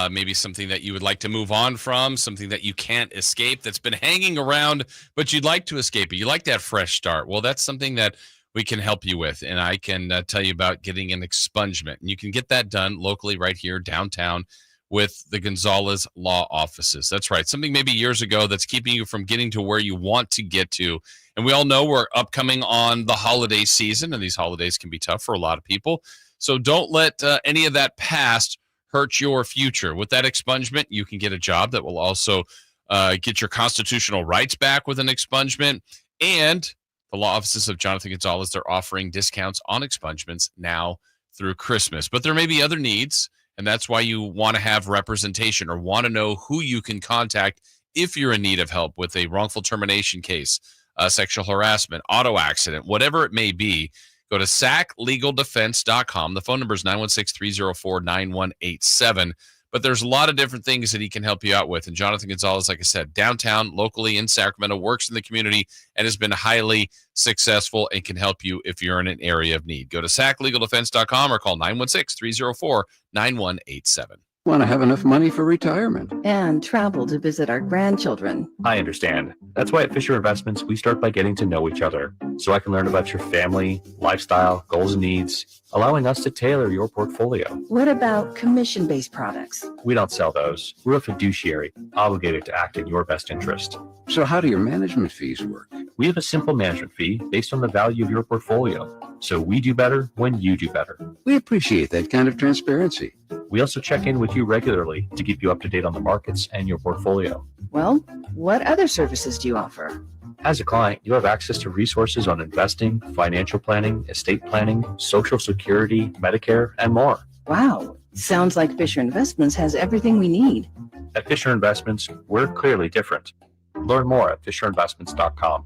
Maybe something that you would like to move on from, something that you can't escape that's been hanging around, but you'd like to escape it. You like that fresh start. Well, that's something that we can help you with, and I can tell you about getting an expungement. And you can get that done locally right here downtown with the Gonzalez Law Offices. That's right, something maybe years ago that's keeping you from getting to where you want to get to. And we all know we're upcoming on the holiday season, and these holidays can be tough for a lot of people. So don't let any of that past hurt your future. With that expungement, you can get a job that will also get your constitutional rights back with an expungement. And the law offices of Jonathan Gonzalez, they're offering discounts on expungements now through Christmas. But there may be other needs, and that's why you want to have representation or want to know who you can contact if you're in need of help with a wrongful termination case, sexual harassment, auto accident, whatever it may be. Go to sacklegaldefense.com. The phone number is 916-304-9187. But there's a lot of different things that he can help you out with. And Jonathan Gonzalez, like I said, downtown, locally in Sacramento, works in the community and has been highly successful and can help you if you're in an area of need. Go to sacklegaldefense.com or call 916-304-9187. Want to have enough money for retirement. And travel to visit our grandchildren. I understand. That's why at Fisher Investments, we start by getting to know each other so I can learn about your family, lifestyle, goals, and needs, allowing us to tailor your portfolio. What about commission-based products? We don't sell those. We're a fiduciary, obligated to act in your best interest. So how do your management fees work? We have a simple management fee based on the value of your portfolio. So we do better when you do better. We appreciate that kind of transparency. We also check in with you regularly to keep you up to date on the markets and your portfolio. Well, what other services do you offer? As a client, you have access to resources on investing, financial planning, estate planning, Social Security, Medicare, and more. Wow. Sounds like Fisher Investments has everything we need. At Fisher Investments, we're clearly different. Learn more at FisherInvestments.com.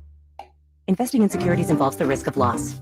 Investing in securities involves the risk of loss.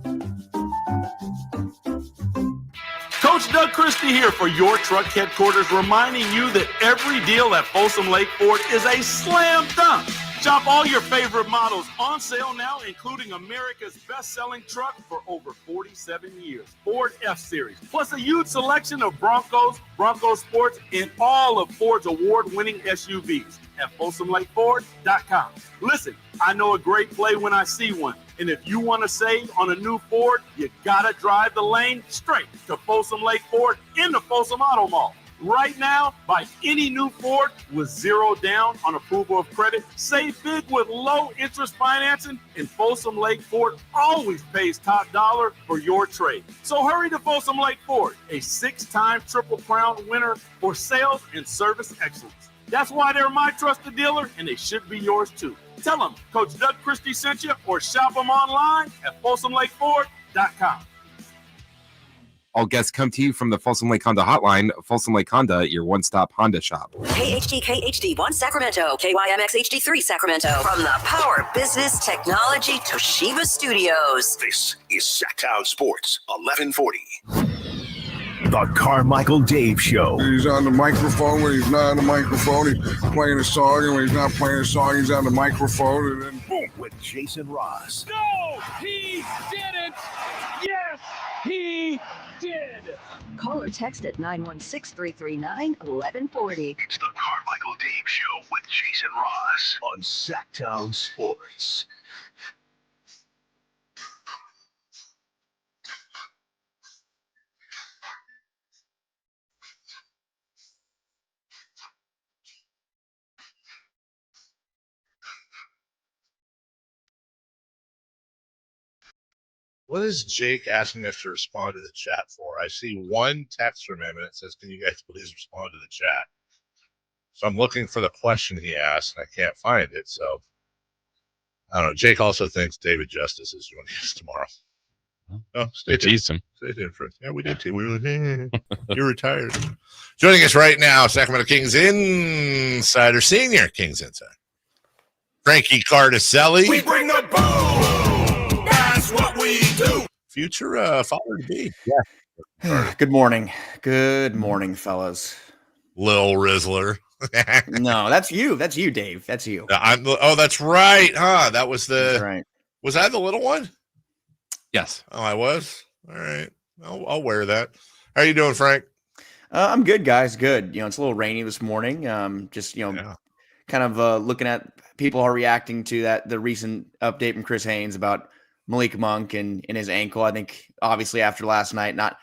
Coach Doug Christie here for your truck headquarters, reminding you that every deal at Folsom Lake Ford is a slam dunk. Shop all your favorite models on sale now, including America's best-selling truck for over 47 years, Ford F-Series, plus a huge selection of Broncos, Bronco Sports, and all of Ford's award-winning SUVs at FolsomLakeFord.com. Listen, I know a great play when I see one, and if you want to save on a new Ford, you gotta drive the lane straight to Folsom Lake Ford in the Folsom Auto Mall. Right now, buy any new Ford with zero down on approval of credit. Save big with low interest financing, and Folsom Lake Ford always pays top dollar for your trade. So hurry to Folsom Lake Ford, a 6-time Triple Crown winner for sales and service excellence. That's why they're my trusted dealer, and they should be yours too. Tell them Coach Doug Christie sent you, or shop them online at FolsomLakeFord.com. All guests come to you from the Folsom Lake Honda Hotline. Folsom Lake Honda, your one-stop Honda shop. KHD1 Sacramento, KYMX HD3 Sacramento. From the Power Business Technology Toshiba Studios. This is Sacktown Sports 1140. The Carmichael Dave Show. He's on the microphone when he's not on the microphone. He's playing a song, and when he's not playing a song, he's on the microphone, and then boom. With Jason Ross. No, he didn't. Yes, he did. Call or text at 916-339-1140. It's the Carmichael Dave Show with Jason Ross on Sacktown Sports. What is Jake asking us to respond to the chat for? I see one text from him, and it says, can you guys please respond to the chat? So I'm looking for the question he asked, and I can't find it. So I don't know. Jake also thinks David Justice is joining us tomorrow. Oh, stay tuned. Stay tuned for it. Yeah, we did too. We were you're retired. Joining us right now, Sacramento Kings Insider, Senior Kings Insider, Frankie Cardicelli. We bring the boom. That's what we do. Future father to be. Yeah. Good morning. Good morning, fellas. Lil Rizzler. No, that's you. That's you, Dave. That's you. That's right. Huh? That was That's right. Was I the little one? Yes. Oh, I was. All right. I'll wear that. How are you doing, Frank? I'm good, guys. Good. It's a little rainy this morning. Kind of looking at people are reacting to the recent update from Chris Haynes about Malik Monk and his ankle. I think obviously after last night, not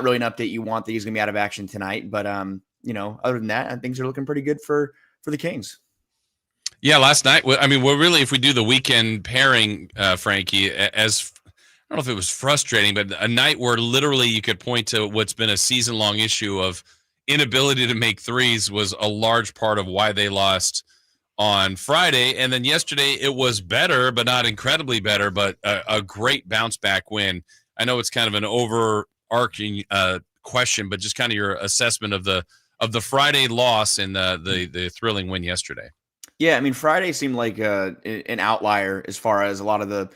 really an update you want that he's going to be out of action tonight. But other than that, things are looking pretty good for the Kings. Yeah, last night. I mean, if we do the weekend pairing, Frankie, as I don't know if it was frustrating, but a night where literally you could point to what's been a season-long issue of inability to make threes was a large part of why they lost on Friday. And then yesterday it was better, but not incredibly better, but a great bounce back win. I know it's kind of an overarching question, but just kind of your assessment of the Friday loss and the thrilling win yesterday. Yeah, I mean, Friday seemed like an outlier as far as a lot of the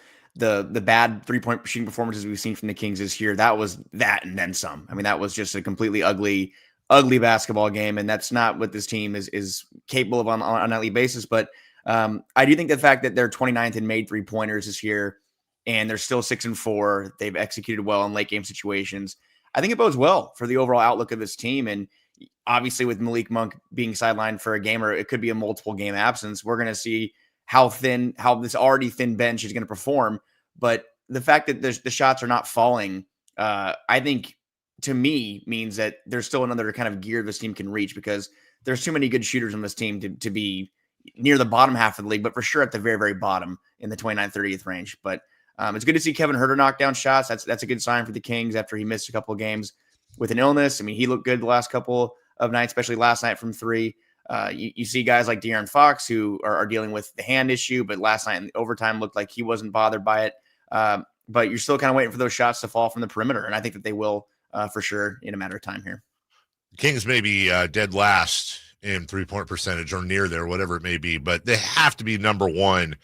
bad three-point shooting performances we've seen from the Kings this year. That was that and then some. I mean, that was just a completely ugly basketball game, and that's not what this team is capable of on a nightly basis. But I do think the fact that they're 29th in made three-pointers this year, and they're still 6-4, they've executed well in late game situations. I think it bodes well for the overall outlook of this team. And obviously with Malik Monk being sidelined for a game, or it could be a multiple game absence, we're going to see how this already thin bench is going to perform. But the fact that the shots are not falling, I think to me means that there's still another kind of gear this team can reach, because there's too many good shooters on this team to be near the bottom half of the league, but for sure at the very, very bottom in the 29th, 30th range. But it's good to see Kevin Huerter knock down shots. That's a good sign for the Kings after he missed a couple of games with an illness. I mean, he looked good the last couple of nights, especially last night from three. You see guys like De'Aaron Fox who are dealing with the hand issue, but last night in overtime looked like he wasn't bothered by it. But you're still kind of waiting for those shots to fall from the perimeter, and I think that they will for sure in a matter of time here. Kings may be dead last in three-point percentage or near there, whatever it may be, but they have to be number one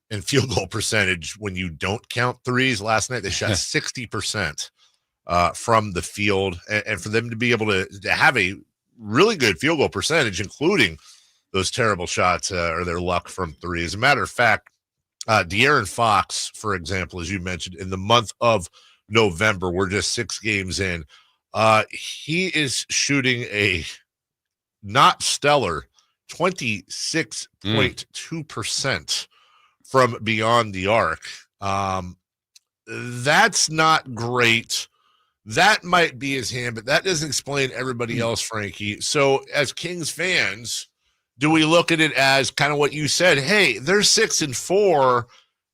in field goal percentage when you don't count threes. Last night they shot 60% from the field, and for them to be able to have a really good field goal percentage, including those terrible shots or their luck from three. As a matter of fact, De'Aaron Fox, for example, as you mentioned, in the month of November, we're just 6 games in, he is shooting a not stellar 26.2% from beyond the arc. That's not great. That might be his hand, but that doesn't explain everybody else, Frankie. So as Kings fans, do we look at it as kind of what you said? Hey, they're 6-4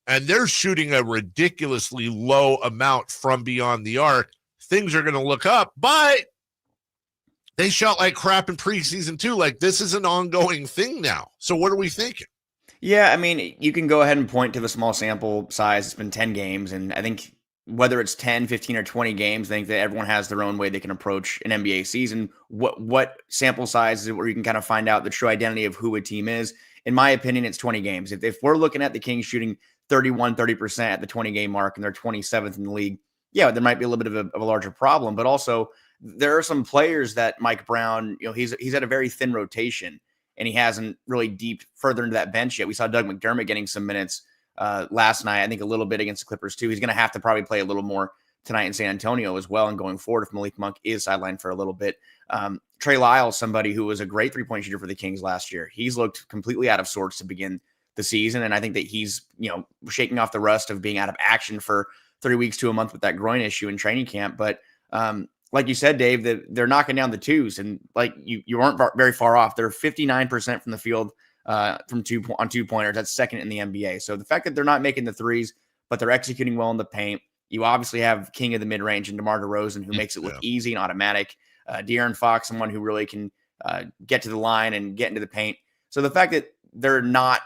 and they're shooting a ridiculously low amount from beyond the arc. Things are going to look up, but they shot like crap in preseason too. Like, this is an ongoing thing now. So what are we thinking? Yeah, I mean, you can go ahead and point to the small sample size. It's been 10 games, and I think whether it's 10, 15, or 20 games, I think that everyone has their own way they can approach an NBA season. What sample size is it where you can kind of find out the true identity of who a team is? In my opinion, it's 20 games. If we're looking at the Kings shooting 30% at the 20-game mark and they're 27th in the league, yeah, there might be a little bit of a larger problem. But also, there are some players that Mike Brown, he's had a very thin rotation, and he hasn't really deep further into that bench yet. We saw Doug McDermott getting some minutes last night, I think a little bit against the Clippers too. He's going to have to probably play a little more tonight in San Antonio as well, and going forward if Malik Monk is sidelined for a little bit. Trey Lyles, somebody who was a great three-point shooter for the Kings last year, he's looked completely out of sorts to begin the season, and I think that he's shaking off the rust of being out of action for 3 weeks to a month with that groin issue in training camp. But like you said, Dave, that they're knocking down the twos, and like you aren't very far off. They're 59% from the field from two-pointers. That's second in the NBA. So the fact that they're not making the threes, but they're executing well in the paint. You obviously have king of the mid-range and DeMar DeRozan, who makes it look easy and automatic. De'Aaron Fox, someone who really can get to the line and get into the paint. So the fact that they're not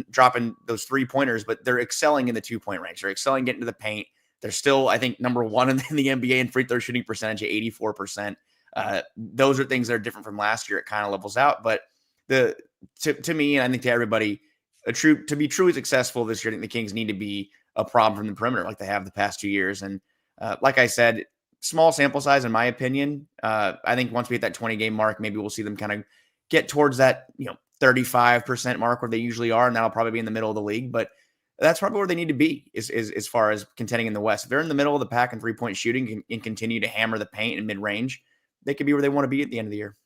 dropping those three-pointers, but they're excelling in the two-point range. They're excelling getting to the paint. They're still, I think, number one in the NBA in free throw shooting percentage at 84%. Those are things that are different from last year. It kind of levels out. But to me, and I think to everybody, to be truly successful this year, I think the Kings need to be a problem from the perimeter like they have the past 2 years. And like I said, small sample size, in my opinion. I think once we hit that 20-game mark, maybe we'll see them kind of get towards that 35% mark where they usually are, and that'll probably be in the middle of the league. But that's probably where they need to be is as far as contending in the West. If they're in the middle of the pack in three-point shooting and continue to hammer the paint and mid-range, they could be where they want to be at the end of the year.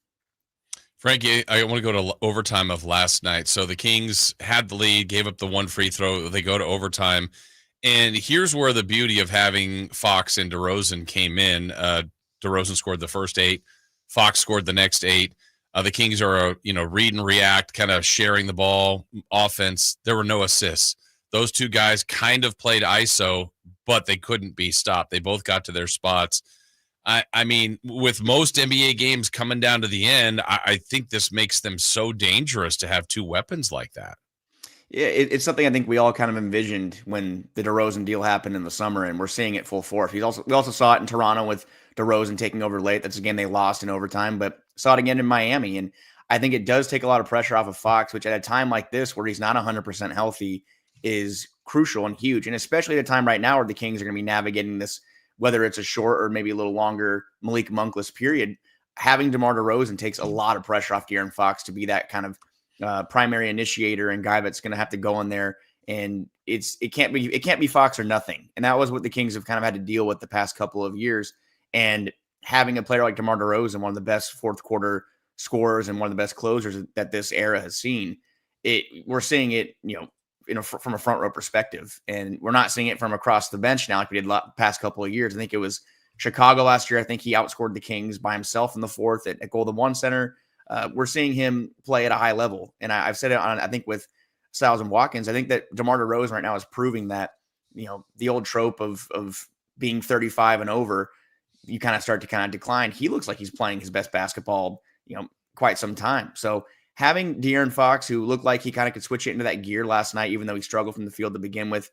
Frankie, I want to go to overtime of last night. So the Kings had the lead, gave up the one free throw. They go to overtime. And here's where the beauty of having Fox and DeRozan came in. DeRozan scored the first 8. Fox scored the next 8. The Kings are, read and react, kind of sharing the ball offense. There were no assists. Those two guys kind of played ISO, but they couldn't be stopped. They both got to their spots. I mean, with most NBA games coming down to the end, I think this makes them so dangerous to have two weapons like that. Yeah, it's something I think we all kind of envisioned when the DeRozan deal happened in the summer, and we're seeing it full force. We also saw it in Toronto with DeRozan taking over late. That's a game they lost in overtime, but saw it again in Miami. And I think it does take a lot of pressure off of Fox, which at a time like this where he's not 100% healthy is crucial and huge. And especially at a time right now where the Kings are going to be navigating this, whether it's a short or maybe a little longer Malik Monkless period, having DeMar DeRozan takes a lot of pressure off De'Aaron Fox to be that kind of primary initiator and guy that's going to have to go in there. And it can't be Fox or nothing. And that was what the Kings have kind of had to deal with the past couple of years. And having a player like DeMar DeRozan, one of the best fourth quarter scorers and one of the best closers that this era has seen. We're seeing it, from a front row perspective, and we're not seeing it from across the bench now like we did the past couple of years. I think it was Chicago last year. I think he outscored the Kings by himself in the fourth at Golden One Center. We're seeing him play at a high level, and I've said it on, I think, with Styles and Watkins. I think that DeMar DeRozan right now is proving that, the old trope of being 35 and over, you kind of start to kind of decline. He looks like he's playing his best basketball, quite some time. So having De'Aaron Fox, who looked like he kind of could switch it into that gear last night, even though he struggled from the field to begin with,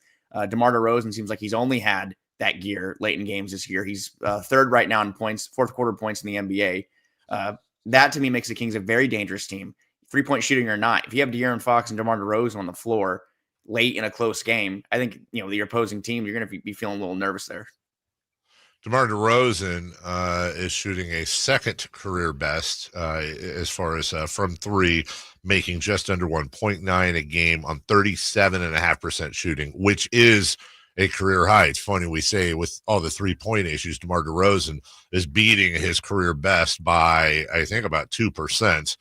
DeMar DeRozan seems like he's only had that gear late in games this year. He's third right now in points, fourth quarter points in the NBA. That to me makes the Kings a very dangerous team, 3-point shooting or not. If you have De'Aaron Fox and DeMar DeRozan on the floor late in a close game, I think, your opposing team, you're going to be feeling a little nervous there. DeMar DeRozan is shooting a second career best as far as from three, making just under 1.9 a game on 37.5% shooting, which is a career high. It's funny we say with all the 3-point issues, DeMar DeRozan is beating his career best by, I think, about 2%.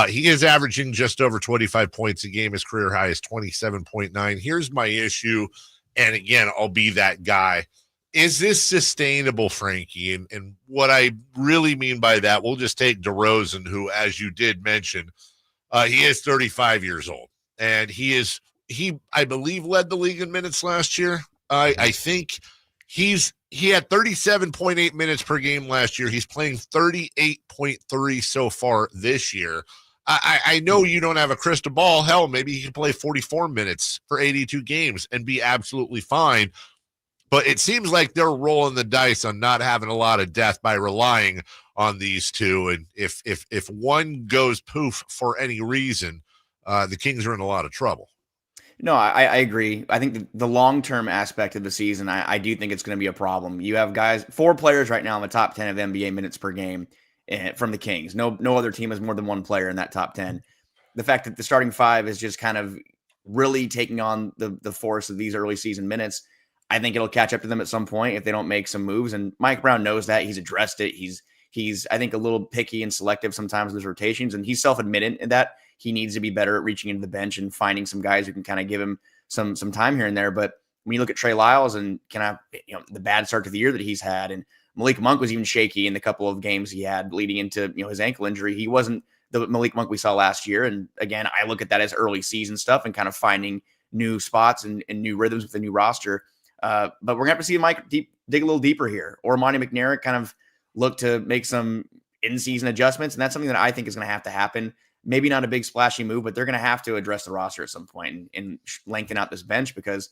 He is averaging just over 25 points a game. His career high is 27.9. Here's my issue, and again, I'll be that guy. Is this sustainable, Frankie? And what I really mean by that, we'll just take DeRozan, who, as you did mention, he is 35 years old, and he, I believe, led the league in minutes last year. I think he had 37.8 minutes per game last year. He's playing 38.3 so far this year. I know you don't have a crystal ball. Hell, maybe he can play 44 minutes for 82 games and be absolutely fine. But it seems like they're rolling the dice on not having a lot of depth by relying on these two. And if one goes poof for any reason, the Kings are in a lot of trouble. No, I agree. I think the long-term aspect of the season, I do think it's going to be a problem. You have guys, 4 players right now in the top 10 of NBA minutes per game from the Kings. No other team has more than 1 player in that top 10. The fact that the starting 5 is just kind of really taking on the force of these early season minutes, I think it'll catch up to them at some point if they don't make some moves. And Mike Brown knows that. He's addressed it. He's I think, a little picky and selective sometimes with his rotations, and he's self-admitted in that he needs to be better at reaching into the bench and finding some guys who can kind of give him some time here and there. But when you look at Trey Lyles and kind of the bad start to the year that he's had, and Malik Monk was even shaky in the couple of games he had leading into his ankle injury. He wasn't the Malik Monk we saw last year. And again, I look at that as early season stuff and kind of finding new spots and new rhythms with the new roster. But we're going to have to see Mike dig a little deeper here, or Monty McNair kind of look to make some in-season adjustments. And that's something that I think is going to have to happen. Maybe not a big splashy move, but they're going to have to address the roster at some point and lengthen out this bench, because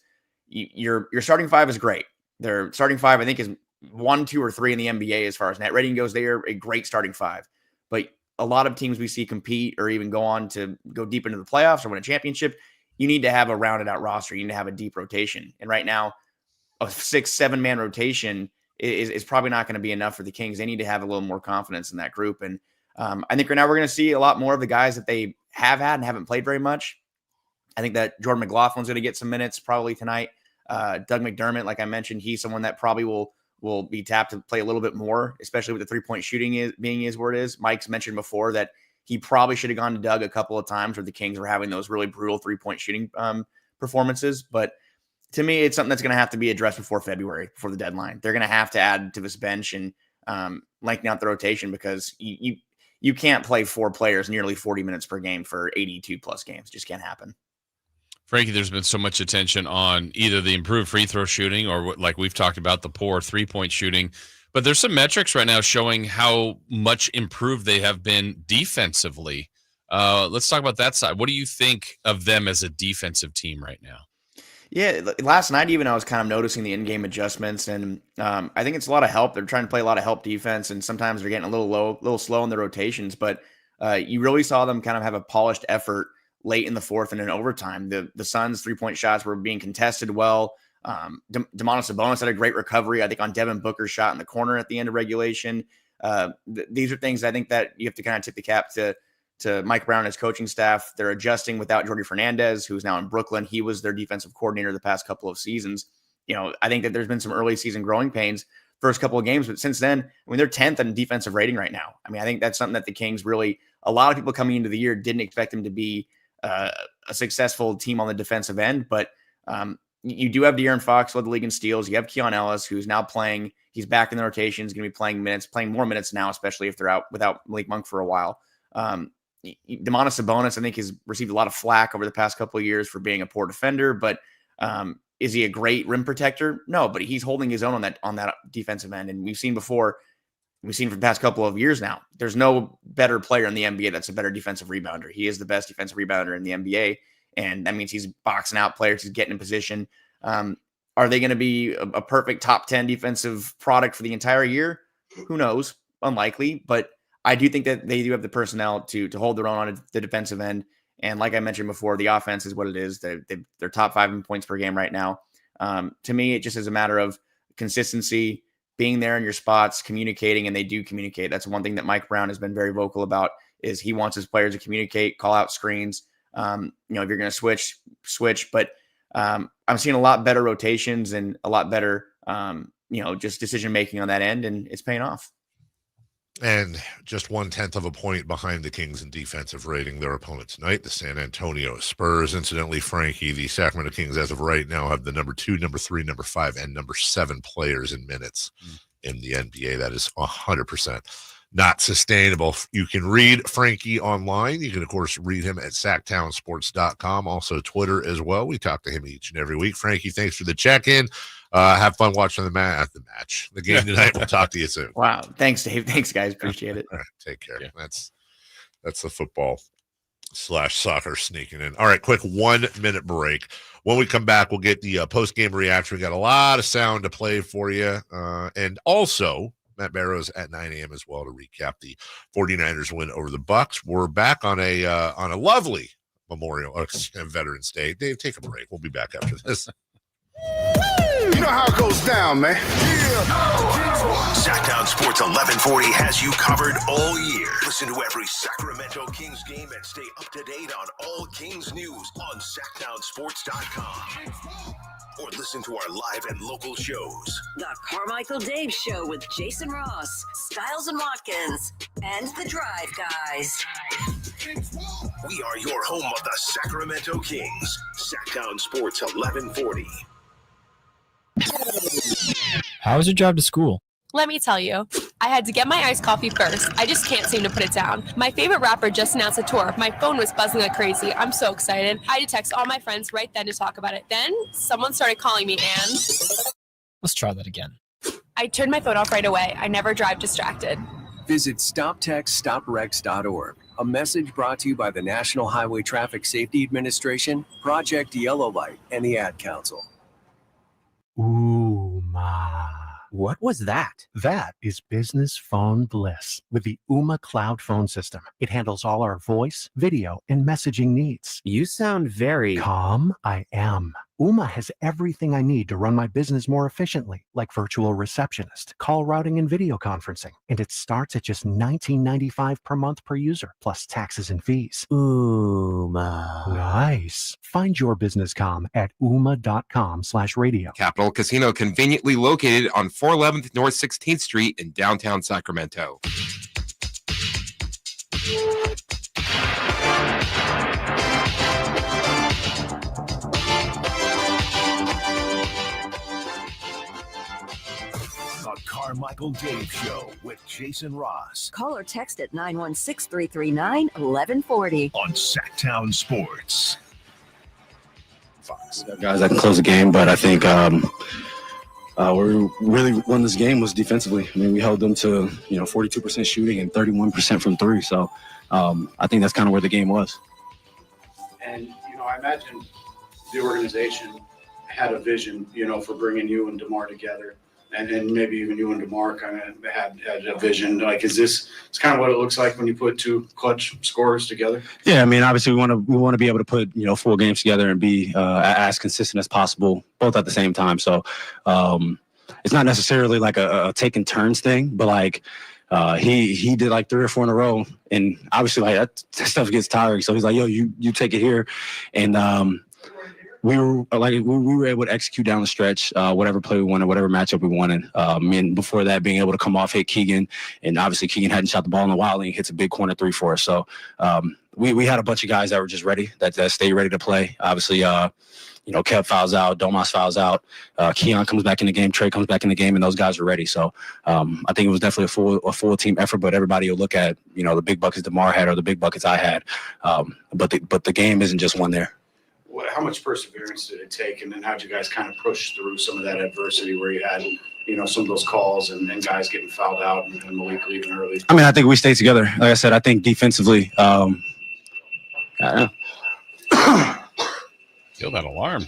your starting 5 is great. Their starting 5, I think, is 1, 2, or 3 in the NBA as far as net rating goes. They are a great starting 5. But a lot of teams we see compete or even go on to go deep into the playoffs or win a championship, you need to have a rounded out roster. You need to have a deep rotation. And right now, a 6-7 man rotation is probably not going to be enough for the Kings. They need to have a little more confidence in that group. And I think right now we're going to see a lot more of the guys that they have had and haven't played very much. I think that Jordan McLaughlin's going to get some minutes probably tonight. Doug McDermott, like I mentioned, he's someone that probably will be tapped to play a little bit more, especially with the 3-point shooting being where it is. Mike's mentioned before that he probably should have gone to Doug a couple of times where the Kings were having those really brutal 3-point shooting performances. But to me, it's something that's going to have to be addressed before February, before the deadline. They're going to have to add to this bench and lengthen out the rotation, because you can't play 4 players nearly 40 minutes per game for 82 plus games. It just can't happen. Frankie, there's been so much attention on either the improved free throw shooting or, like we've talked about, the poor 3-point shooting. But there's some metrics right now showing how much improved they have been defensively. Let's talk about that side. What do you think of them as a defensive team right now? Yeah, last night even I was kind of noticing the in-game adjustments, and I think it's a lot of help. They're trying to play a lot of help defense, and sometimes they're getting a little slow in the rotations. But you really saw them kind of have a polished effort late in the fourth and in overtime. The Suns' 3-point shots were being contested well. Domantas Sabonis had a great recovery, I think, on Devin Booker's shot in the corner at the end of regulation. These are things I think that you have to kind of tip the cap to Mike Brown and his coaching staff. They're adjusting without Jordi Fernandez, who's now in Brooklyn. He was their defensive coordinator the past couple of seasons. I think that there's been some early season growing pains. first couple of games. But since then, I mean, they're 10th in defensive rating right now. I mean, I think that's something that the Kings really, a lot of people coming into the year didn't expect them to be a successful team on the defensive end. But you do have De'Aaron Fox led the league in steals. You have Keon Ellis, who's now playing. He's back in the rotation. He's going to be playing more minutes now, especially if they're out without Malik Monk for a while. Domantas Sabonis, I think, has received a lot of flack over the past couple of years for being a poor defender, but is he a great rim protector? No, but he's holding his own on that defensive end. And we've seen for the past couple of years now, there's no better player in the NBA that's a better defensive rebounder. He is the best defensive rebounder in the NBA, and that means he's boxing out players. He's getting in position. Are they going to be a perfect top 10 defensive product for the entire year? Who knows? Unlikely, but I do think that they do have the personnel to hold their own on the defensive end. And like I mentioned before, the offense is what it is. They're top 5 in points per game right now. To me, it just is a matter of consistency, being there in your spots, communicating, and they do communicate. That's one thing that Mike Brown has been very vocal about, is he wants his players to communicate, call out screens. If you're going to switch. But I'm seeing a lot better rotations and a lot better, just decision-making on that end, and it's paying off. And just 1/10 of a point behind the Kings in defensive rating, their opponent tonight, the San Antonio Spurs. Incidentally, Frankie, the Sacramento Kings, as of right now, have the number 2, number 3, number 5, and number 7 players in minutes in the NBA. That is 100% not sustainable. You can read Frankie online. You can, of course, read him at sacktownsports.com. Also Twitter as well. We talk to him each and every week. Frankie, thanks for the check-in. Have fun watching the game tonight. We'll talk to you soon. Wow. Thanks, Dave. Thanks, guys. Appreciate it. All right, take care. Yeah. That's the football/soccer sneaking in. All right, quick 1-minute break. When we come back, we'll get the post-game reaction. We got a lot of sound to play for you. And also, Matt Barrows at 9 a.m. as well to recap the 49ers win over the Bucks. We're back on a lovely Veterans Day. Dave, take a break. We'll be back after this. You know how it goes down, man. Sacktown Sports 1140 has you covered all year. Listen to every Sacramento Kings game and stay up to date on all Kings news on sacktownsports.com. Or listen to our live and local shows. The Carmichael Dave Show with Jason Ross, Styles and Watkins, and the Drive Guys. We are your home of the Sacramento Kings. Sacktown Sports 1140. How was your drive to school? Let me tell you, I had to get my iced coffee first. I just can't seem to put it down. My favorite rapper just announced a tour. My phone was buzzing like crazy. I'm so excited. I had to text all my friends right then to talk about it. Then someone started calling me and... Let's try that again. I turned my phone off right away. I never drive distracted. Visit StopTextStopWrecks.org. A message brought to you by the National Highway Traffic Safety Administration, Project Yellow Light, and the Ad Council. Ooma. What was that? That is business phone bliss with the Ooma cloud phone system. It handles all our voice, video, and messaging needs. You sound very calm. I am. Ooma has everything I need to run my business more efficiently, like virtual receptionist, call routing, and video conferencing. And it starts at just $19.95 per month per user, plus taxes and fees. Ooma. Nice. Find your business comm at ooma.com/radio. Capital Casino, conveniently located on 411th North 16th Street in downtown Sacramento. The Carmichael Dave Show with Jason Ross. Call or text at 916-339-1140. On Sacktown Sports. Guys that can close the game, but I think we really won this game was defensively. I mean, we held them to 42% shooting and 31% from three. So I think that's kind of where the game was. And I imagine the organization had a vision, for bringing you and DeMar together, and maybe even you and DeMar kind of had a vision. Like, it's kind of what it looks like when you put two clutch scorers together. Yeah, I mean, obviously we want to be able to put full games together and be as consistent as possible, both at the same time. So it's not necessarily like a taking turns thing, but like he did like 3 or 4 in a row, and obviously like that stuff gets tiring. So he's like, yo, you take it here, and we were able to execute down the stretch, whatever play we wanted, whatever matchup we wanted. And before that, being able to come off, hit Keegan, and obviously Keegan hadn't shot the ball in a while, and he hits a big corner three for us. So we had a bunch of guys that were just ready, that stayed ready to play. Obviously, Kev fouls out, Domas fouls out, Keon comes back in the game, Trey comes back in the game, and those guys are ready. So I think it was definitely a full team effort. But everybody will look at the big buckets DeMar had or the big buckets I had. But the game isn't just one there. How much perseverance did it take, and then how'd you guys kind of push through some of that adversity where you had, some of those calls and guys getting fouled out and Malik leaving early? I mean, I think we stayed together. Like I said, I think defensively, I don't know. Kill that alarm.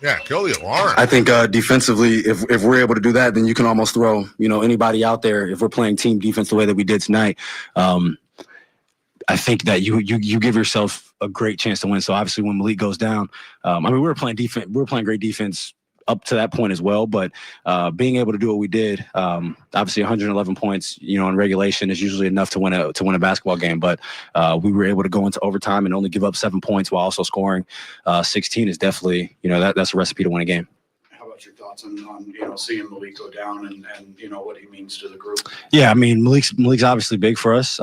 Yeah, kill the alarm. I think defensively, if we're able to do that, then you can almost throw, anybody out there. If we're playing team defense the way that we did tonight, I think that you give yourself a great chance to win. So obviously, when Malik goes down, we were playing defense. We were playing great defense up to that point as well. But being able to do what we did, obviously 111 points, in regulation is usually enough to win a basketball game. But we were able to go into overtime and only give up 7 points while also scoring 16 is definitely, that's a recipe to win a game. How about your thoughts on seeing Malik go down and what he means to the group? Yeah, I mean, Malik's obviously big for us.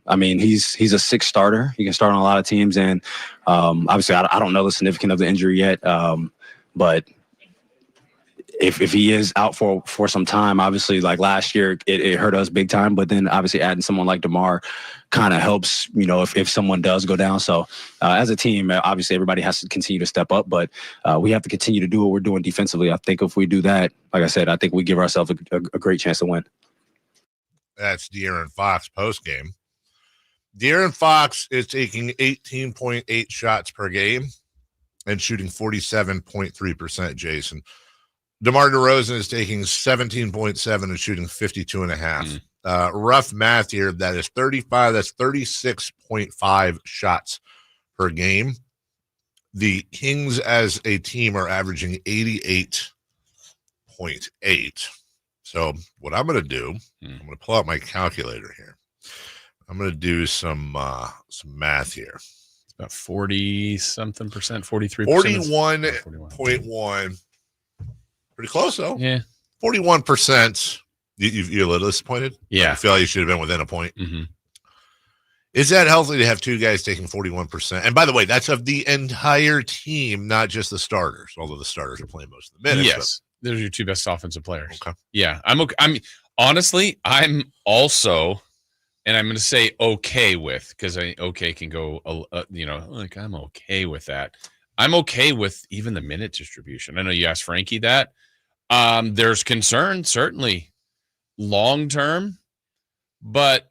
He's a sixth starter. He can start on a lot of teams, and obviously I don't know the significance of the injury yet, but if he is out for some time, obviously like last year it hurt us big time, but then obviously adding someone like DeMar kind of helps, if someone does go down. So as a team, obviously everybody has to continue to step up, but we have to continue to do what we're doing defensively. I think if we do that, like I said, I think we give ourselves a great chance to win. That's De'Aaron Fox post game. De'Aaron Fox is taking 18.8 shots per game and shooting 47.3%, Jason. DeMar DeRozan is taking 17.7 and shooting 52.5. Rough math here. That is 35. That's 36.5 shots per game. The Kings as a team are averaging 88.8. So what I'm going to do, I'm going to pull out my calculator here. I'm going to do some math here. It's about 40-something percent, 43%. 41.1. Pretty close, though. Yeah. 41%. You're a little disappointed? Yeah. I feel like you should have been within a point. Mm-hmm. Is that healthy to have two guys taking 41%? And by the way, that's of the entire team, not just the starters, although the starters are playing most of the minutes. Yes. Those are your two best offensive players. Okay. Yeah. I'm honestly, I'm also, and I'm going to say okay with, because okay can go, I'm okay with that. I'm okay with even the minute distribution. I know you asked Frankie that. There's concern, certainly, long term, but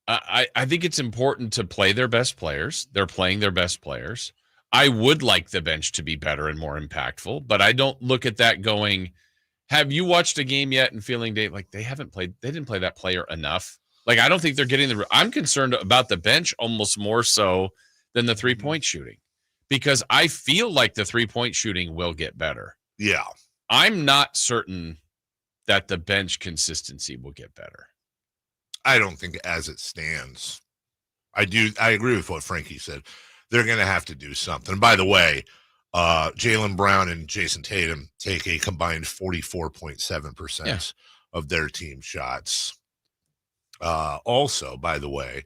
I think it's important to play their best players. They're playing their best players. I would like the bench to be better and more impactful, but I don't look at that going, have you watched a game yet and feeling like they didn't play that player enough? Like, I don't think they're getting I'm concerned about the bench almost more so than the 3-point shooting, because I feel like the 3-point shooting will get better. Yeah. I'm not certain that the bench consistency will get better. I don't think as it stands. I agree with what Frankie said. They're going to have to do something. By the way, Jaylen Brown and Jason Tatum take a combined 44.7% of their team shots. Also, by the way,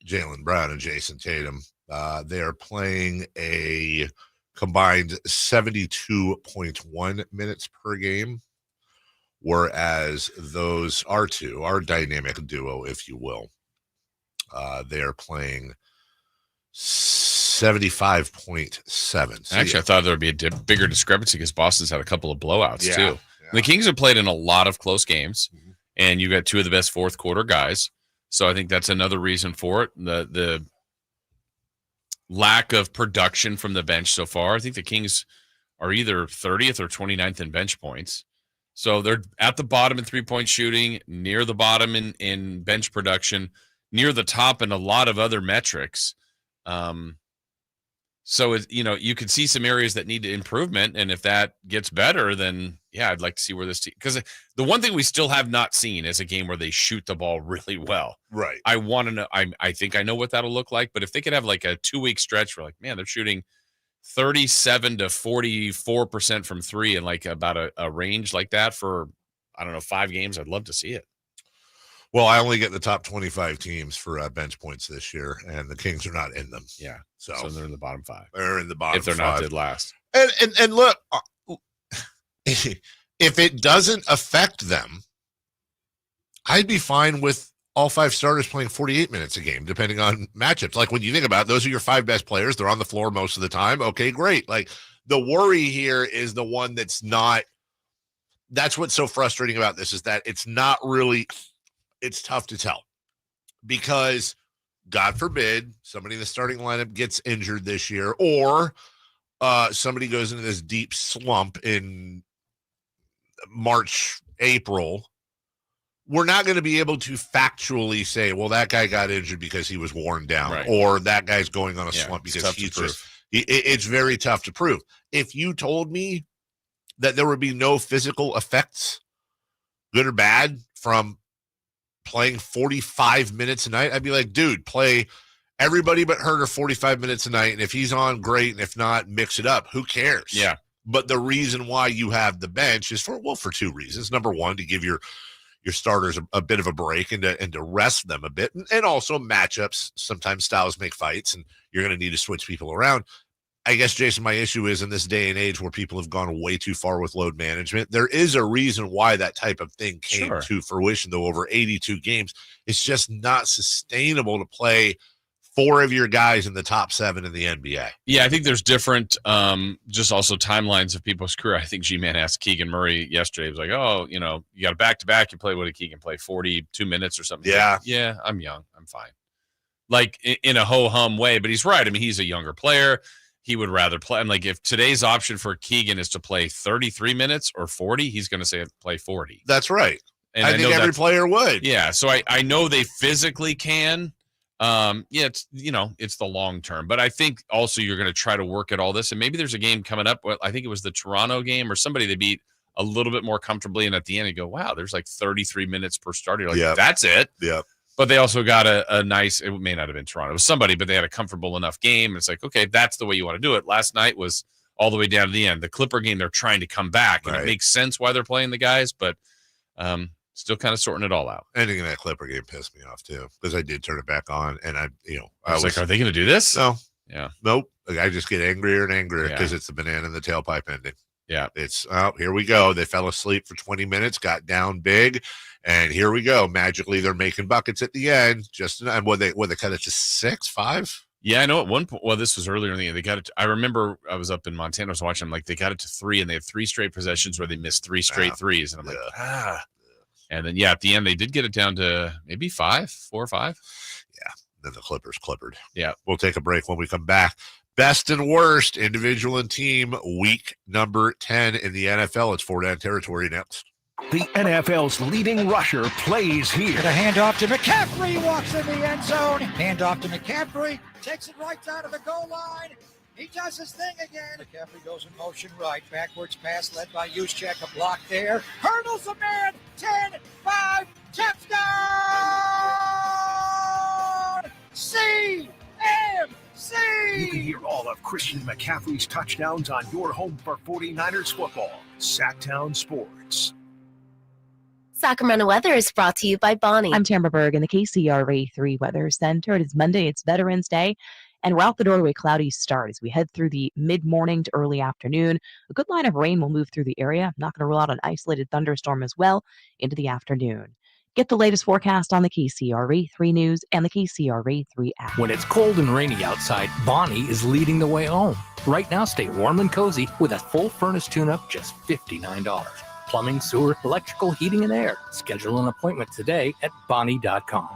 Jaylen Brown and Jason Tatum, they are playing a combined 72.1 minutes per game, whereas those our dynamic duo, if you will, they are playing 75.7. So Actually, I thought there would be a bigger discrepancy because Boston's had a couple of blowouts too. Yeah. The Kings have played in a lot of close games, and you got two of the best fourth quarter guys. So I think that's another reason for it. The lack of production from the bench so far. I think the Kings are either 30th or 29th in bench points. So they're at the bottom in 3-point shooting, near the bottom in bench production, near the top in a lot of other metrics. So you could see some areas that need improvement, and if that gets better, then I'd like to see where this team, because the one thing we still have not seen is a game where they shoot the ball really well. Right. I want to know. I think I know what that'll look like, but if they could have like a 2-week stretch where they're shooting 37 to 44% from three and like about a range like that for, I don't know, 5 games. I'd love to see it. Well, I only get the top 25 teams for bench points this year, and the Kings are not in them. Yeah. So they're in the bottom 5. They're in the bottom 5. If they're not dead last. And look, if it doesn't affect them, I'd be fine with all 5 starters playing 48 minutes a game, depending on matchups. Like when you think about it, those are your 5 best players. They're on the floor most of the time. Okay, great. Like the worry here is the one that's not. That's what's so frustrating about this is that it's not really. It's tough to tell because, God forbid, somebody in the starting lineup gets injured this year, or somebody goes into this deep slump in March, April. We're not going to be able to factually say, well, that guy got injured because he was worn down, right, or that guy's going on a slump because he's just. It's very tough to prove. If you told me that there would be no physical effects, good or bad, from playing 45 minutes a night, I'd be like, dude, play everybody but Herter 45 minutes a night. And if he's on, great. And if not, mix it up. Who cares? Yeah. But the reason why you have the bench is for 2 reasons. Number one, to give your starters a bit of a break and to rest them a bit. And also matchups. Sometimes styles make fights and you're going to need to switch people around. I guess, Jason, my issue is in this day and age where people have gone way too far with load management, there is a reason why that type of thing came to fruition, though, over 82 games. It's just not sustainable to play 4 of your guys in the top 7 in the NBA. Yeah, I think there's different just also timelines of people's career. I think G-Man asked Keegan Murray yesterday. He was like, oh, you got a back-to-back. You play, what did Keegan play, 42 minutes or something? Yeah. Like, yeah, I'm young. I'm fine. Like, in a ho-hum way, but he's right. I mean, he's a younger player. He would rather play. I'm like, if today's option for Keegan is to play 33 minutes or 40, he's going to say play 40. That's right. And I think every player would. Yeah. So I know they physically can. It's the long term, but I think also you're going to try to work at all this. And maybe there's a game coming up. I think it was the Toronto game or somebody they beat a little bit more comfortably. And at the end, you go, wow, there's like 33 minutes per starter. You're like, that's it. Yeah. But they also got a nice, it may not have been Toronto, it was somebody, but they had a comfortable enough game. It's like, okay, that's the way you want to do it. Last night was all the way down to the end. The Clipper game, they're trying to come back, and it makes sense why they're playing the guys, but still kind of sorting it all out. Ending in that Clipper game pissed me off too, because I did turn it back on, and I was like, are they going to do this? No. Yeah. Nope. Like, I just get angrier and angrier because it's the banana in the tailpipe ending. Yeah. It's, here we go. They fell asleep for 20 minutes, got down big, and here we go. Magically, they're making buckets at the end. And they cut it to 6, 5? Yeah, I know at one point, well, this was earlier in the year. They got it. I remember I was up in Montana, I was watching them, like they got it to 3, and they had 3 straight possessions where they missed 3 straight threes. And I'm like, And then, at the end, they did get it down to maybe 4 or 5. Yeah. Then the Clippers clippered. Yeah. We'll take a break when we come back. Best and worst, individual and team, week number 10 in the NFL. It's 4-down territory next. The NFL's leading rusher plays here. And a handoff to McCaffrey, walks in the end zone. Handoff to McCaffrey, takes it right down to the goal line. He does his thing again. McCaffrey goes in motion right. Backwards pass led by Juszczyk. A block there. Hurdles a man. 10, 5, touchdown! CMC! You can hear all of Christian McCaffrey's touchdowns on your home for 49ers football. Sacktown Sports. Sacramento weather is brought to you by Bonnie. I'm Tamara Berg in the KCRA3 Weather Center. It is Monday. It's Veterans Day. And we're out the door to a cloudy start as we head through the mid-morning to early afternoon. A good line of rain will move through the area. I'm not going to rule out an isolated thunderstorm as well into the afternoon. Get the latest forecast on the KCRA3 News and the KCRA3 app. When it's cold and rainy outside, Bonnie is leading the way home. Right now, stay warm and cozy with a full furnace tune-up, just $59. Plumbing, sewer, electrical, heating, and air. Schedule an appointment today at Bonnie.com.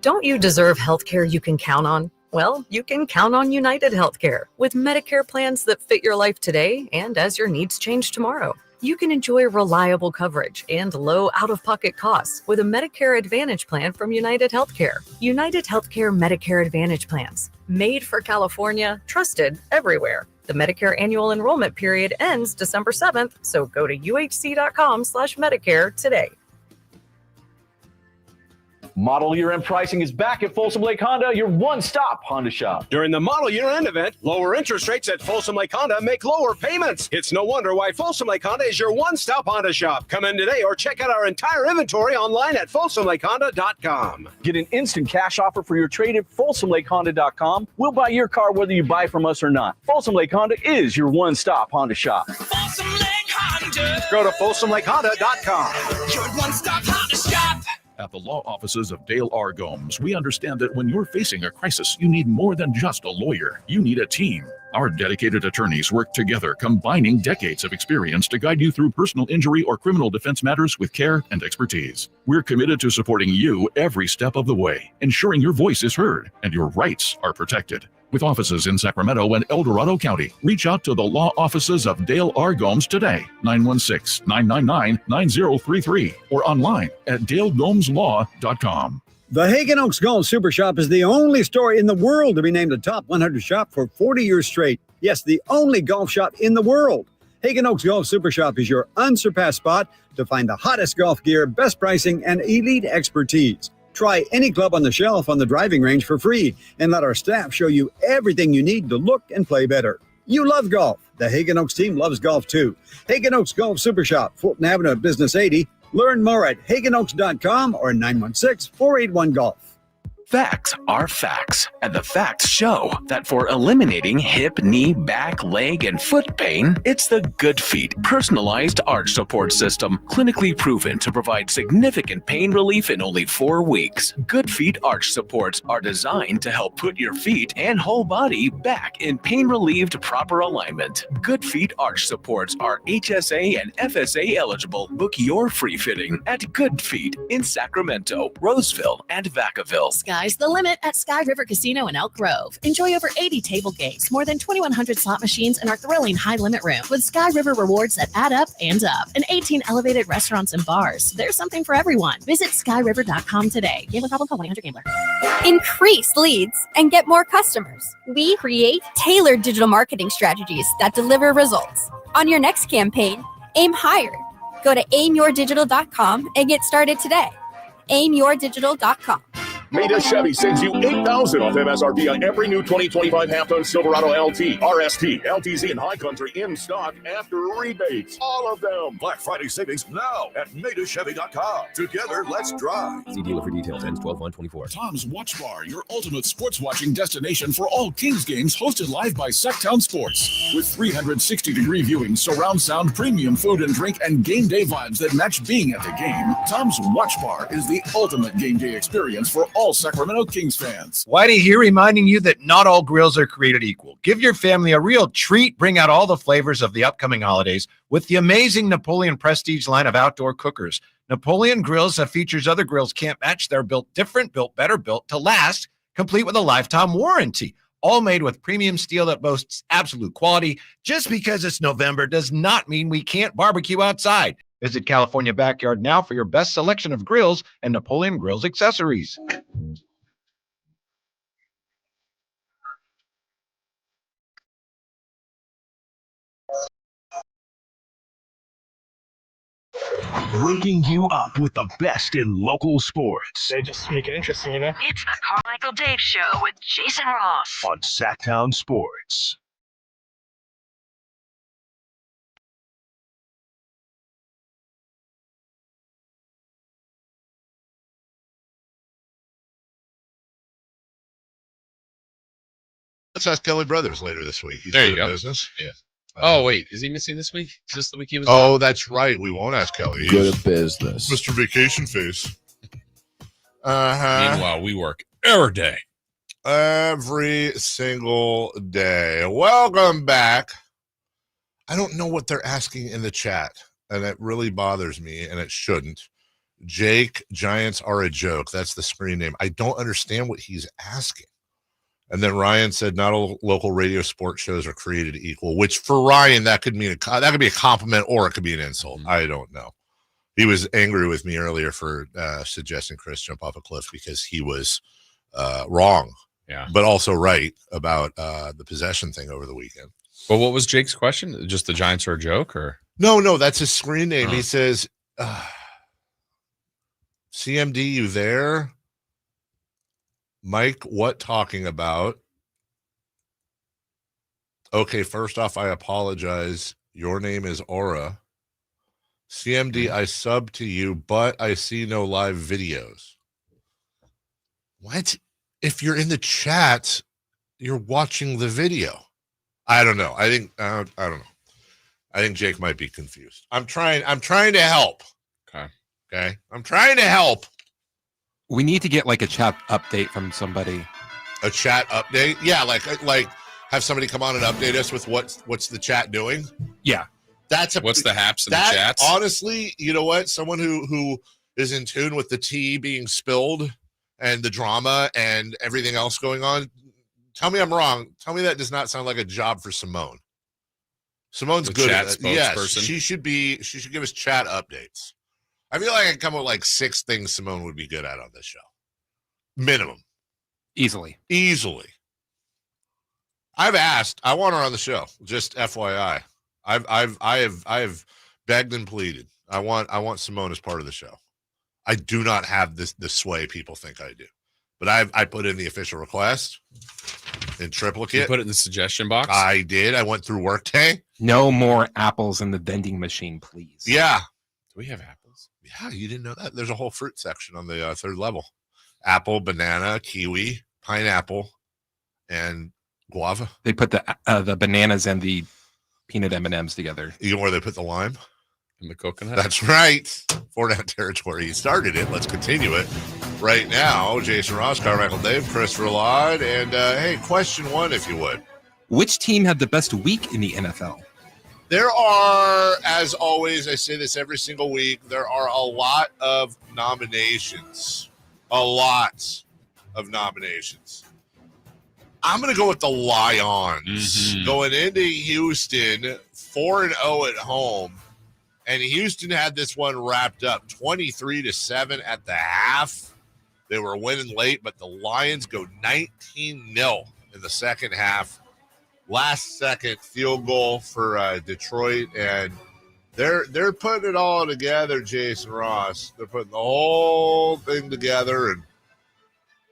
Don't you deserve health care you can count on? Well, you can count on United Healthcare with Medicare plans that fit your life today and as your needs change tomorrow. You can enjoy reliable coverage and low out-of-pocket costs with a Medicare Advantage plan from United Healthcare. United Healthcare Medicare Advantage plans. Made for California, trusted everywhere. The Medicare annual enrollment period ends December 7th, so go to uhc.com/Medicare today. Model year-end pricing is back at Folsom Lake Honda, your one-stop Honda shop. During the model year-end event, lower interest rates at Folsom Lake Honda make lower payments. It's no wonder why Folsom Lake Honda is your one-stop Honda shop. Come in today or check out our entire inventory online at folsomlakehonda.com. Get an instant cash offer for your trade at folsomlakehonda.com. We'll buy your car whether you buy from us or not. Folsom Lake Honda is your one-stop Honda shop. Folsom Lake Honda. Go to folsomlakehonda.com. Your one-stop Honda shop. At the law offices of Dale R. Gomes, we understand that when you're facing a crisis, you need more than just a lawyer. You need a team. Our dedicated attorneys work together, combining decades of experience to guide you through personal injury or criminal defense matters with care and expertise. We're committed to supporting you every step of the way, ensuring your voice is heard and your rights are protected. With offices in Sacramento and El Dorado County, reach out to the law offices of Dale R. Gomes today, 916-999-9033, or online at dalegomslaw.com. The Hagen Oaks Golf Super Shop is the only store in the world to be named a top 100 shop for 40 years straight. Yes, the only golf shop in the world. Hagen Oaks Golf Super Shop is your unsurpassed spot to find the hottest golf gear, best pricing, and elite expertise. Try any club on the shelf on the driving range for free and let our staff show you everything you need to look and play better. You love golf. The Hagen Oaks team loves golf too. Hagen Oaks Golf Super Shop, Fulton Avenue at Business 80. Learn more at hagenoaks.com or 916-481-GOLF. Facts are facts, and the facts show that for eliminating hip, knee, back, leg, and foot pain, it's the Good Feet personalized arch support system, clinically proven to provide significant pain relief in only 4 weeks. Good Feet arch supports are designed to help put your feet and whole body back in pain-relieved proper alignment. Good Feet arch supports are HSA and FSA eligible. Book your free fitting at Good Feet in Sacramento, Roseville, and Vacaville. Sky's the limit at Sky River Casino in Elk Grove. Enjoy over 80 table games, more than 2,100 slot machines, and our thrilling high-limit room with Sky River rewards that add up and up, and 18 elevated restaurants and bars. There's something for everyone. Visit skyriver.com today. Gambling problem? Call 1-800-GAMBLER. Increase leads and get more customers. We create tailored digital marketing strategies that deliver results. On your next campaign, aim higher. Go to aimyourdigital.com and get started today. aimyourdigital.com. Meta Chevy sends you $8,000 off MSRP on every new 2025 half-ton Silverado LT, RST, LTZ, and High Country in stock after rebates. All of them. Black Friday savings now at MetaChevy.com. Together, let's drive. See dealer for details. Ends 12/1/24. Tom's Watch Bar, your ultimate sports watching destination for all Kings games, hosted live by Sacktown Sports. With 360-degree viewing, surround sound, premium food and drink, and game day vibes that match being at the game, Tom's Watch Bar is the ultimate game day experience for all Sacramento Kings fans. Whitey here reminding you that not all grills are created equal. Give your family a real treat. Bring out all the flavors of the upcoming holidays with the amazing Napoleon Prestige line of outdoor cookers. Napoleon grills that features other grills can't match. They're built different, built better, built to last, complete with a lifetime warranty. All made with premium steel that boasts absolute quality. Just because it's November does not mean we can't barbecue outside. Visit California Backyard now for your best selection of grills and Napoleon Grills accessories. Waking you up with the best in local sports. They just make it interesting, you know? It's the Carmichael Dave Show with Jason Ross on Sacktown Sports. Let's ask Kelly Brothers later this week. He's There you good at go. business. Yeah. Oh, wait. Is he missing this week? Is this the week he was? Oh, that's right. We won't ask Kelly. Good at business. Mr. Vacation Face. Meanwhile, we work every day. Every single day. Welcome back. I don't know what they're asking in the chat, and it really bothers me, and it shouldn't. Jake, Giants are a joke. That's the screen name. I don't understand what he's asking. And then Ryan said, not all local radio sports shows are created equal, which for Ryan, that could mean that could be a compliment or it could be an insult. I don't know. He was angry with me earlier for suggesting Chris jump off a cliff because he was wrong, but also right about the possession thing over the weekend. Well, what was Jake's question? Just the Giants are a joke, or no, that's his screen name. He says, "CMD, you there?" Mike, what talking about? Okay, first off, I apologize. Your name is Aura. CMD, I sub to you, but I see no live videos. What? If you're in the chat, you're watching the video. I don't know. I think I don't know. I think Jake might be confused. I'm trying to help. Okay. I'm trying to help. We need to get like a chat update from somebody. A chat update? Yeah, like have somebody come on and update us with what's the chat doing? Yeah. What's the haps in the chats? Honestly, you know what? Someone who is in tune with the tea being spilled and the drama and everything else going on. Tell me I'm wrong. Tell me that does not sound like a job for Simone. Simone's good at it. Yes, she should give us chat updates. I feel like I can come up with like 6 things Simone would be good at on this show. Minimum. Easily. I've asked. I want her on the show. Just FYI. I have begged and pleaded. I want Simone as part of the show. I do not have the sway people think I do. But I put in the official request in triplicate. You put it in the suggestion box? I did. I went through Workday. No more apples in the vending machine, please. Yeah. Do we have apples? Yeah, you didn't know that? There's a whole fruit section on the 3rd level. Apple, banana, kiwi, pineapple, and guava. They put the bananas and the peanut M&Ms together. You know where they put the lime? In the coconut? That's right. 4-down territory. You started it. Let's continue it. Right now, Jason Ross, Carmichael Dave, Christopher Laud, and hey, question 1, if you would. Which team had the best week in the NFL? There are, as always, I say this every single week, there are a lot of nominations. A lot of nominations. I'm going to go with the Lions. Going into Houston, 4-0 at home. And Houston had this one wrapped up 23-7 at the half. They were winning late, but the Lions go 19-0 in the second half. Last second field goal for Detroit, and they're putting it all together, Jason Ross. They're putting the whole thing together, and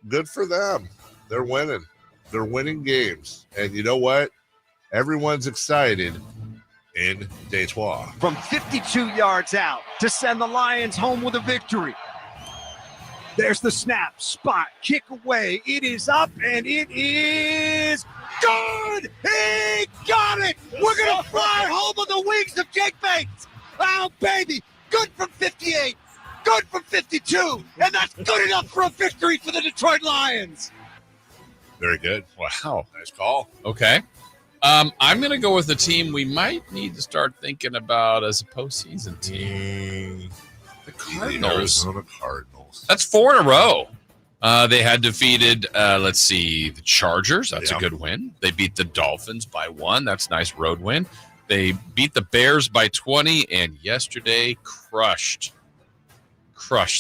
good for them. They're winning. They're winning games. And you know what? Everyone's excited in Detroit. From 52 yards out to send the Lions home with a victory. There's the snap, spot, kick away. It is up, and it is good. He got it. We're going to fly home on the wings of Jake Bates. Oh, baby. Good from 58. Good from 52. And that's good enough for a victory for the Detroit Lions. Very good. Wow. Nice call. Okay. I'm going to go with the team we might need to start thinking about as a postseason team. The Cardinals. Arizona Cardinals. That's 4 in a row. They had defeated, the Chargers. That's a good win. They beat the Dolphins by 1. That's a nice road win. They beat the Bears by 20, and yesterday crushed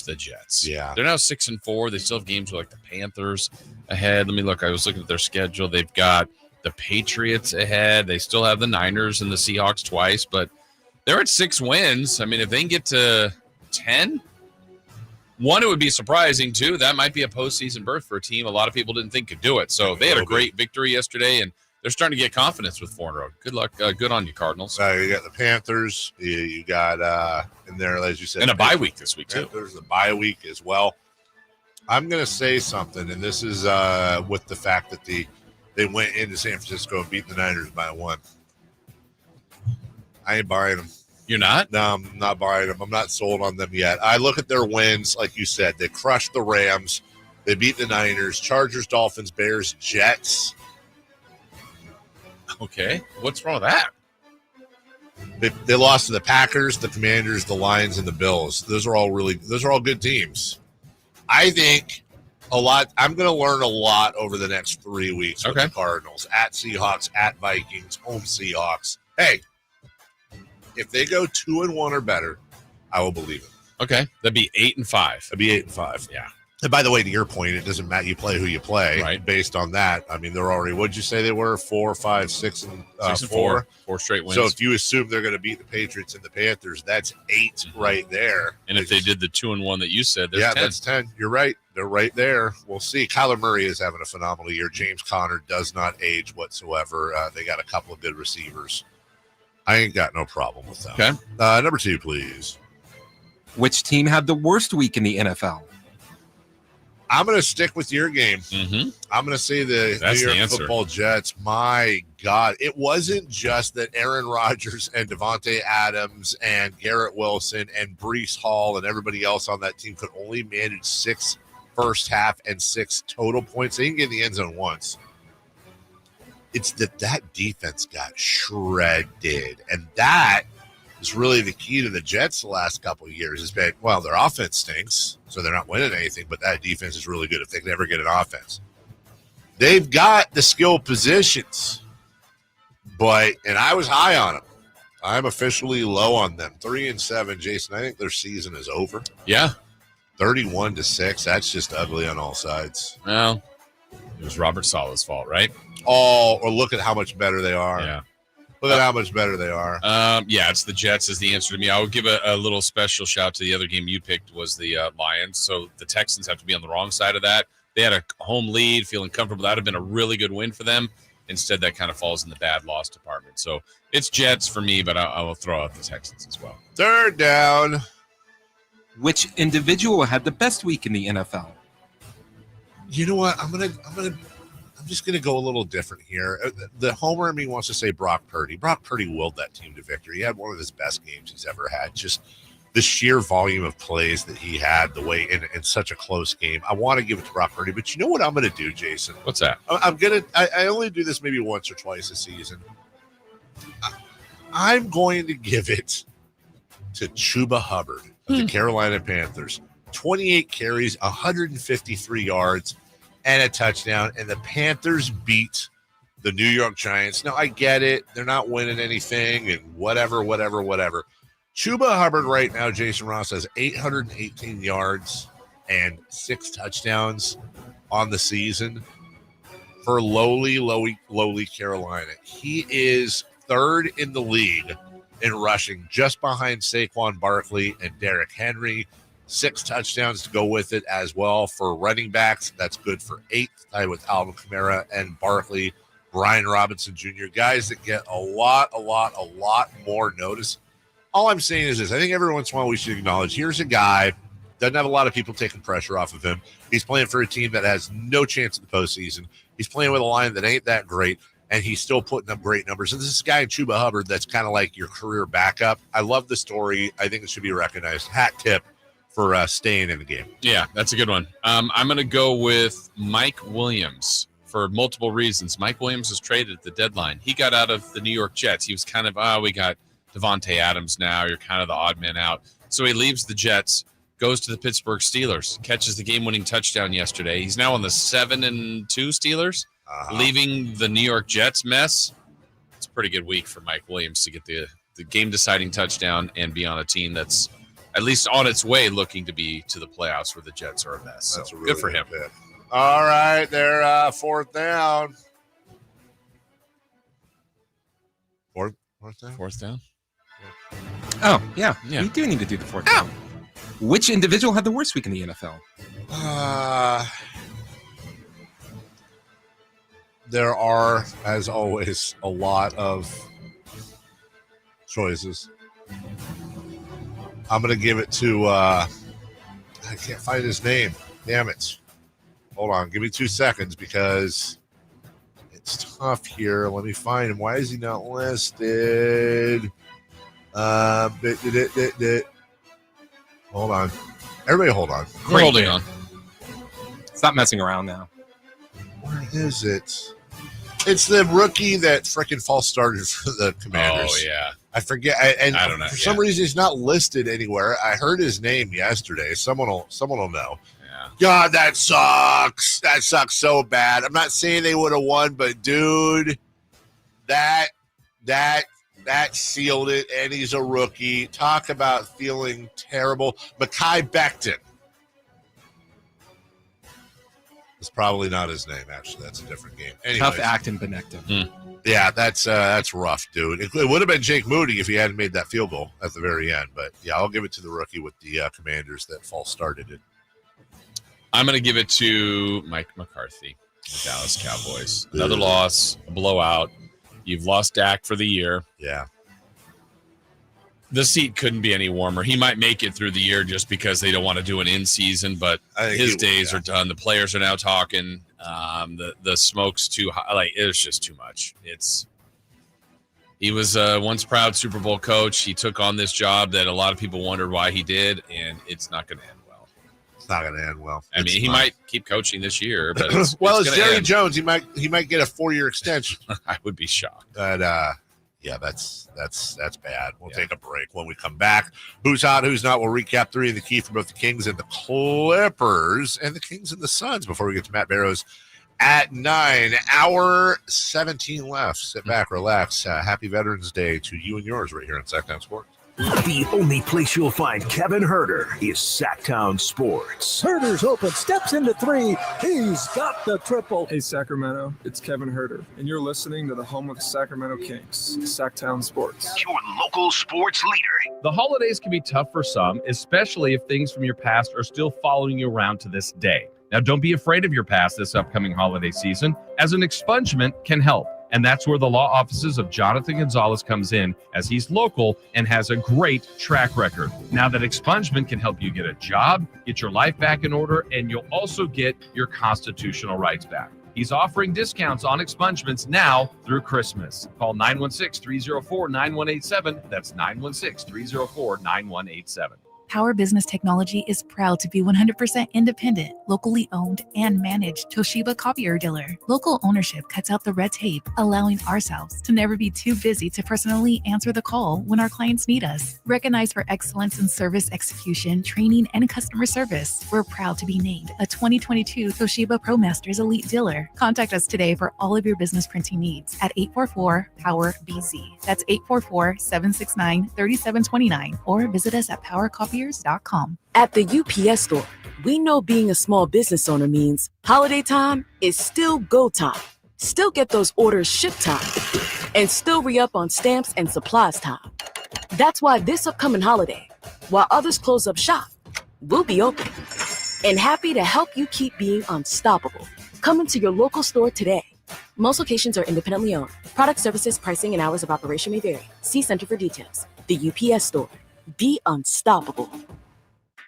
the Jets. Yeah. They're now 6-4. They still have games with like the Panthers ahead. Let me look. I was looking at their schedule. They've got the Patriots ahead. They still have the Niners and the Seahawks twice, but they're at 6 wins. I mean, if they can get to 10, one, it would be surprising, too. That might be a postseason berth for a team a lot of people didn't think could do it. So they had a great victory yesterday, and they're starting to get confidence with 4-0. Good luck. Good on you, Cardinals. You got the Panthers. You got in there, as you said. And a bye week this week, too. There's a bye week as well. I'm going to say something, and this is with the fact that they went into San Francisco and beat the Niners by 1. I ain't buying them. You're not? No, I'm not buying them. I'm not sold on them yet. I look at their wins, like you said. They crushed the Rams. They beat the Niners, Chargers, Dolphins, Bears, Jets. Okay. What's wrong with that? They lost to the Packers, the Commanders, the Lions, and the Bills. Those are all good teams. I think I'm going to learn a lot over the next 3 weeks with the Cardinals. At Seahawks, at Vikings, home Seahawks. Hey, if they go 2-1 or better, I will believe it. Okay. That'd be 8-5. That'd be 8-5. Yeah. And by the way, to your point, it doesn't matter. You play who you play. Right. Based on that, I mean, they're already. What'd you say they were? 4, 5, 6, and 6 and 4. 4 straight wins. So if you assume they're going to beat the Patriots and the Panthers, that's 8 right there. And if they did the 2-1 that you said, there's 10. That's 10. You're right. They're right there. We'll see. Kyler Murray is having a phenomenal year. James Conner does not age whatsoever. They got a couple of good receivers. I ain't got no problem with that. Okay. Number 2, please. Which team had the worst week in the NFL? I'm going to stick with your game. Mm-hmm. I'm going to say the That's New the York answer. Football Jets. My God, it wasn't just that Aaron Rodgers and Devontae Adams and Garrett Wilson and Breece Hall and everybody else on that team could only manage 6 first half and 6 total points. They didn't get in the end zone once. It's that defense got shredded, and that is really the key to the Jets the last couple of years. Has been, well, their offense stinks, so they're not winning anything, but that defense is really good if they can ever get an offense. They've got the skill positions, and I was high on them. I'm officially low on them. 3-7, Jason. I think their season is over. Yeah. 31-6. That's just ugly on all sides. Well, it was Robert Saleh's fault, right? Oh, or look at how much better they are. Yeah. Look at how much better they are. Yeah, it's the Jets is the answer to me. I would give a little special shout to the other game you picked was the Lions. So the Texans have to be on the wrong side of that. They had a home lead, feeling comfortable. That would have been a really good win for them. Instead, that kind of falls in the bad loss department. So it's Jets for me, but I will throw out the Texans as well. 3rd down. Which individual had the best week in the NFL? You know what? I'm just gonna go a little different here. The homer in me wants to say Brock Purdy. Brock Purdy willed that team to victory. He had one of his best games he's ever had. Just the sheer volume of plays that he had, the way in such a close game. I want to give it to Brock Purdy, but you know what I'm gonna do, Jason? What's that? I only do this maybe once or twice a season. I'm going to give it to Chuba Hubbard of the Carolina Panthers. 28 carries, 153 yards, and a touchdown. And the Panthers beat the New York Giants. Now, I get it. They're not winning anything and whatever. Chuba Hubbard right now, Jason Ross, has 818 yards and 6 touchdowns on the season for lowly Carolina. He is 3rd in the league in rushing, just behind Saquon Barkley and Derrick Henry. 6 touchdowns to go with it as well. For running backs, that's good for 8th, tied with Alvin Kamara and Barkley, Brian Robinson Jr., guys that get a lot more notice. All I'm saying is this. I think every once in a while we should acknowledge here's a guy, doesn't have a lot of people taking pressure off of him. He's playing for a team that has no chance in the postseason. He's playing with a line that ain't that great, and he's still putting up great numbers. And this is a guy in Chuba Hubbard that's kind of like your career backup. I love the story. I think it should be recognized. Hat tip for staying in the game. Yeah, that's a good one. I'm going to go with Mike Williams for multiple reasons. Mike Williams was traded at the deadline. He got out of the New York Jets. He was kind of, we got Devontae Adams now. You're kind of the odd man out. So he leaves the Jets, goes to the Pittsburgh Steelers, catches the game-winning touchdown yesterday. He's now on the 7-2 Steelers, leaving the New York Jets mess. It's a pretty good week for Mike Williams to get the game-deciding touchdown and be on a team that's at least on its way looking to be to the playoffs where the Jets are a mess. So That's a really good for him. Pick. All right, they're 4th down. Fourth down? 4th down? Oh, yeah. We do need to do the 4th down. Which individual had the worst week in the NFL? There are, as always, a lot of choices. I'm going to give it to, I can't find his name. Damn it. Hold on. Give me 2 seconds because it's tough here. Let me find him. Why is he not listed? Hold on. Everybody hold on. We're holding on. Stop messing around now. Where is it? It's the rookie that freaking false started for the Commanders. Oh, yeah. I forget. And I don't know. For some reason, he's not listed anywhere. I heard his name yesterday. Someone will know. Yeah. God, that sucks. That sucks so bad. I'm not saying they would have won, but dude, that sealed it. And he's a rookie. Talk about feeling terrible. Mekhi Becton. It's probably not his name, actually. That's a different game. Anyways, Tough act in Benecton. Yeah, that's rough, dude. It would have been Jake Moody if he hadn't made that field goal at the very end. But, yeah, I'll give it to the rookie with the Commanders that false started it. I'm going to give it to Mike McCarthy, the Dallas Cowboys. Another loss, a blowout. You've lost Dak for the year. Yeah. The seat couldn't be any warmer. He might make it through the year just because they don't want to do an in-season, but his days are done. The players are now talking. The smoke's too high. Like, it's just too much. He was a once proud Super Bowl coach. He took on this job that a lot of people wondered why he did, and it's not going to end well. It's not going to end well. I mean, he might keep coaching this year, but it's Jerry Jones. He might get a 4-year extension. I would be shocked. But yeah, that's bad. We'll take a break. When we come back, who's hot, who's not? We'll recap 3 of the key for both the Kings and the Clippers, and the Kings and the Suns before we get to Matt Barrows at 9. Hour 17 left. Sit back, relax. Happy Veterans Day to you and yours right here on Sacktown Sports. The only place you'll find Kevin Herter is Sacktown Sports. Herter's open, steps into 3. He's got the triple. Hey, Sacramento, it's Kevin Herter, and you're listening to the home of the Sacramento Kings, Sacktown Sports. Your local sports leader. The holidays can be tough for some, especially if things from your past are still following you around to this day. Now, don't be afraid of your past this upcoming holiday season, as an expungement can help. And that's where the law offices of Jonathan Gonzalez comes in, as he's local and has a great track record. Now that expungement can help you get a job, get your life back in order, and you'll also get your constitutional rights back. He's offering discounts on expungements now through Christmas. Call 916-304-9187. That's 916-304-9187. Power Business Technology is proud to be 100% independent, locally owned, and managed Toshiba copier dealer. Local ownership cuts out the red tape, allowing ourselves to never be too busy to personally answer the call when our clients need us. Recognized for excellence in service execution, training, and customer service, we're proud to be named a 2022 Toshiba ProMasters Elite Dealer. Contact us today for all of your business printing needs at 844-POWER-BZ. That's 844-769-3729, or visit us at PowerCopier.com. At the UPS store, we know being a small business owner means holiday time is still go time. Still get those orders shipped time. And still re-up on stamps and supplies time. That's why this upcoming holiday, while others close up shop, we'll be open. And happy to help you keep being unstoppable. Come into your local store today. Most locations are independently owned. Product, services, pricing, and hours of operation may vary. See Center for details. The UPS store. Be unstoppable.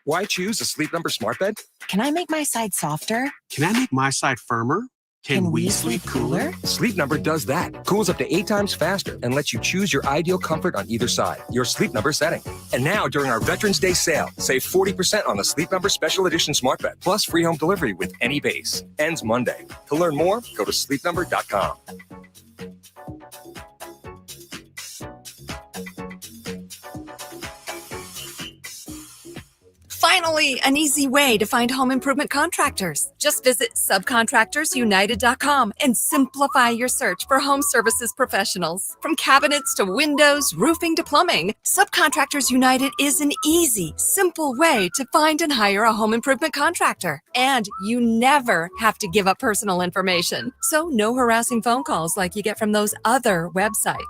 Why choose a Sleep Number smart bed? Can I make my side softer? Can I make my side firmer? Can we sleep cooler? Sleep Number does that. Cools up to 8 times faster and lets you choose your ideal comfort on either side. Your Sleep Number setting. And now during our Veterans Day sale, save 40% on the Sleep Number Special Edition smart bed, plus free home delivery with any base. Ends Monday. To learn more, go to sleepnumber.com. Finally, an easy way to find home improvement contractors. Just visit subcontractorsunited.com and simplify your search for home services professionals. From cabinets to windows, roofing to plumbing, Subcontractors United is an easy, simple way to find and hire a home improvement contractor. And you never have to give up personal information. So no harassing phone calls like you get from those other websites.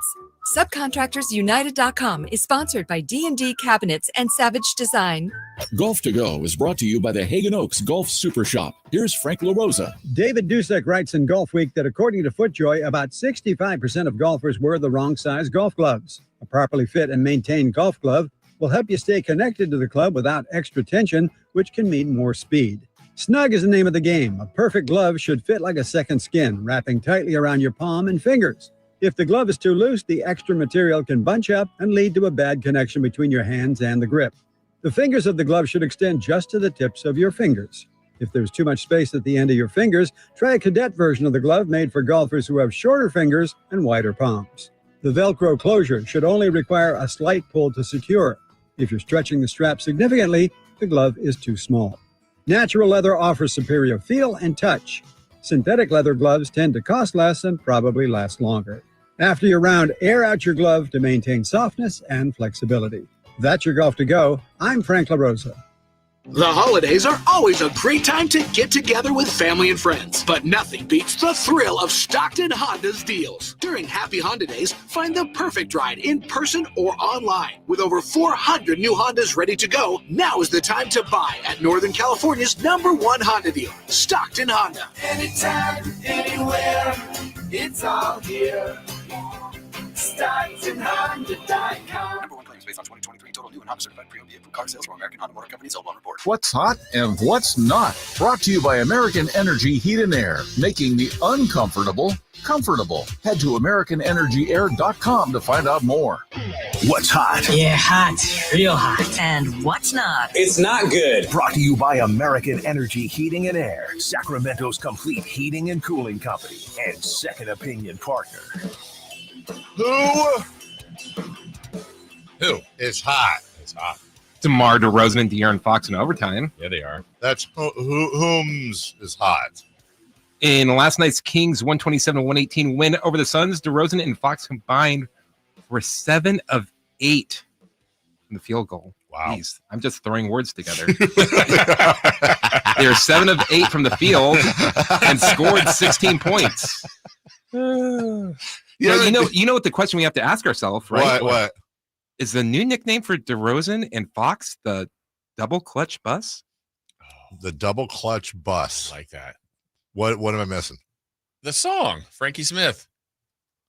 Subcontractorsunited.com is sponsored by D&D Cabinets and Savage Design. Golf to Go is brought to you by the Hagen Oaks Golf Super Shop. Here's Frank LaRosa. David Dusek writes in Golf Week that according to FootJoy, about 65% of golfers wear the wrong size golf gloves. A properly fit and maintained golf glove will help you stay connected to the club without extra tension, which can mean more speed. Snug is the name of the game. A perfect glove should fit like a second skin, wrapping tightly around your palm and fingers. If the glove is too loose, the extra material can bunch up and lead to a bad connection between your hands and the grip. The fingers of the glove should extend just to the tips of your fingers. If there's too much space at the end of your fingers, try a cadet version of the glove made for golfers who have shorter fingers and wider palms. The Velcro closure should only require a slight pull to secure. If you're stretching the strap significantly, the glove is too small. Natural leather offers superior feel and touch. Synthetic leather gloves tend to cost less and probably last longer. After your round, air out your glove to maintain softness and flexibility. That's your Golf to Go. I'm Frank LaRosa. The holidays are always a great time to get together with family and friends, but nothing beats the thrill of Stockton Honda's deals. During Happy Honda Days, find the perfect ride in person or online. With over 400 new Hondas ready to go, now is the time to buy at Northern California's #1 Honda dealer, Stockton Honda. Anytime, anywhere, it's all here. StocktonHonda.com. Based on 2023 total new and Honda certified pre-owned vehicle car sales from American Honda Motor Company sold on report. What's hot and what's not? Brought to you by American Energy Heat and Air, making the uncomfortable comfortable. Head to AmericanEnergyAir.com to find out more. What's hot? Yeah, hot. Real hot. And what's not? It's not good. Brought to you by American Energy Heating and Air, Sacramento's complete heating and cooling company, and second opinion partner. Who is hot? It's hot. DeMar DeRozan and De'Aaron Fox in overtime. Yeah, they are. That's whom's is hot. In last night's Kings 127-118 win over the Suns, DeRozan and Fox combined for 7 of 8 from the field goal. Wow. Jeez, I'm just throwing words together. They're 7 of 8 from the field and scored 16 points. You know what the question we have to ask ourselves, right? What? Is the new nickname for DeRozan and Fox the double clutch bus? The double clutch bus. I like that. What am I missing? The song, Frankie Smith.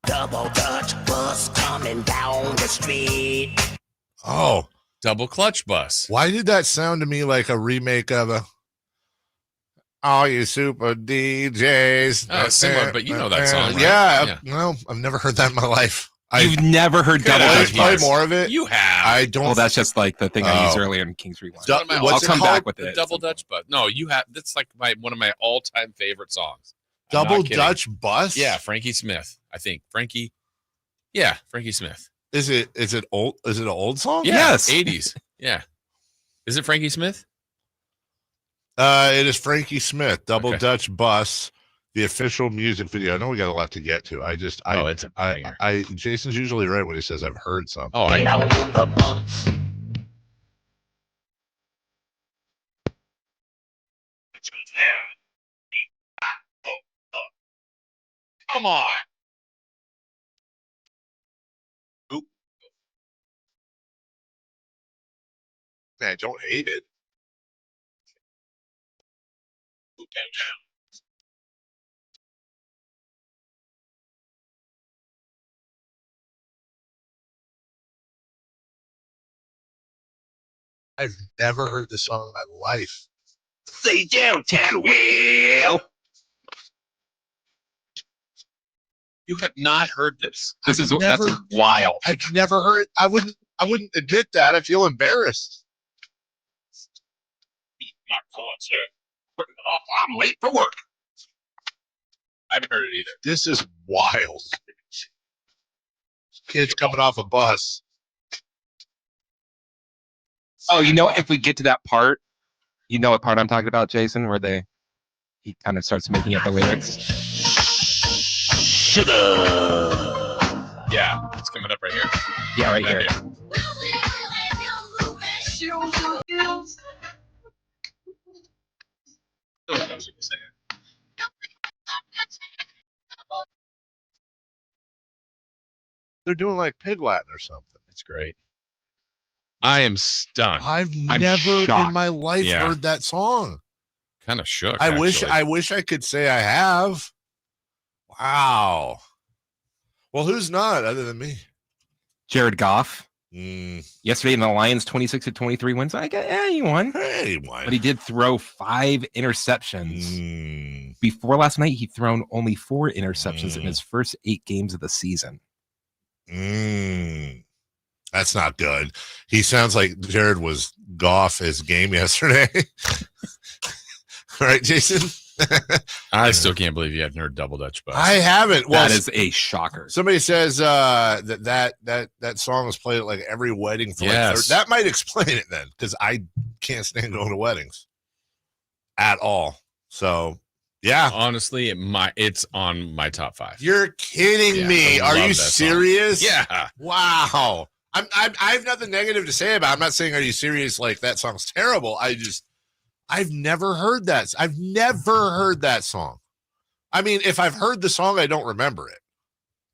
Double Dutch bus coming down the street. Oh, double clutch bus. Why did that sound to me like a remake of a All You Super DJs? Oh, similar, but you know that song, right? Yeah. No, I've never heard that in my life. You've never heard double clutch play bus? more of it? You have. I don't. Well, that's just like the thing I used earlier in King's Rewind. What's I'll it come called? back with The it. double Dutch bus. No, you have. That's like one of my all-time favorite songs. Double Dutch bus. Yeah, Frankie Smith. I think Frankie. Yeah, Frankie Smith. Is it old? Is it an old song? Yeah, Yes. 80s. Yeah. Is it Frankie Smith? It is Frankie Smith. Double Dutch bus. The official music video. I know we got a lot to get to. Jason's usually right when he says I've heard something. Oh, I know. Come on. Oop. Man, don't hate it. I've never heard this song in my life. Say downtown, Will. You have not heard this. That's wild. I've never heard. I wouldn't admit that. I feel embarrassed. My concert. I'm late for work. I haven't heard it either. This is wild. Kids coming off a bus. Oh, if we get to that part, you know what part I'm talking about, Jason, where he kind of starts making up the lyrics. Sugar. Yeah, it's coming up right here. Yeah, right here. They're doing like Pig Latin or something. It's great. I am stunned. I'm I'm never shocked. in my life heard that song. Kind of shook. I wish I could say I have. Wow. Well, who's not other than me? Jared Goff. Yesterday in the Lions 26-23 wins. He won. Hey, he won. But he did throw 5 interceptions. Before last night, he'd thrown only 4 interceptions in his first 8 games of the season. That's not good. He sounds like Jared was Goff his game yesterday. Right, Jason? I still can't believe you haven't heard Double Dutch Bus. I haven't. Well, that is a shocker. Somebody says that song was played at like every wedding. That might explain it then, because I can't stand going to weddings at all. So, yeah. Honestly, it's on my top 5. You're kidding me. Are you serious? Yeah. Wow. I have nothing negative to say about it. I'm not saying, are you serious? Like, that song's terrible. I've never heard that. I've never heard that song. I mean, if I've heard the song, I don't remember it.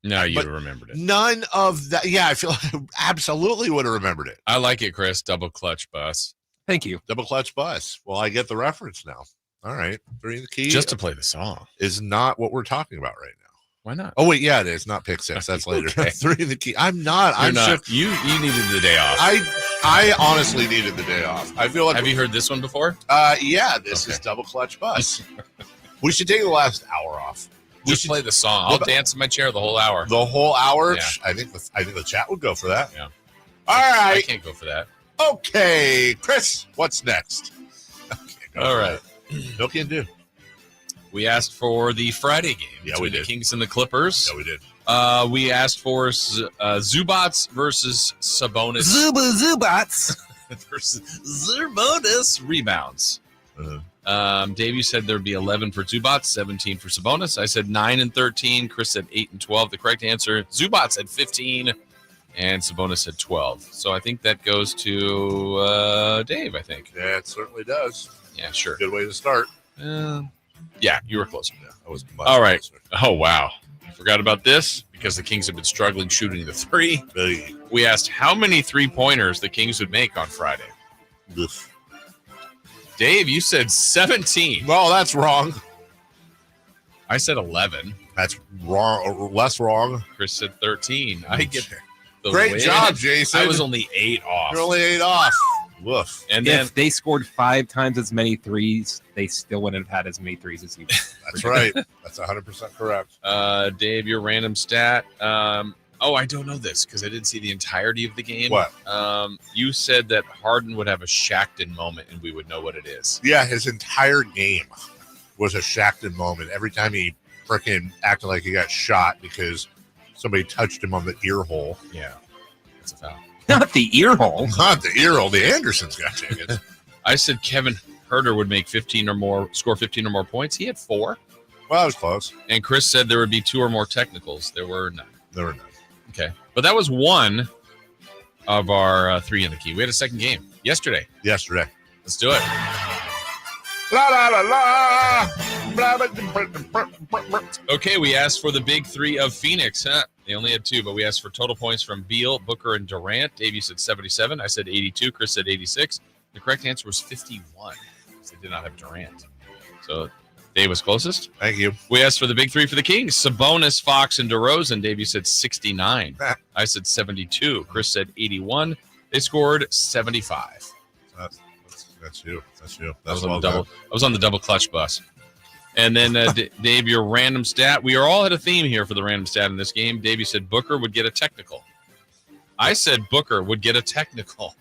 No, you remembered it. None of that. Yeah, I feel like I absolutely would have remembered it. I like it, Chris. Double clutch bus. Thank you. Double clutch bus. Well, I get the reference now. All right. Three in the key. Just to play the song. Is not what we're talking about right now. Why not? Oh, wait. Yeah, it is. Not pick six. That's later. Okay. Three in the key. I'm not. You're I'm not. sure. You needed the day off. I honestly needed the day off. I feel like. Have you heard this one before? Yeah, this is double clutch bus. We should take the last hour off. Just play the song. I'll dance in my chair the whole hour. The whole hour? Yeah. I think the chat would go for that. Yeah. All right. I can't go for that. Okay, Chris, what's next? All right. No can do. We asked for the Friday game. Yeah, we did. The Kings and the Clippers. Yeah, we did. We asked for Zubats versus Sabonis. Zubats versus Sabonis rebounds. Dave, you said there'd be 11 for Zubats, 17 for Sabonis. I said 9 and 13. Chris said 8 and 12. The correct answer, Zubats had 15 and Sabonis had 12. So I think that goes to Dave, I think. Yeah, it certainly does. Yeah, sure. Good way to start. Yeah, you were closer. Yeah, I was much all right. closer. Oh, wow. I forgot about this because the Kings have been struggling shooting the three. We asked how many three-pointers the Kings would make on Friday. Oof. Dave, you said 17. Well, that's wrong. I said 11. That's wrong, or less wrong. Chris said 13. I get the Great win. job, Jason. I was only 8 off. You're only 8 off. Woof. And then if they scored 5 times as many threes, they still wouldn't have had as many threes as you. That's right. That's 100% correct. Dave, your random stat. I don't know this because I didn't see the entirety of the game. What? You said that Harden would have a Shackton moment and we would know what it is. Yeah, his entire game was a Shackton moment. Every time he freaking acted like he got shot because somebody touched him on the ear hole. Yeah, that's a foul. Not the ear hole. Not the ear hole. The Andersons got tickets. I said Kevin Herter would make score 15 or more points. He had 4. Well, that was close. And Chris said there would be 2 or more technicals. There were none. There were none. Okay. But that was one of our 3 in the key. We had a second game yesterday. Let's do it. La la la la. Blah, blah, blah, blah. Okay, we asked for the big 3 of Phoenix. They only had 2, but we asked for total points from Beal, Booker, and Durant. Dave, you said 77. I said 82. Chris said 86. The correct answer was 51 because they did not have Durant. So Dave was closest. Thank you. We asked for the big 3 for the Kings. Sabonis, Fox, and DeRozan. Dave, you said 69. I said 72. Chris said 81. They scored 75. That's you. I was on the double clutch bus. And then, Dave, your random stat. We are all at a theme here for the random stat in this game. Dave, you said Booker would get a technical. I said Booker would get a technical.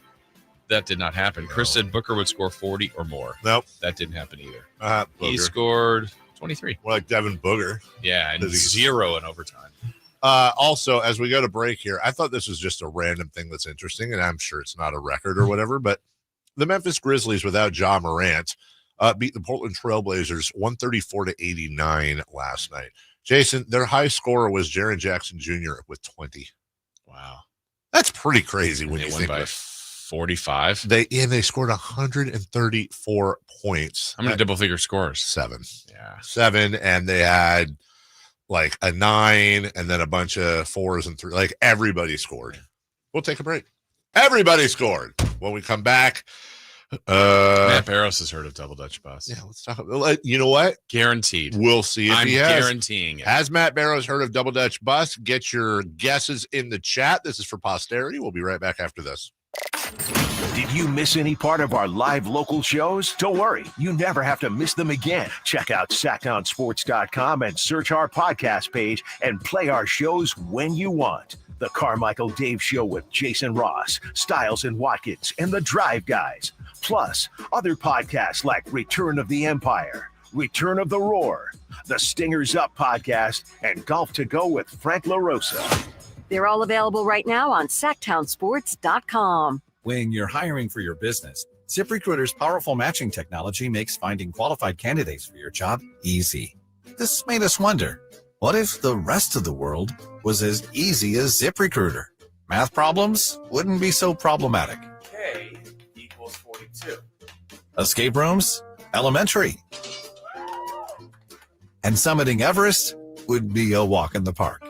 That did not happen. No. Chris said Booker would score 40 or more. Nope. That didn't happen either. He scored 23. More like Devin Booger. Yeah, and 0 in overtime. Also, as we go to break here, I thought this was just a random thing that's interesting, and I'm sure it's not a record or whatever, but the Memphis Grizzlies without Ja Morant beat the Portland Trailblazers 134-89 last night. Jason, their high scorer was Jaren Jackson Jr. with 20. Wow. That's pretty crazy when you think by about it. 45. They scored 134 points. How many double-figure scores? 7. Yeah. 7, and they had like a 9 and then a bunch of 4s and 3. Like everybody scored. We'll take a break. Everybody scored. When we come back, Matt Barrows has heard of Double Dutch Bus. Yeah, let's talk about. You know what? Guaranteed. We'll see if I'm he has. guaranteeing it. Has Matt Barrows heard of Double Dutch Bus? Get your guesses in the chat. This is for posterity. We'll be right back after this. Did you miss any part of our live local shows? Don't worry, you never have to miss them again. Check out sacktownsports.com and search our podcast page and play our shows when you want. The Carmichael Dave Show with Jason Ross, Stiles and Watkins, and the Drive Guys. Plus, other podcasts like Return of the Empire, Return of the Roar, the Stingers Up podcast, and Golf to Go with Frank LaRosa. They're all available right now on sacktownsports.com. When you're hiring for your business, ZipRecruiter's powerful matching technology makes finding qualified candidates for your job easy. This made us wonder, what if the rest of the world was as easy as ZipRecruiter? Math problems wouldn't be so problematic. K equals 42. Escape rooms? Elementary. And summiting Everest would be a walk in the park.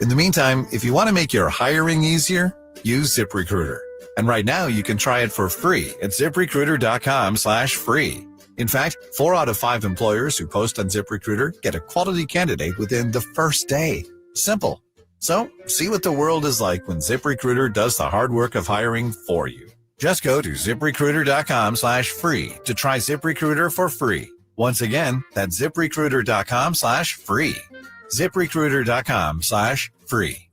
In the meantime, if you want to make your hiring easier, use ZipRecruiter. And right now, you can try it for free at ZipRecruiter.com/free. In fact, 4 out of 5 employers who post on ZipRecruiter get a quality candidate within the first day. Simple. So, see what the world is like when ZipRecruiter does the hard work of hiring for you. Just go to ZipRecruiter.com/free to try ZipRecruiter for free. Once again, that's ZipRecruiter.com/free. ZipRecruiter.com/free.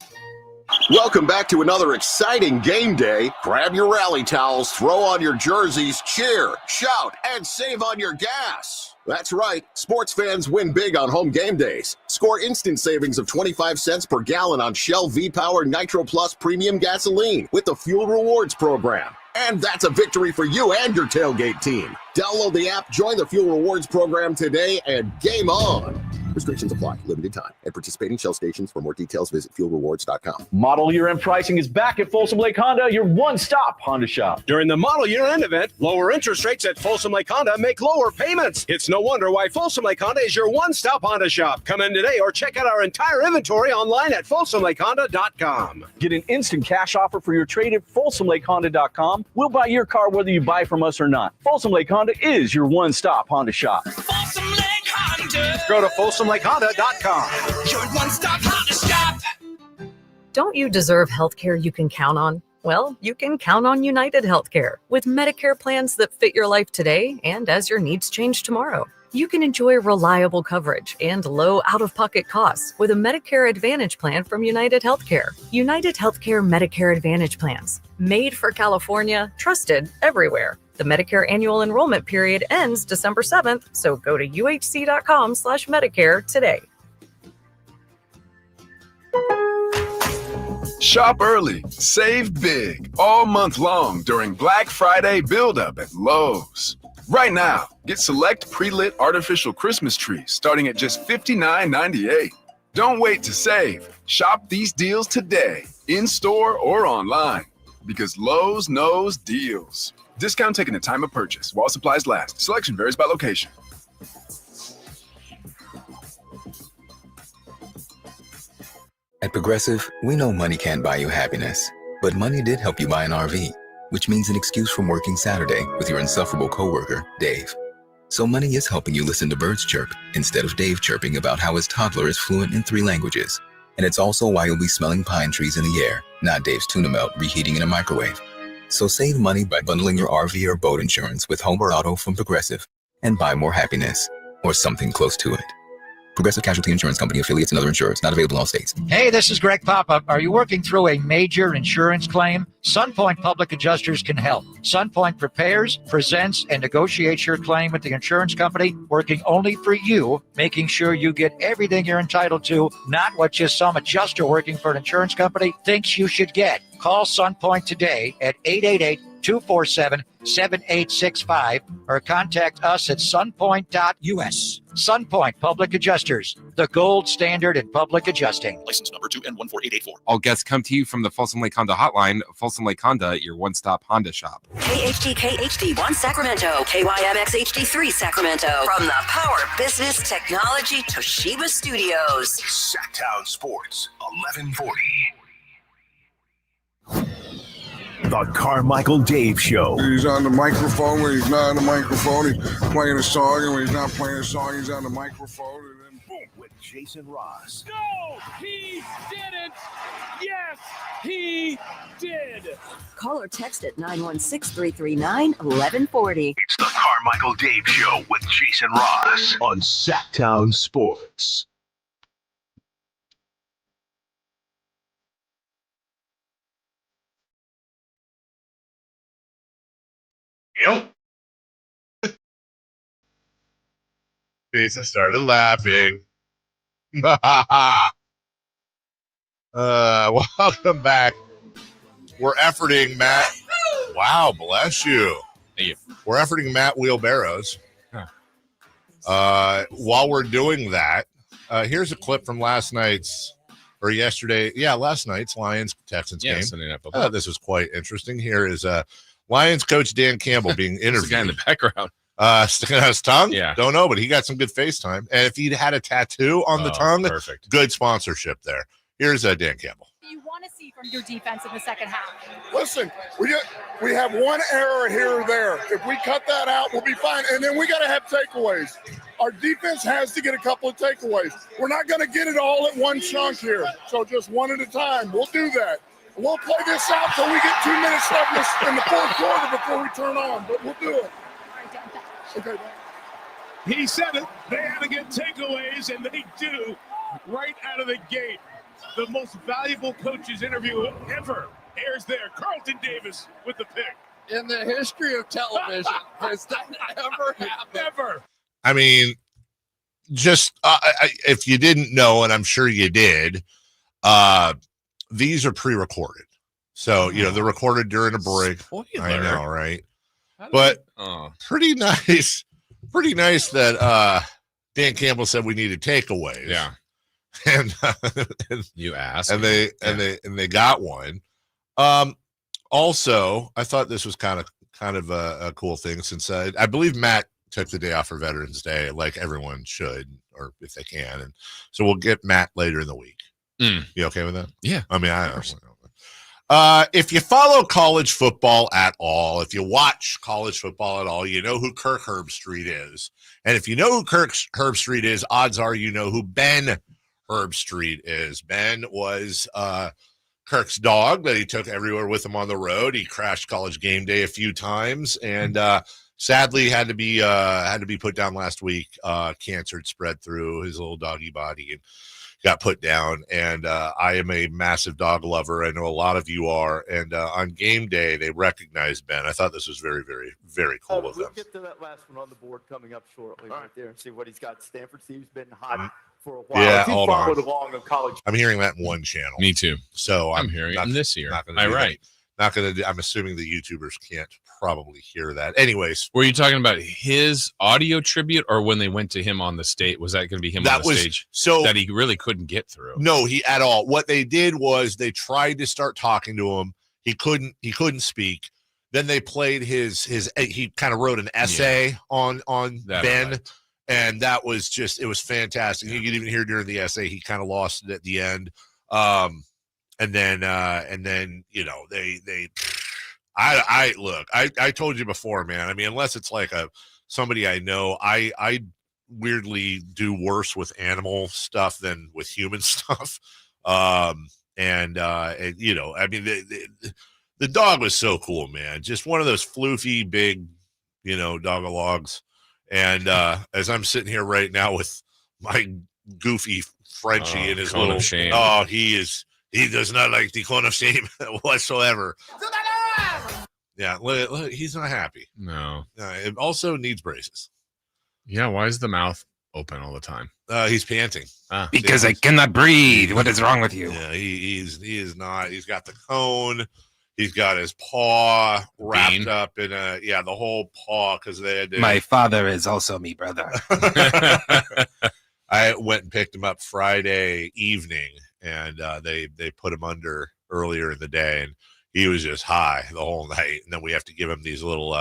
Welcome back to another exciting game day. Grab your rally towels, throw on your jerseys, cheer, shout, and save on your gas. That's right. Sports fans win big on home game days. Score instant savings of 25 cents per gallon on Shell V-Power Nitro Plus Premium Gasoline with the Fuel Rewards program. And that's a victory for you and your tailgate team. Download the app, join the Fuel Rewards program today, and game on. Restrictions apply. Limited time. At participating Shell stations. For more details, visit fuelrewards.com. Model year-end pricing is back at Folsom Lake Honda, your one-stop Honda shop. During the model year-end event, lower interest rates at Folsom Lake Honda make lower payments. It's no wonder why Folsom Lake Honda is your one-stop Honda shop. Come in today or check out our entire inventory online at folsomlakehonda.com. Get an instant cash offer for your trade at folsomlakehonda.com. We'll buy your car whether you buy from us or not. Folsom Lake Honda is your one-stop Honda shop. Folsom Lake Honda. Go to folsomlakehonda.com. Your one-stop Honda shop. Don't you deserve health care you can count on? Well, you can count on United Healthcare with Medicare plans that fit your life today and as your needs change tomorrow. You can enjoy reliable coverage and low out-of-pocket costs with a Medicare Advantage plan from United Healthcare. United Healthcare Medicare Advantage plans. Made for California, trusted everywhere. The Medicare annual enrollment period ends December 7th, so go to uhc.com/Medicare today. Shop early, save big, all month long during Black Friday build-up at Lowe's. Right now, get select pre-lit artificial Christmas trees starting at just $59.98. Don't wait to save. Shop these deals today, in-store or online, because Lowe's knows deals. Discount taken at time of purchase while supplies last. Selection varies by location. At Progressive, we know money can't buy you happiness, but money did help you buy an RV, which means an excuse from working Saturday with your insufferable coworker, Dave. So money is helping you listen to birds chirp instead of Dave chirping about how his toddler is fluent in 3 languages. And it's also why you'll be smelling pine trees in the air, not Dave's tuna melt reheating in a microwave. So save money by bundling your RV or boat insurance with home or auto from Progressive and buy more happiness, or something close to it. Progressive Casualty Insurance Company, affiliates, and other insurers. Not available in all states. Hey, this is Greg Papa. Are you working through a major insurance claim? SunPoint Public Adjusters can help. SunPoint prepares, presents, and negotiates your claim with the insurance company, working only for you, making sure you get everything you're entitled to, not what just some adjuster working for an insurance company thinks you should get. Call SunPoint today at 888-247-7865 or contact us at sunpoint.us. SunPoint Public Adjusters, the gold standard in public adjusting. License number 2N14884. All guests come to you from the Folsom Lake Honda hotline. Folsom Lake Honda, your one-stop Honda shop. KHD1 Sacramento, KYMX HD3 Sacramento. From the Power Business Technology Toshiba Studios. Sacktown Sports, 1140. The Carmichael Dave Show. He's on the microphone when he's not on the microphone. He's playing a song, and when he's not playing a song, he's on the microphone. And then boom, with Jason Ross. No, he didn't. Yes, he did. Call or text at 916-339-1140. It's the Carmichael Dave Show with Jason Ross on Sacktown Sports. Yep. Jason started laughing. Welcome back. We're efforting Matt. Wow, bless you. Thank you. We're efforting Matt Wheelbarrows. While we're doing that, here's a clip from last night's, or yesterday. Yeah, last night's Lions-Texans game. Sunday Night Football. This was quite interesting. Here is Lions coach Dan Campbell being interviewed. The guy in the background. Sticking out his tongue? Yeah. Don't know, but he got some good FaceTime. And if he'd had a tattoo on the tongue, perfect. Good sponsorship there. Here's Dan Campbell. You want to see from your defense in the second half? Listen, we have one error here or there. If we cut that out, we'll be fine. And then we got to have takeaways. Our defense has to get a couple of takeaways. We're not going to get it all at one chunk here. So just one at a time. We'll do that. We'll play this out till we get 2 minutes left in the fourth quarter before we turn on. But we'll do it. Okay. He said it. They had to get takeaways, and they do right out of the gate. The most valuable coaches interview ever airs there. Carlton Davis with the pick. In the history of television, has that ever happened? Never. I mean, just if you didn't know, and I'm sure you did, these are pre-recorded. So, they're recorded during a break. Spoiler. I know, right? But pretty nice that Dan Campbell said we needed takeaways. Yeah. And you asked. And they got one. Also, I thought this was kind of a cool thing since I believe Matt took the day off for Veterans Day, like everyone should, or if they can. And so we'll get Matt later in the week. You okay with that? Yeah. I mean, if you follow college football at all, if you watch college football at all, you know who Kirk Herbstreit is. And if you know who Kirk Herbstreit is, odds are you know who Ben Herbstreit is. Ben was Kirk's dog that he took everywhere with him on the road. He crashed College Game Day a few times, and sadly had to be put down last week. Cancer had spread through his little doggy body and got put down. And I am a massive dog lover. I know a lot of you are. And on game day, they recognized Ben. I thought this was very, very, very cool of them. We'll get to that last one on the board coming up shortly right there and see what he's got. Stanford Steve's been hot for a while. Yeah, He hold followed on. along in college. I'm hearing that in one channel. Me too. So I'm hearing it this year. Not gonna All do right. that. Not going to. I'm assuming the YouTubers can't probably hear that. Anyways, were you talking about his audio tribute, or when they went to him on the stage? Was that going to be him on the stage? So that he really couldn't get through. No, he at all. What they did was they tried to start talking to him. He couldn't speak. Then they played his. He kind of wrote an essay on Ben. Right. And that was just, it was fantastic. You could even hear during the essay, he kind of lost it at the end. And then, I told you before, man, I mean, unless it's like somebody I know, I weirdly do worse with animal stuff than with human stuff. I mean, the dog was so cool, man. Just one of those floofy, big, dog-a-logs. And as I'm sitting here right now with my goofy Frenchie in his cone little of shame. Oh, he does not like the cone of shame whatsoever. Yeah, look, he's not happy. No. It also needs braces. Yeah, why is the mouth open all the time? He's panting. Because I cannot breathe. What is wrong with you? Yeah, he is not. He's got the cone. He's got his paw wrapped up in the whole paw because they had to. My father is also me, brother. I went and picked him up Friday evening, and they put him under earlier in the day, and he was just high the whole night. And then we have to give him these little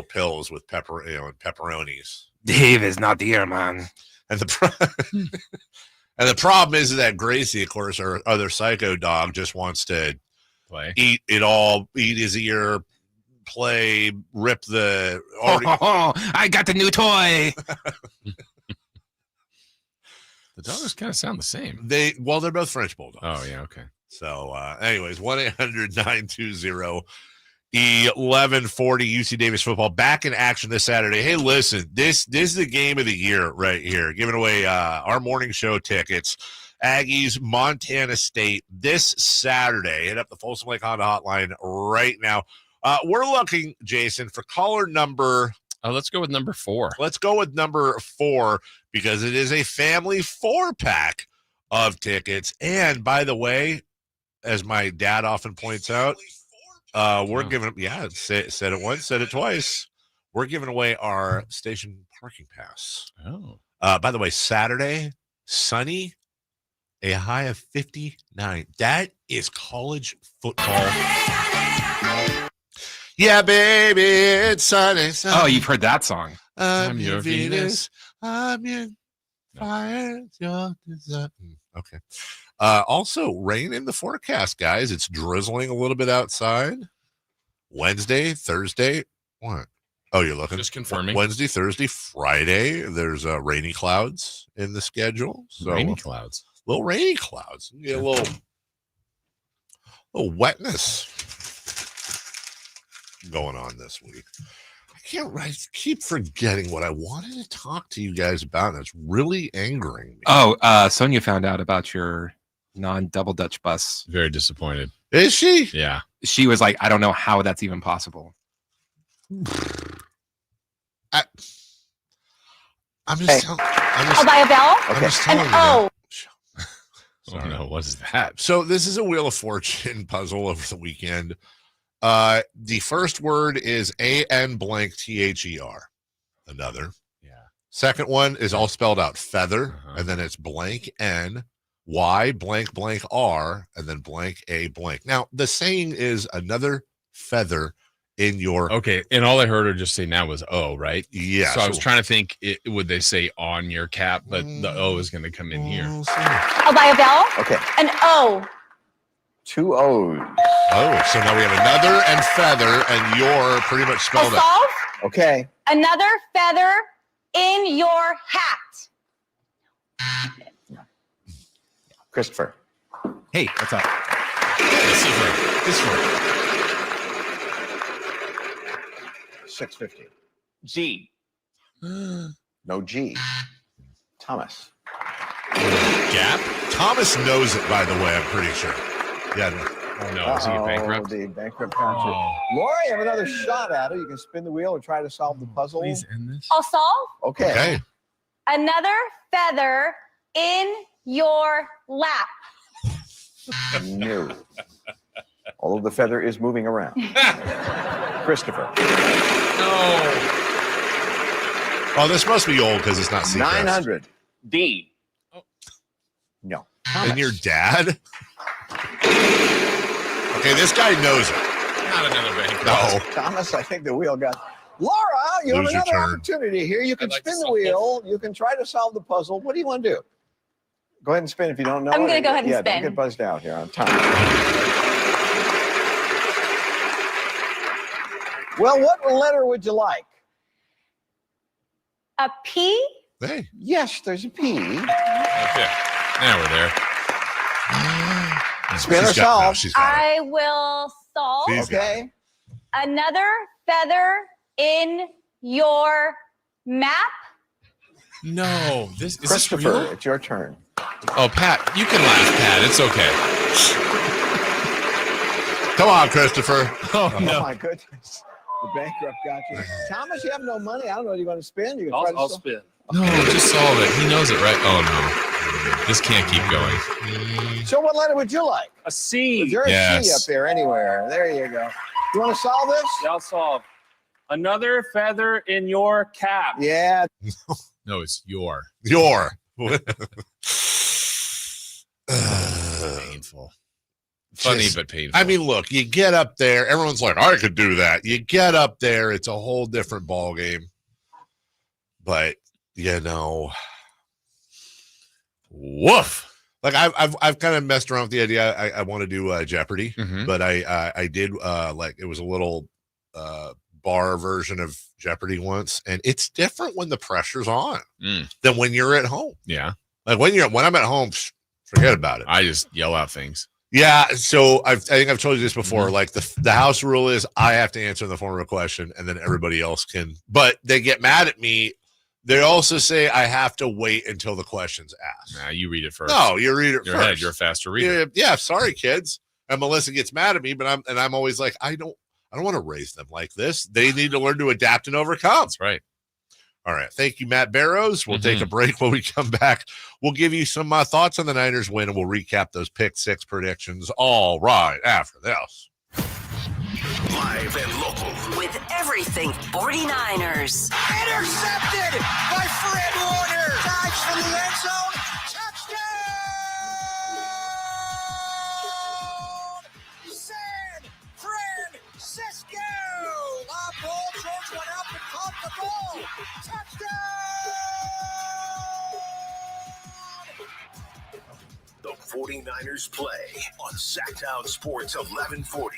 pills with pepperonis. Dave is not here, man. And the problem is that Gracie, of course, our other psycho dog, just wants to eat it all, eat his ear, play, rip the. I got the new toy. The dogs kind of sound the same. They're both French bulldogs. Oh yeah, okay. So, anyways, 1-800-920-1140 UC Davis football back in action this Saturday. Hey, listen, this is the game of the year right here. Giving away our morning show tickets. Aggies, Montana State this Saturday. Hit up the Folsom Lake Honda hotline right now. We're looking, Jason, for caller number. Let's go with number 4. Let's go with number 4 because it is a family 4-pack of tickets. And by the way, as my dad often points out, we're giving said it once, said it twice. We're giving away our station parking pass. Oh. By the way, Saturday, sunny a high of 59. That is college football. Yeah, baby, it's sunny. Oh, you've heard that song. I'm your Venus. I'm your fire. Okay. Also, rain in the forecast, guys. It's drizzling a little bit outside. Wednesday, Thursday. What? Oh, you're looking. Just confirming. Wednesday, Thursday, Friday. There's rainy clouds in the schedule. So Rainy clouds. Little rainy clouds. You get a little wetness going on this week. I keep forgetting what I wanted to talk to you guys about, and it's really angering me. Oh, Sonia found out about your non-double Dutch bus. Very disappointed. Is she? Yeah. She was like, I don't know how that's even possible. I'm just telling. I'll buy a bell. I'm just telling you. Oh. Oh no, what is that? So this is a Wheel of Fortune puzzle over the weekend. The first word is AN blank THER. Another. Yeah. Second one is all spelled out feather, and then it's blank N, Y blank blank R, and then blank A blank. Now the saying is another feather in your. Okay, and all I heard her just say now was O, right? Yeah. So I was trying to think, would they say on your cap, but the O is going to come in here. I'll buy a bell. Okay. An O. 2 O's. Oh, so now we have another and feather, and your pretty much A spelled out. solve. Okay. Another feather in your hat. Christopher. Hey, what's up? This one. 650. G. No G. Thomas. Gap. Thomas knows it, by the way. I'm pretty sure. Yeah. Oh no, is he bankrupt? The bankrupt concert. Laura, you have another shot at it. You can spin the wheel and try to solve the puzzle. Please end this. I'll solve. Okay. Another feather in your lap. No. Although the feather is moving around. Christopher. No. Oh, this must be old because it's not Seacrest. 900. D. Oh. No. And your dad? Okay, this guy knows it. Not another bankrupt. No. Thomas, I think the wheel got. Laura, you Lose your have another turn. opportunity here. You can like to spin the solve wheel. You can try to solve the puzzle. What do you want to do? Go ahead and spin if you don't know. I'm gonna go ahead and Don't spin. get buzzed out here on time. Well, what letter would you like? A P. Hey. Yes, there's a P. Okay. Now we're there. Spin or She's got- no, solve. she's got it. I will solve. She's got Okay. Another feather in your map. No, this is this Christopher, real? it's your turn. Oh, Pat, you can laugh, Pat. It's okay. Come on, Christopher. Oh Oh my goodness. The bankrupt got you. Thomas, you have no money. I don't know. Do you want to spin? You can try to I'll solve- spin. No, just solve it. He knows it, right? Oh no, this can't keep going. So what letter would you like? A C. Is there a C Yes. up there anywhere? There you go. You want to solve this? Yeah, I'll solve. Another feather in your cap. Yeah. No, it's your. Painful. Funny, Just- but painful. I mean, look, you get up there. Everyone's like, I could do that. You get up there. It's a whole different ball game. But, you know, woof. Like I've kind of messed around with the idea. I want to do Jeopardy, Mhm. but I did like it was a little bar version of Jeopardy once, and it's different when the pressure's on than when you're at home. Yeah. Like when I'm at home, forget about it. I just yell out things. Yeah, so I think I've told you this before. Like the house rule is I have to answer in the form of a question, and then everybody else can. But they get mad at me. They also say I have to wait until the question's asked. Nah, you read it first. No, you read it You're first. ahead. You're a faster reader. Yeah, sorry, kids. And Melissa gets mad at me, but I'm always like, I don't want to raise them like this. They need to learn to adapt and overcome. That's right. All right. Thank you, Matt Barrows. We'll take a break. When we come back, we'll give you some thoughts on the Niners win, and we'll recap those pick six predictions all right after this. Live and local. With everything 49ers. Intercepted by Fred Warner. Dives from the end zone. Touchdown! The 49ers play on Sacktown Sports 1140.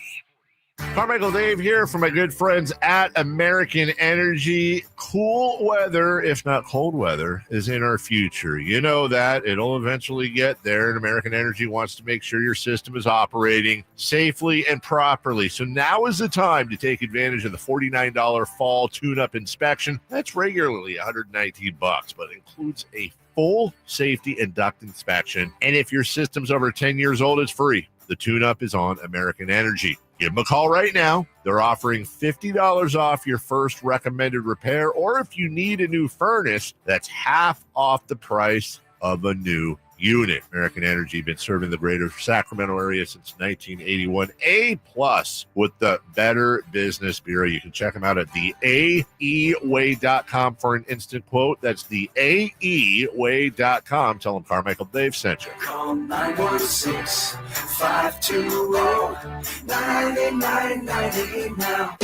Carmichael Dave here from my good friends at American Energy. Cool weather, if not cold weather, is in our future. You know that. It'll eventually get there, and American Energy wants to make sure your system is operating safely and properly. So now is the time to take advantage of the $49 fall tune-up inspection. That's regularly $119, but includes a full safety and duct inspection. And if your system's over 10 years old, it's free. The tune-up is on American Energy. Give them a call right now. They're offering $50 off your first recommended repair, or if you need a new furnace, that's half off the price of a new unit. American Energy been serving the greater Sacramento area since 1981. A+ with the Better Business Bureau. You can check them out at theaeway.com for an instant quote. That's theaeway.com. Tell them Carmichael Dave sent you. Call 916-520-9990 now.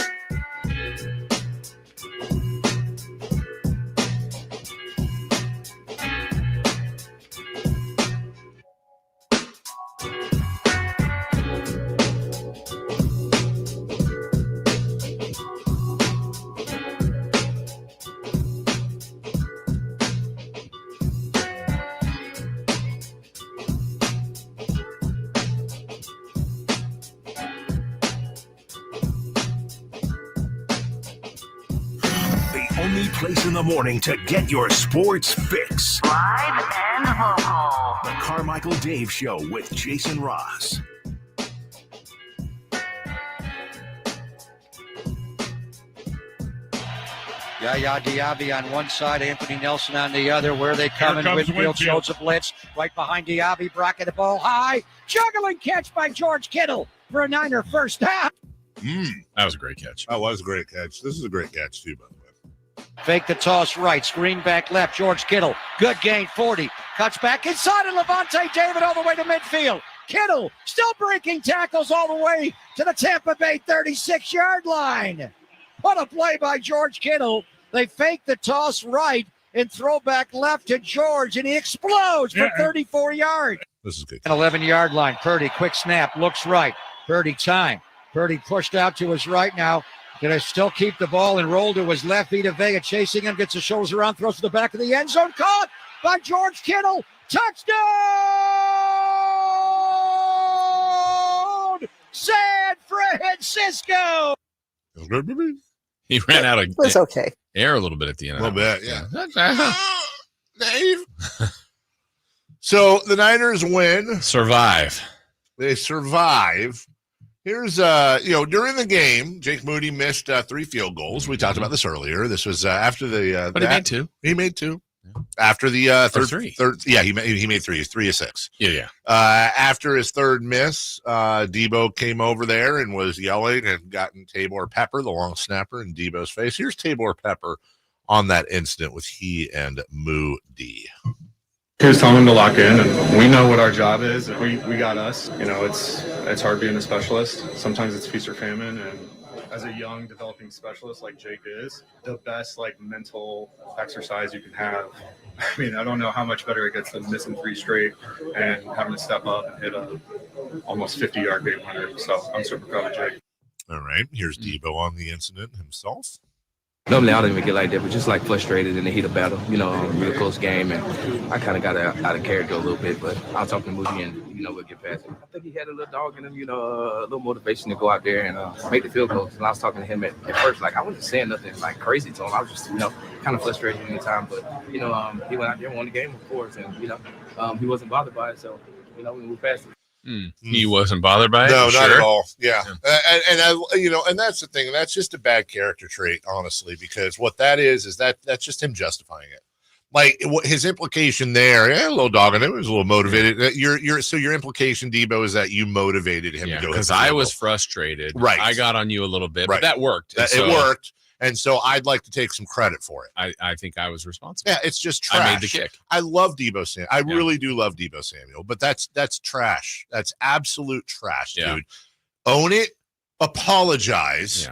Only place in the morning to get your sports fix. Live and vocal. The Carmichael Dave Show with Jason Ross. Yaya Diaby on one side, Anthony Nelson on the other. Where are they coming? Winfield shows a blitz. Right behind Diaby, bracketed the ball high. Juggling catch by George Kittle for a Niner first down. That was a great catch. That was a great catch. This is a great catch, too, by the way. Fake the toss right, screen back left, George Kittle. Good gain, 40. Cuts back inside, and Levante David all the way to midfield. Kittle still breaking tackles all the way to the Tampa Bay 36-yard line. What a play by George Kittle. They fake the toss right and throw back left to George, and he explodes for 34 yards. This is good. An 11-yard line. Purdy, quick snap, looks right. Purdy time. Purdy pushed out to his right now. Gonna still keep the ball and roll to his left. Vita Vega chasing him, gets his shoulders around, throws to the back of the end zone. Caught by George Kittle. Touchdown! San Francisco! He ran out of It's okay. air a little bit at the end. A little bit, yeah. Dave. So the Niners win. Survive. They survive. Here's, during the game, Jake Moody missed 3 field goals. We talked about this earlier. This was after the. But he made 2. He made 2. After the three. Yeah, he made 3. He's 3 of 6. Yeah. After his third miss, Debo came over there and was yelling and gotten Tabor Pepper, the long snapper, in Debo's face. Here's Tabor Pepper on that incident with he and Moody. He was telling him to lock in, and we know what our job is. We got us. It's hard being a specialist. Sometimes it's feast or famine, and as a young developing specialist like Jake is, the best mental exercise you can have. I mean, I don't know how much better it gets than missing 3 straight and having to step up and hit a almost 50-yard game winner. So I'm super proud of Jake. All right, here's Debo on the incident himself. Normally, I don't even get like that, but just frustrated in the heat of battle, real close game, and I kind of got out of character a little bit, but I'll talk to Moody and, we'll get past it. I think he had a little dog in him, a little motivation to go out there and make the field goals. And I was talking to him at first, I wasn't saying nothing crazy to him. I was just, kind of frustrated in the time, but, he went out there and won the game, of course, and, he wasn't bothered by it, so, we moved past it. He wasn't bothered by it? No, not Sure. at all. Yeah. And that's the thing. That's just a bad character trait, honestly, because what that is that's just him justifying it. His implication there, a little dog in it, was a little motivated. Your implication, Debo, is that you motivated him to go. Because I was frustrated. Right. I got on you a little bit, Right. but that worked. It worked. And so I'd like to take some credit for it. I think I was responsible. Yeah, it's just trash. I made the kick. I love Debo Samuel. I really do love Debo Samuel, but that's trash. That's absolute trash, dude. Own it, apologize,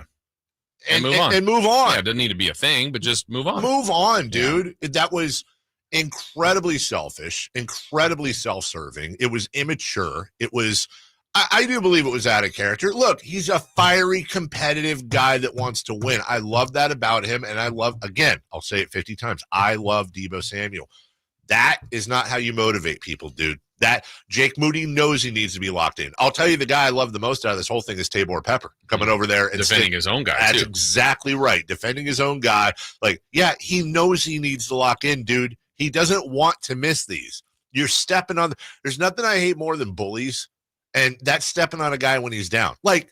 and move on. And move on. Yeah, it doesn't need to be a thing, but just move on. Move on, dude. Yeah. That was incredibly selfish, incredibly self-serving. It was immature. It was, I do believe it was out of character. Look, he's a fiery, competitive guy that wants to win. I love that about him, and I love, again, I'll say it 50 times, I love Debo Samuel. That is not how you motivate people, dude. That Jake Moody knows he needs to be locked in. I'll tell you, the guy I love the most out of this whole thing is Tabor Pepper coming over there and defending his own guy. That's exactly right. Defending his own guy. Like, yeah, he knows he needs to lock in, dude. He doesn't want to miss these. You're stepping on. There's nothing I hate more than bullies, and that's stepping on a guy when he's down. Like,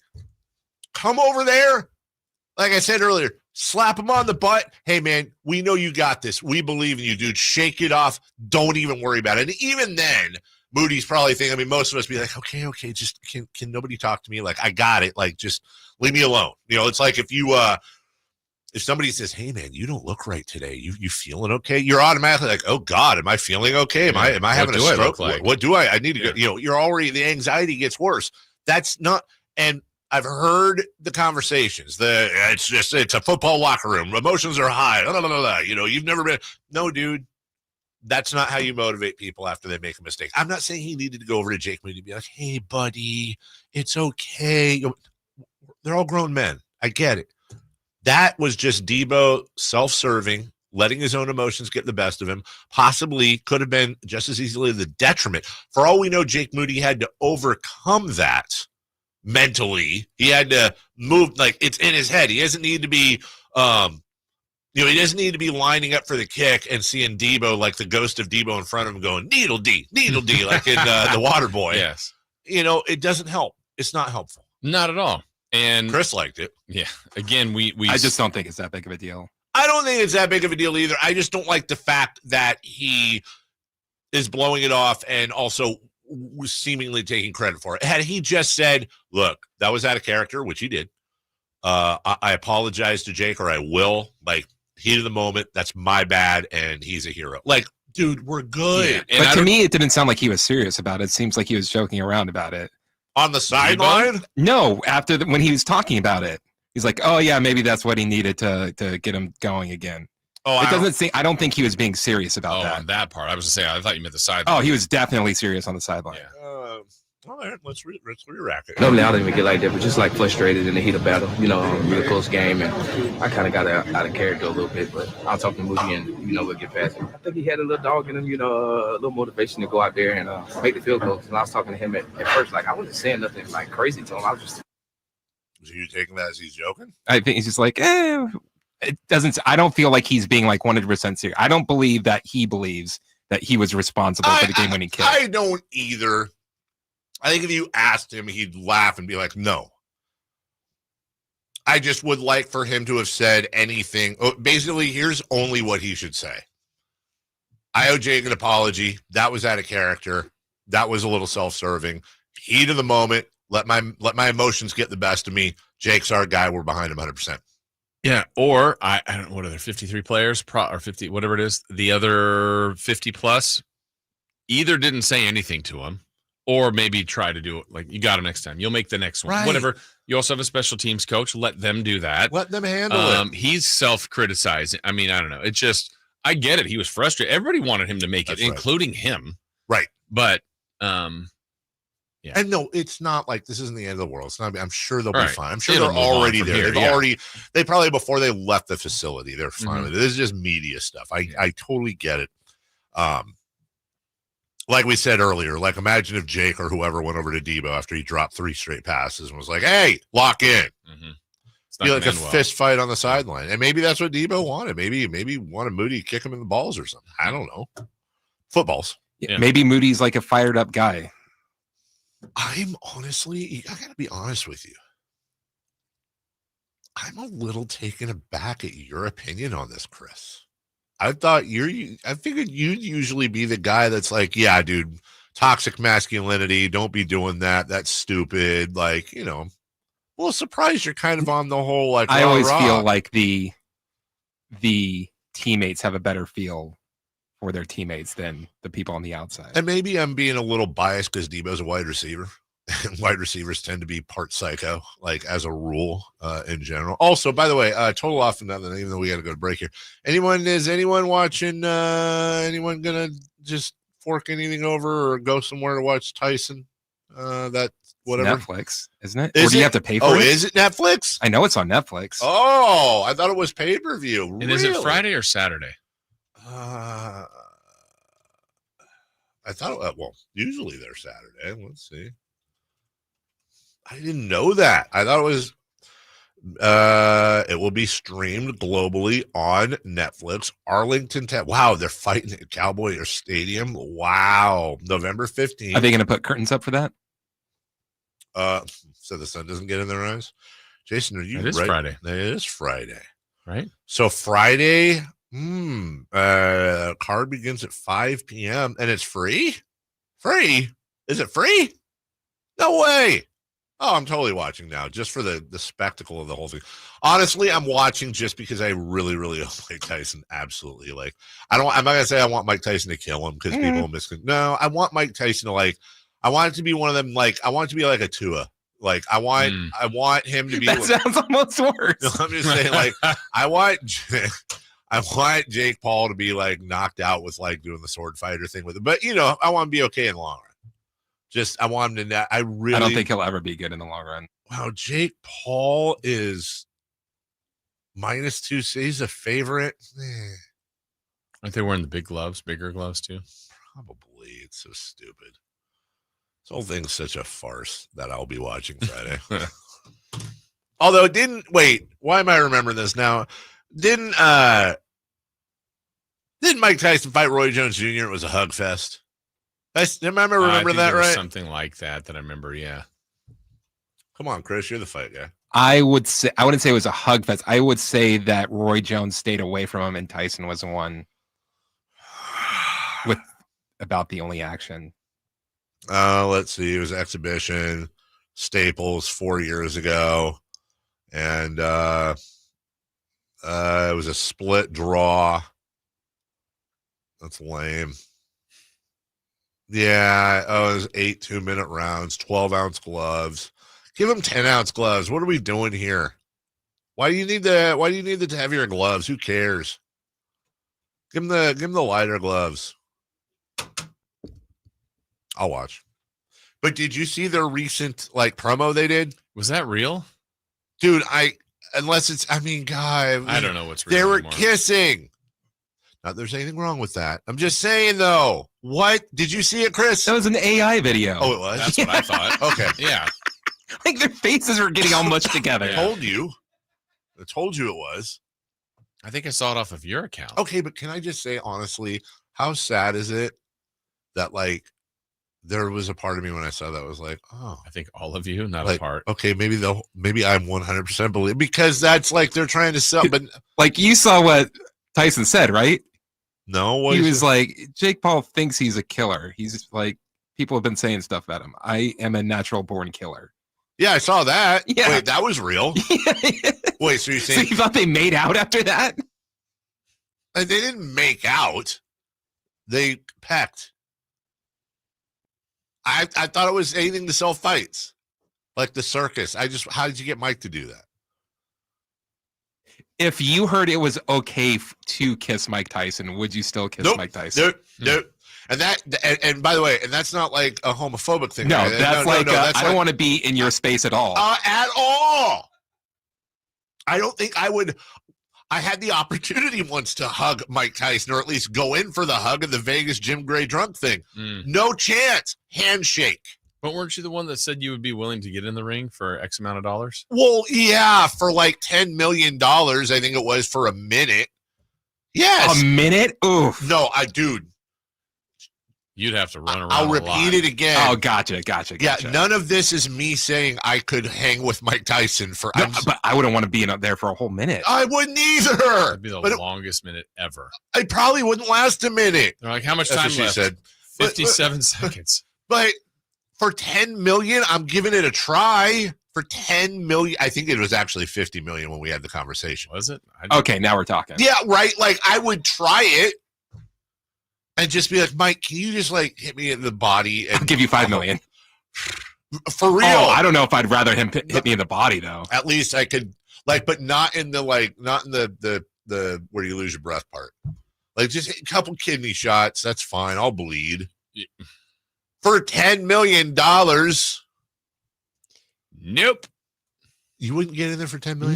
come over there. Like I said earlier, slap him on the butt. Hey, man, we know you got this. We believe in you, dude. Shake it off. Don't even worry about it. And even then, Moody's probably thinking, I mean, most of us be like, okay, just can nobody talk to me? Like, I got it. Like, just leave me alone. You know, it's like if you if somebody says, hey, man, you don't look right today. You feeling okay? You're automatically like, oh, God, am I feeling okay? Am I having a stroke? What do I need to go? You know, you're already, the anxiety gets worse. That's not, and I've heard the conversations. It's a football locker room. Emotions are high. Blah, blah, blah, blah. You know, you've never been. No, dude. That's not how you motivate people after they make a mistake. I'm not saying he needed to go over to Jake Moody and be like, hey, buddy, it's okay. They're all grown men. I get it. That was just Debo self-serving, letting his own emotions get the best of him. Possibly could have been just as easily the detriment. For all we know, Jake Moody had to overcome that mentally. He had to move, like, it's in his head. He doesn't need to be he doesn't need to be lining up for the kick and seeing Debo, like the ghost of Debo in front of him, going, needle D, like in The Water Boy. Yes. You know, it doesn't help. It's not helpful. Not at all. And Chris liked it. Yeah. Again, I just don't think it's that big of a deal. I don't think it's that big of a deal either. I just don't like the fact that he is blowing it off and also was seemingly taking credit for it. Had he just said, look, that was out of character, which he did. I apologize to Jake, or I will. Like, heat of the moment, that's my bad, and he's a hero. Like, dude, we're good. Yeah. But to me, it didn't sound like he was serious about it. It seems like he was joking around about it. On the sideline? No, when he was talking about it. He's like, oh, yeah, maybe that's what he needed to get him going again. Oh, I don't think he was being serious about that. On that part. I was going to say, I thought you meant the sideline. Oh, he was definitely serious on the sideline. Yeah. All right, let's re-rack it. Normally, I don't even get like that, but just like frustrated in the heat of battle, you know, really close game, and I kind of got out of character a little bit, but I'll talk to Moody and, you know, we'll get past it. I think he had a little dog in him, you know, a little motivation to go out there and make the field goals. And I was talking to him at first, like, I wasn't saying nothing like crazy to him. I was just. So you taking that as he's joking? I think he's just like, it doesn't. I don't feel like he's being like 100% serious. I don't believe that he believes that he was responsible for the game-winning kick. I don't either. I think if you asked him, he'd laugh and be like, no. I just would like for him to have said anything. Basically, here's only what he should say. I owe Jake an apology. That was out of character. That was a little self-serving. Heat of the moment. Let my emotions get the best of me. Jake's our guy. We're behind him 100%. Yeah, or I don't know, what are there, 53 players or 50, whatever it is, the other 50 plus either didn't say anything to him or maybe try to do it like, you got him next time. You'll make the next one. Right. Whatever. You also have a special teams coach. Let them do that. Let them handle it. He's self-criticizing. I mean, I don't know. It's just, I get it. He was frustrated. Everybody wanted him to make it, including him. Right. But, yeah. And no, it's not like this isn't the end of the world. It's not. I'm sure they'll be fine. I'm sure It'll they're move on already from there. here, They probably before they left the facility, they're fine with it. This is just media stuff. I totally get it. Like we said earlier, like imagine if Jake or whoever went over to Debo after he dropped 3 straight passes and was like, "Hey, lock in." It's be like a fist fight on the sideline, and maybe that's what Debo wanted. Maybe wanted Moody to kick him in the balls or something. I don't know. Footballs. Yeah. Maybe Moody's like a fired up guy. I'm honestly, I gotta be honest with you. I'm a little taken aback at your opinion on this, Chris. I figured you'd usually be the guy that's like, yeah, dude, toxic masculinity. Don't be doing that. That's stupid. Like, you know, well, surprised you're kind of on the whole, like, I always feel like the teammates have a better feel for their teammates than the people on the outside. And maybe I'm being a little biased because Debo's a wide receiver. And wide receivers tend to be part psycho, like as a rule, in general. Also, by the way, total off and nothing, even though we got to go to break here. Is anyone watching? Anyone gonna just fork anything over or go somewhere to watch Tyson? That whatever. Netflix, isn't it? Or do you have to pay for it? Oh, is it Netflix? I know it's on Netflix. Oh, I thought it was pay-per-view. And really? is it Friday or Saturday? I thought, well, usually they're Saturday. Let's see. I didn't know that. I thought it was, it will be streamed globally on Netflix. Arlington, wow, they're fighting at Cowboy Stadium. Wow. November 15th. Are they going to put curtains up for that? So the sun doesn't get in their eyes. Jason, are you It is right? Friday. It is Friday. Right? So Friday, card begins at 5 p.m. and it's free? Free? Is it free? No way. Oh, I'm totally watching now just for the spectacle of the whole thing. Honestly, I'm watching just because I really, really hope Mike Tyson absolutely I'm not going to say I want Mike Tyson to kill him because people no, I want Mike Tyson to I want it to be one of them, I want it to be like a Tua. I want him to be. That sounds almost worse. No, I'm just saying, I want Jake Paul to be knocked out with doing the sword fighter thing with it. But I want him to be okay in the long run. I want him to. I don't think he'll ever be good in the long run. Wow, Jake Paul is -2. He's a favorite. Aren't they wearing the bigger gloves too? Probably. It's so stupid. This whole thing's such a farce that I'll be watching Friday. Although it didn't. Wait, why am I remembering this now? Didn't Mike Tyson fight Roy Jones Jr.? It was a hug fest. I remember that, right? Something like that I remember, yeah. Come on, Chris, you're the fight guy. I wouldn't say it was a hug fest. I would say that Roy Jones stayed away from him and Tyson was the one with about the only action. Let's see. It was exhibition, Staples 4 years ago. And it was a split draw. That's lame. Yeah. Oh, it was 8 2-minute rounds, 12-ounce gloves. Give him 10-ounce gloves. What are we doing here? Why do you need the heavier gloves? Who cares? Give him the lighter gloves. I'll watch. But did you see their recent promo they did? Was that real? Dude, God, I don't know what's real They were anymore. kissing. Not that there's anything wrong with that. I'm just saying though. What? Did you see it, Chris? That was an AI video. Oh, it was? That's what I thought. Okay. Yeah. Their faces are getting all mushed together. I told you it was. I think I saw it off of your account. Okay, but can I just say honestly, how sad is it that there was a part of me when I saw that was oh, I think all of you, not a part. Okay, maybe I'm 100% believe because that's they're trying to sell, but you saw what Tyson said, right? No, he was Jake Paul thinks he's a killer. He's people have been saying stuff about him. I am a natural born killer. Yeah, I saw that. Yeah. Wait, that was real. Wait, so you're saying you thought they made out after that? They didn't make out. They pecked. I thought it was anything to sell fights, like the circus. How did you get Mike to do that? If you heard it was okay to kiss Mike Tyson, would you still kiss Mike Tyson? Nope. And by the way, and that's not a homophobic thing. No, right? that's I don't want to be in your space at all. At all. I don't think I would. I had the opportunity once to hug Mike Tyson, or at least go in for the hug of the Vegas Jim Gray drunk thing. No chance. Handshake. But weren't you the one that said you would be willing to get in the ring for X amount of dollars? Well, yeah, for $10 million, I think it was for a minute. Yes. A minute? Oof. No, dude. You'd have to run around. I'll repeat it again. Oh, gotcha. Yeah, none of this is me saying I could hang with Mike Tyson for. No, but I wouldn't want to be in up there for a whole minute. I wouldn't either. That'd be the longest minute ever. It probably wouldn't last a minute. They're like, how much That's time what she left? said. 57 seconds. But for $10 million, I'm giving it a try. For $10 million, I think it was actually $50 million when we had the conversation. Was it? Okay, now we're talking. Yeah, right. I would try it. And just be like, Mike, can you just hit me in the body? And I'll give you $5 million. For real. Oh, I don't know if I'd rather him hit me in the body though. At least I could but not in the the where you lose your breath part. Like just a couple kidney shots, that's fine. I'll bleed. Yeah. For $10 million. Nope. You wouldn't get in there for $10 million?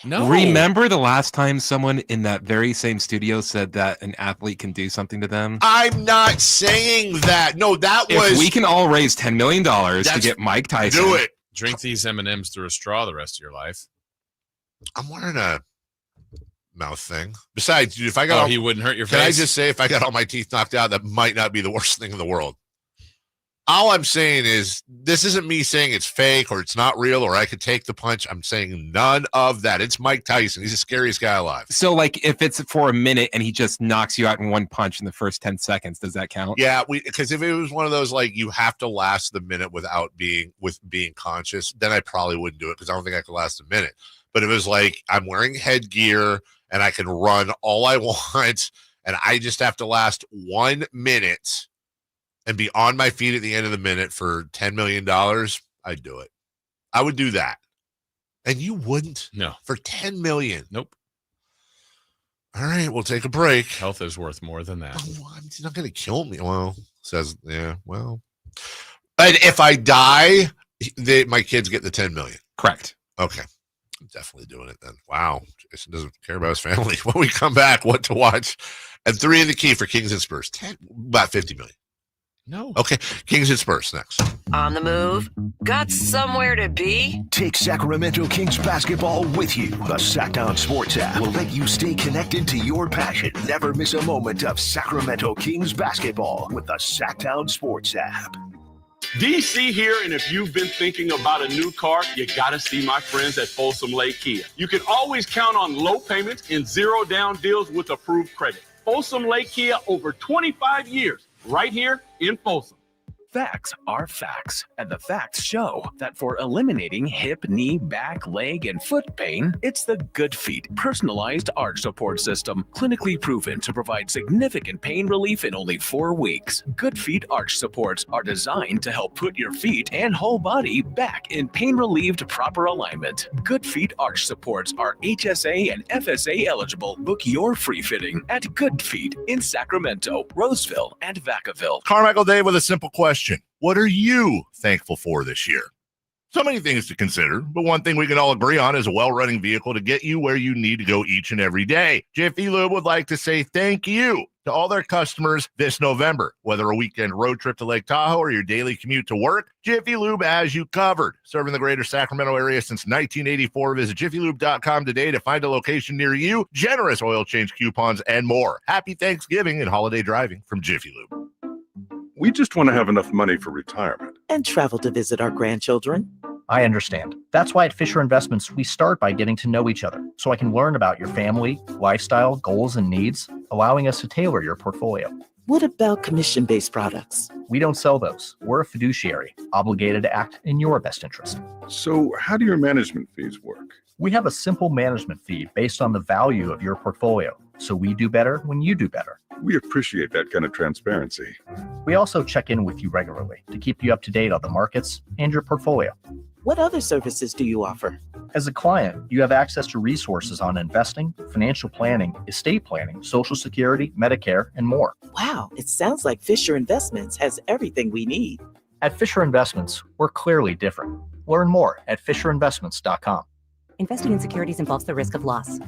No. Remember the last time someone in that very same studio said that an athlete can do something to them? I'm not saying that. No, that was. If we can all raise $10 million to get Mike Tyson. Do it. Drink these M&Ms through a straw the rest of your life. I'm wearing a mouth thing. Besides, dude, if I got he wouldn't hurt your face. Can I just say, if I got all my teeth knocked out, that might not be the worst thing in the world. All I'm saying is, this isn't me saying it's fake or it's not real or I could take the punch. I'm saying none of that. It's Mike Tyson. He's the scariest guy alive. So, like, if it's for a minute and he just knocks you out in one punch in the first 10 seconds, does that count? Yeah, because if it was one of those, like, you have to last the minute without being conscious, then I probably wouldn't do it because I don't think I could last a minute. But if it was like, I'm wearing headgear and I can run all I want and I just have to last 1 minute and be on my feet at the end of the minute for $10 million, I'd do it. I would do that. And you wouldn't? No. For $10 million? Nope. All right, we'll take a break. Health is worth more than that. Oh, it's not going to kill me. Well, well. But if I die, my kids get the $10 million. Correct. Okay. I'm definitely doing it then. Wow. Jason doesn't care about his family. When we come back, what to watch. And 3 in the key for Kings and Spurs. About $50 million. No. Okay. Kings and Spurs next. On the move? Got somewhere to be? Take Sacramento Kings basketball with you. The Sackdown Sports app will let you stay connected to your passion. Never miss a moment of Sacramento Kings basketball with the Sackdown Sports app. DC here, and if you've been thinking about a new car, you got to see my friends at Folsom Lake Kia. You can always count on low payments and zero down deals with approved credit. Folsom Lake Kia, over 25 years, right here in Folsom. Facts are facts, and the facts show that for eliminating hip, knee, back, leg, and foot pain, it's the Good Feet personalized arch support system, clinically proven to provide significant pain relief in only 4 weeks. Good Feet arch supports are designed to help put your feet and whole body back in pain-relieved proper alignment. Good Feet arch supports are HSA and FSA eligible. Book your free fitting at Good Feet in Sacramento, Roseville, and Vacaville. Carmichael Dave with a simple question. What are you thankful for this year? So many things to consider, but one thing we can all agree on is a well-running vehicle to get you where you need to go each and every day. Jiffy Lube would like to say thank you to all their customers this November. Whether a weekend road trip to Lake Tahoe or your daily commute to work, Jiffy Lube has you covered. Serving the greater Sacramento area since 1984. Visit jiffylube.com today to find a location near you, generous oil change coupons, and more. Happy Thanksgiving and holiday driving from Jiffy Lube. We just want to have enough money for retirement. And travel to visit our grandchildren. I understand. That's why at Fisher Investments, we start by getting to know each other so I can learn about your family, lifestyle, goals, and needs, allowing us to tailor your portfolio. What about commission-based products? We don't sell those. We're a fiduciary, obligated to act in your best interest. So how do your management fees work? We have a simple management fee based on the value of your portfolio, so we do better when you do better. We appreciate that kind of transparency. We also check in with you regularly to keep you up to date on the markets and your portfolio. What other services do you offer? As a client, you have access to resources on investing, financial planning, estate planning, Social Security, Medicare, and more. Wow, it sounds like Fisher Investments has everything we need. At Fisher Investments, we're clearly different. Learn more at fisherinvestments.com. Investing in securities involves the risk of loss.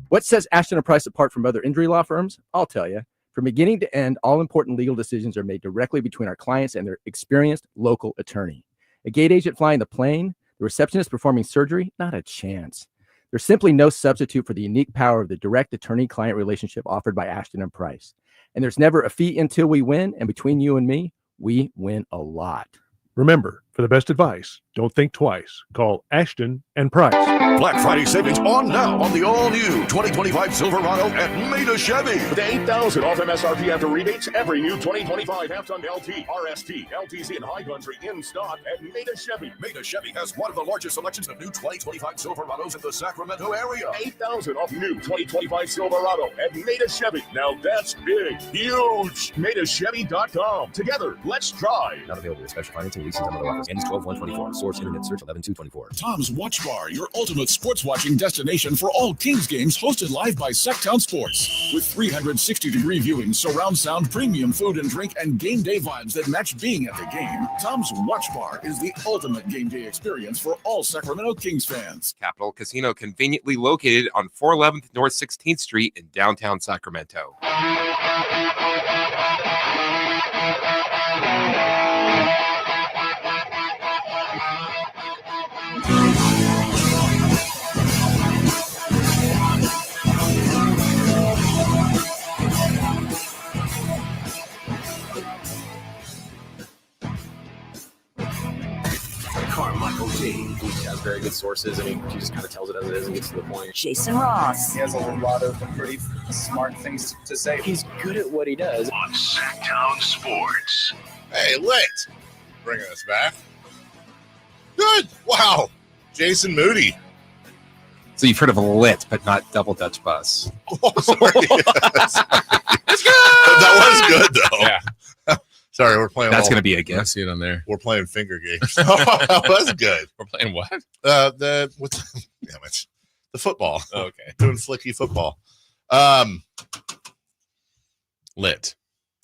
What sets Ashton & Price apart from other injury law firms? I'll tell you. From beginning to end, all important legal decisions are made directly between our clients and their experienced local attorney. A gate agent flying the plane, the receptionist performing surgery, not a chance. There's simply no substitute for the unique power of the direct attorney-client relationship offered by Ashton & Price. And there's never a fee until we win, and between you and me, we win a lot. Remember, For the best advice, don't think twice. Call Ashton and Price. Black Friday savings on now on the all-new 2025 Silverado at Meta Chevy. With $8,000 off MSRP after rebates, every new 2025 half-ton LT, RST, LTZ, and High Country in stock at Meta Chevy. Meta Chevy has one of the largest selections of new 2025 Silverados in the Sacramento area. $8,000 off new 2025 Silverado at Meta Chevy. Now that's big, huge. MetaChevy.com. Together, let's drive. Not available with special financing, leasing, and other offers. Ends 12/124. Source internet search 11/224. Tom's Watch Bar, your ultimate sports watching destination for all Kings games, hosted live by Sacktown Sports. With 360-degree viewing, surround sound, premium food and drink, and game day vibes that match being at the game, Tom's Watch Bar is the ultimate game day experience for all Sacramento Kings fans. Capital Casino, conveniently located on 411th North 16th Street in downtown Sacramento. Carmichael Dave. He has very good sources, and he just kind of tells it as it is and gets to the point. Jason Ross. He has a lot of pretty smart things to say. He's good at what he does. On Sacktown Sports. Hey, Lit. Bringing us back. Good. Wow. Jason Moody. So you've heard of a lit, but not double Dutch bus. Oh, sorry. It's good. That was good, though. Yeah. Sorry, we're playing. That's going to be a gift. I see it on there. We're playing finger games. That was good. We're playing what? Damn it. The football. Okay. Doing flicky football. Lit.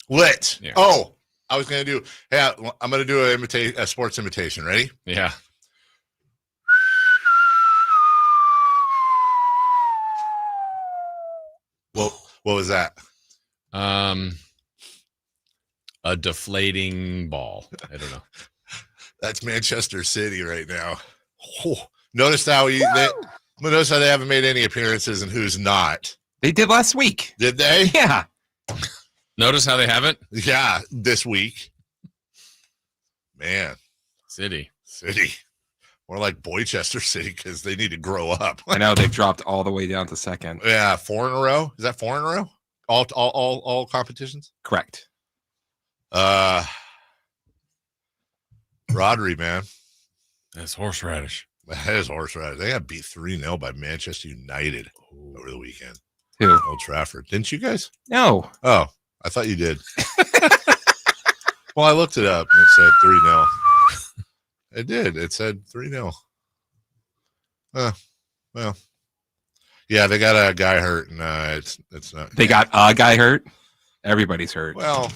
Yeah. Oh, I was going to do. Yeah, I'm going to do a sports imitation. Ready? Yeah. What was that? A deflating ball. I don't know. That's Manchester City right now. Oh, notice how they haven't made any appearances and who's not. They did last week. Did they? Yeah. Notice how they haven't? Yeah, this week. Man. City. More like Boychester City because they need to grow up. I know they've dropped all the way down to second. Yeah, 4 in a row. Is that 4 in a row? All competitions? Correct. Rodri, man. That's horseradish. That is horseradish. They got beat 3-0 by Manchester United over the weekend. Who? Old Trafford. Didn't you guys? No. Oh, I thought you did. Well, I looked it up and it said 3-0. It did. It said 3-0. Well. Yeah, they got a guy hurt, and it's not. They got a guy hurt? Everybody's hurt. Well,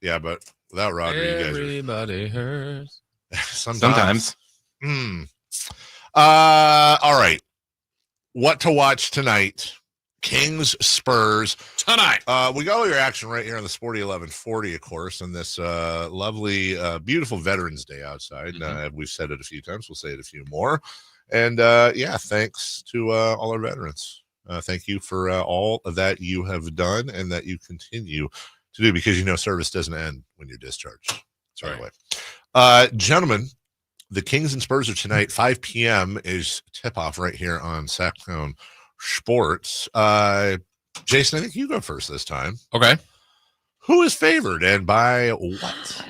yeah, but without Rodri, everybody hurts. Sometimes. All right. What to watch tonight? Kings, Spurs. Tonight. We got all your action right here on the Sporty 1140, of course, on this lovely, beautiful Veterans Day outside. We've said it a few times. We'll say it a few more. And, thanks to all our veterans. Thank you for all of that you have done and that you continue to do, because service doesn't end when you're discharged. Sorry. Gentlemen, the Kings and Spurs are tonight. 5 p.m. is tip-off right here on Sacktown Sports. Jason, I think you go first this time. Okay. Who is favored and by what?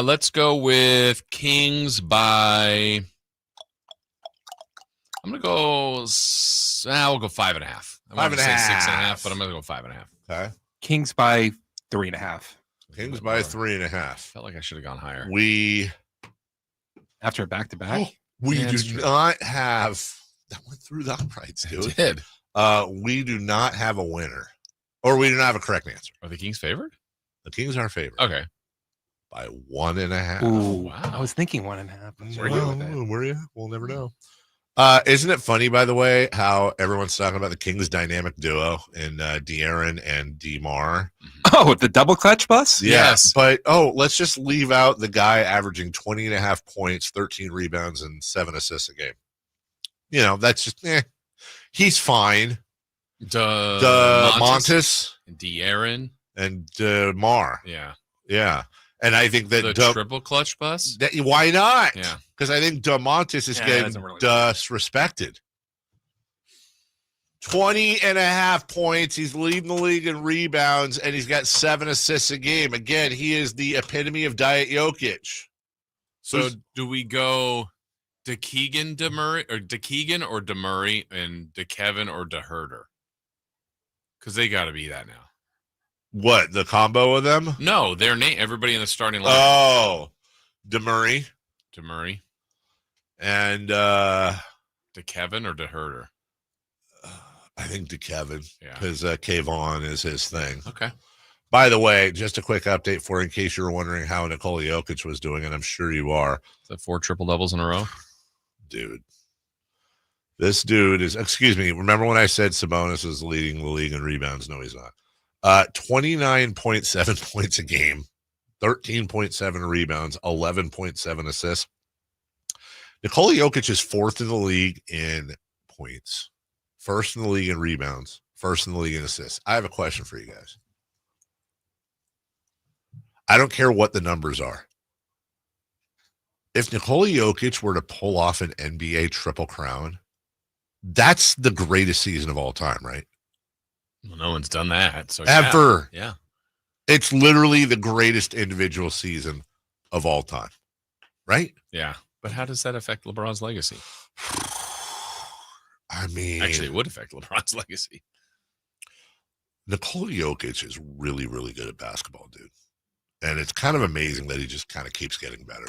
Let's go with Kings by... I'm going to go... we'll go 5.5. I'm going to say 6.5, but I'm going to go 5.5. Okay. Kings by 3.5. Kings by 3.5. Felt like I should have gone higher. After a back-to-back? We do not have... That went through the uprights, dude. It did. We do not have a winner. Or we do not have a correct answer. Are the Kings favored? The Kings are favored. Okay. By 1.5. Ooh, wow. I was thinking 1.5. Were you? We'll never know. Isn't it funny, by the way, how everyone's talking about the Kings dynamic duo in De'Aaron and DeMar? Oh, the double clutch bus? Yes. But, let's just leave out the guy averaging 20.5 points, 13 rebounds, and 7 assists a game. That's just, he's fine. Montes, Montes, De'Aaron, and DeMar. Yeah. Yeah. And I think that the triple clutch bus. Why not? Yeah, because I think DeMontis is getting disrespected. 20.5 points. He's leading the league in rebounds, and he's got 7 assists a game. Again, he is the epitome of Diet Jokic. So do we go DeKeegan, DeMurray, and DeKevin or DeHerter? Because they got to be that now. What, the combo of them? No, their name. Everybody in the starting line. Oh, DeMurray, and DeKevin or DeHerter. I think DeKevin, Yeah. because Kayvon is his thing. Okay. By the way, just a quick update for in case you were wondering how Nikola Jokic was doing, and I'm sure you are. Is that 4 triple doubles in a row? Dude. This dude is, excuse me, remember when I said Sabonis is leading the league in rebounds? No, he's not. 29.7 points a game, 13.7 rebounds, 11.7 assists. Nikola Jokic is 4th in the league in points, 1st in the league in rebounds, 1st in the league in assists. I have a question for you guys. I don't care what the numbers are. If Nikola Jokic were to pull off an NBA triple crown, that's the greatest season of all time, right? Well, no one's done that. So ever. Yeah. It's literally the greatest individual season of all time, right? Yeah. But how does that affect LeBron's legacy? I mean, actually, it would affect LeBron's legacy. Nikola Jokic is really, really good at basketball, dude. And it's kind of amazing that he just kind of keeps getting better.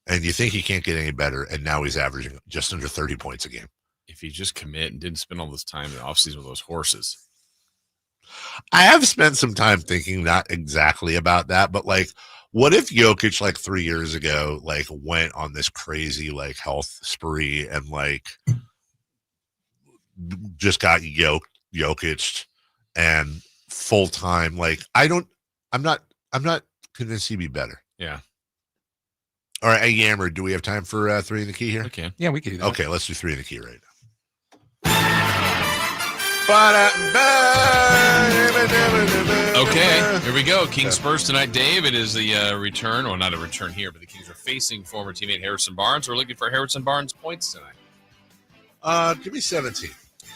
And you think he can't get any better, and now he's averaging just under 30 points a game. If he just commit and didn't spend all this time in the offseason with those horses. I have spent some time thinking not exactly about that, but like, what if Jokic like 3 years ago, like went on this crazy like health spree and like just got Jokic and full time? Like, I'm not convinced he'd be better. Yeah. All right, hey Yammer, do we have time for 3 in the key here? Okay. Yeah, we can do that. Okay, let's do 3 in the key right now. Okay, here we go. Kings Spurs tonight, Dave. It is the return. Well, not a return here, but the Kings are facing former teammate Harrison Barnes. We're looking for Harrison Barnes points tonight. Give me 17.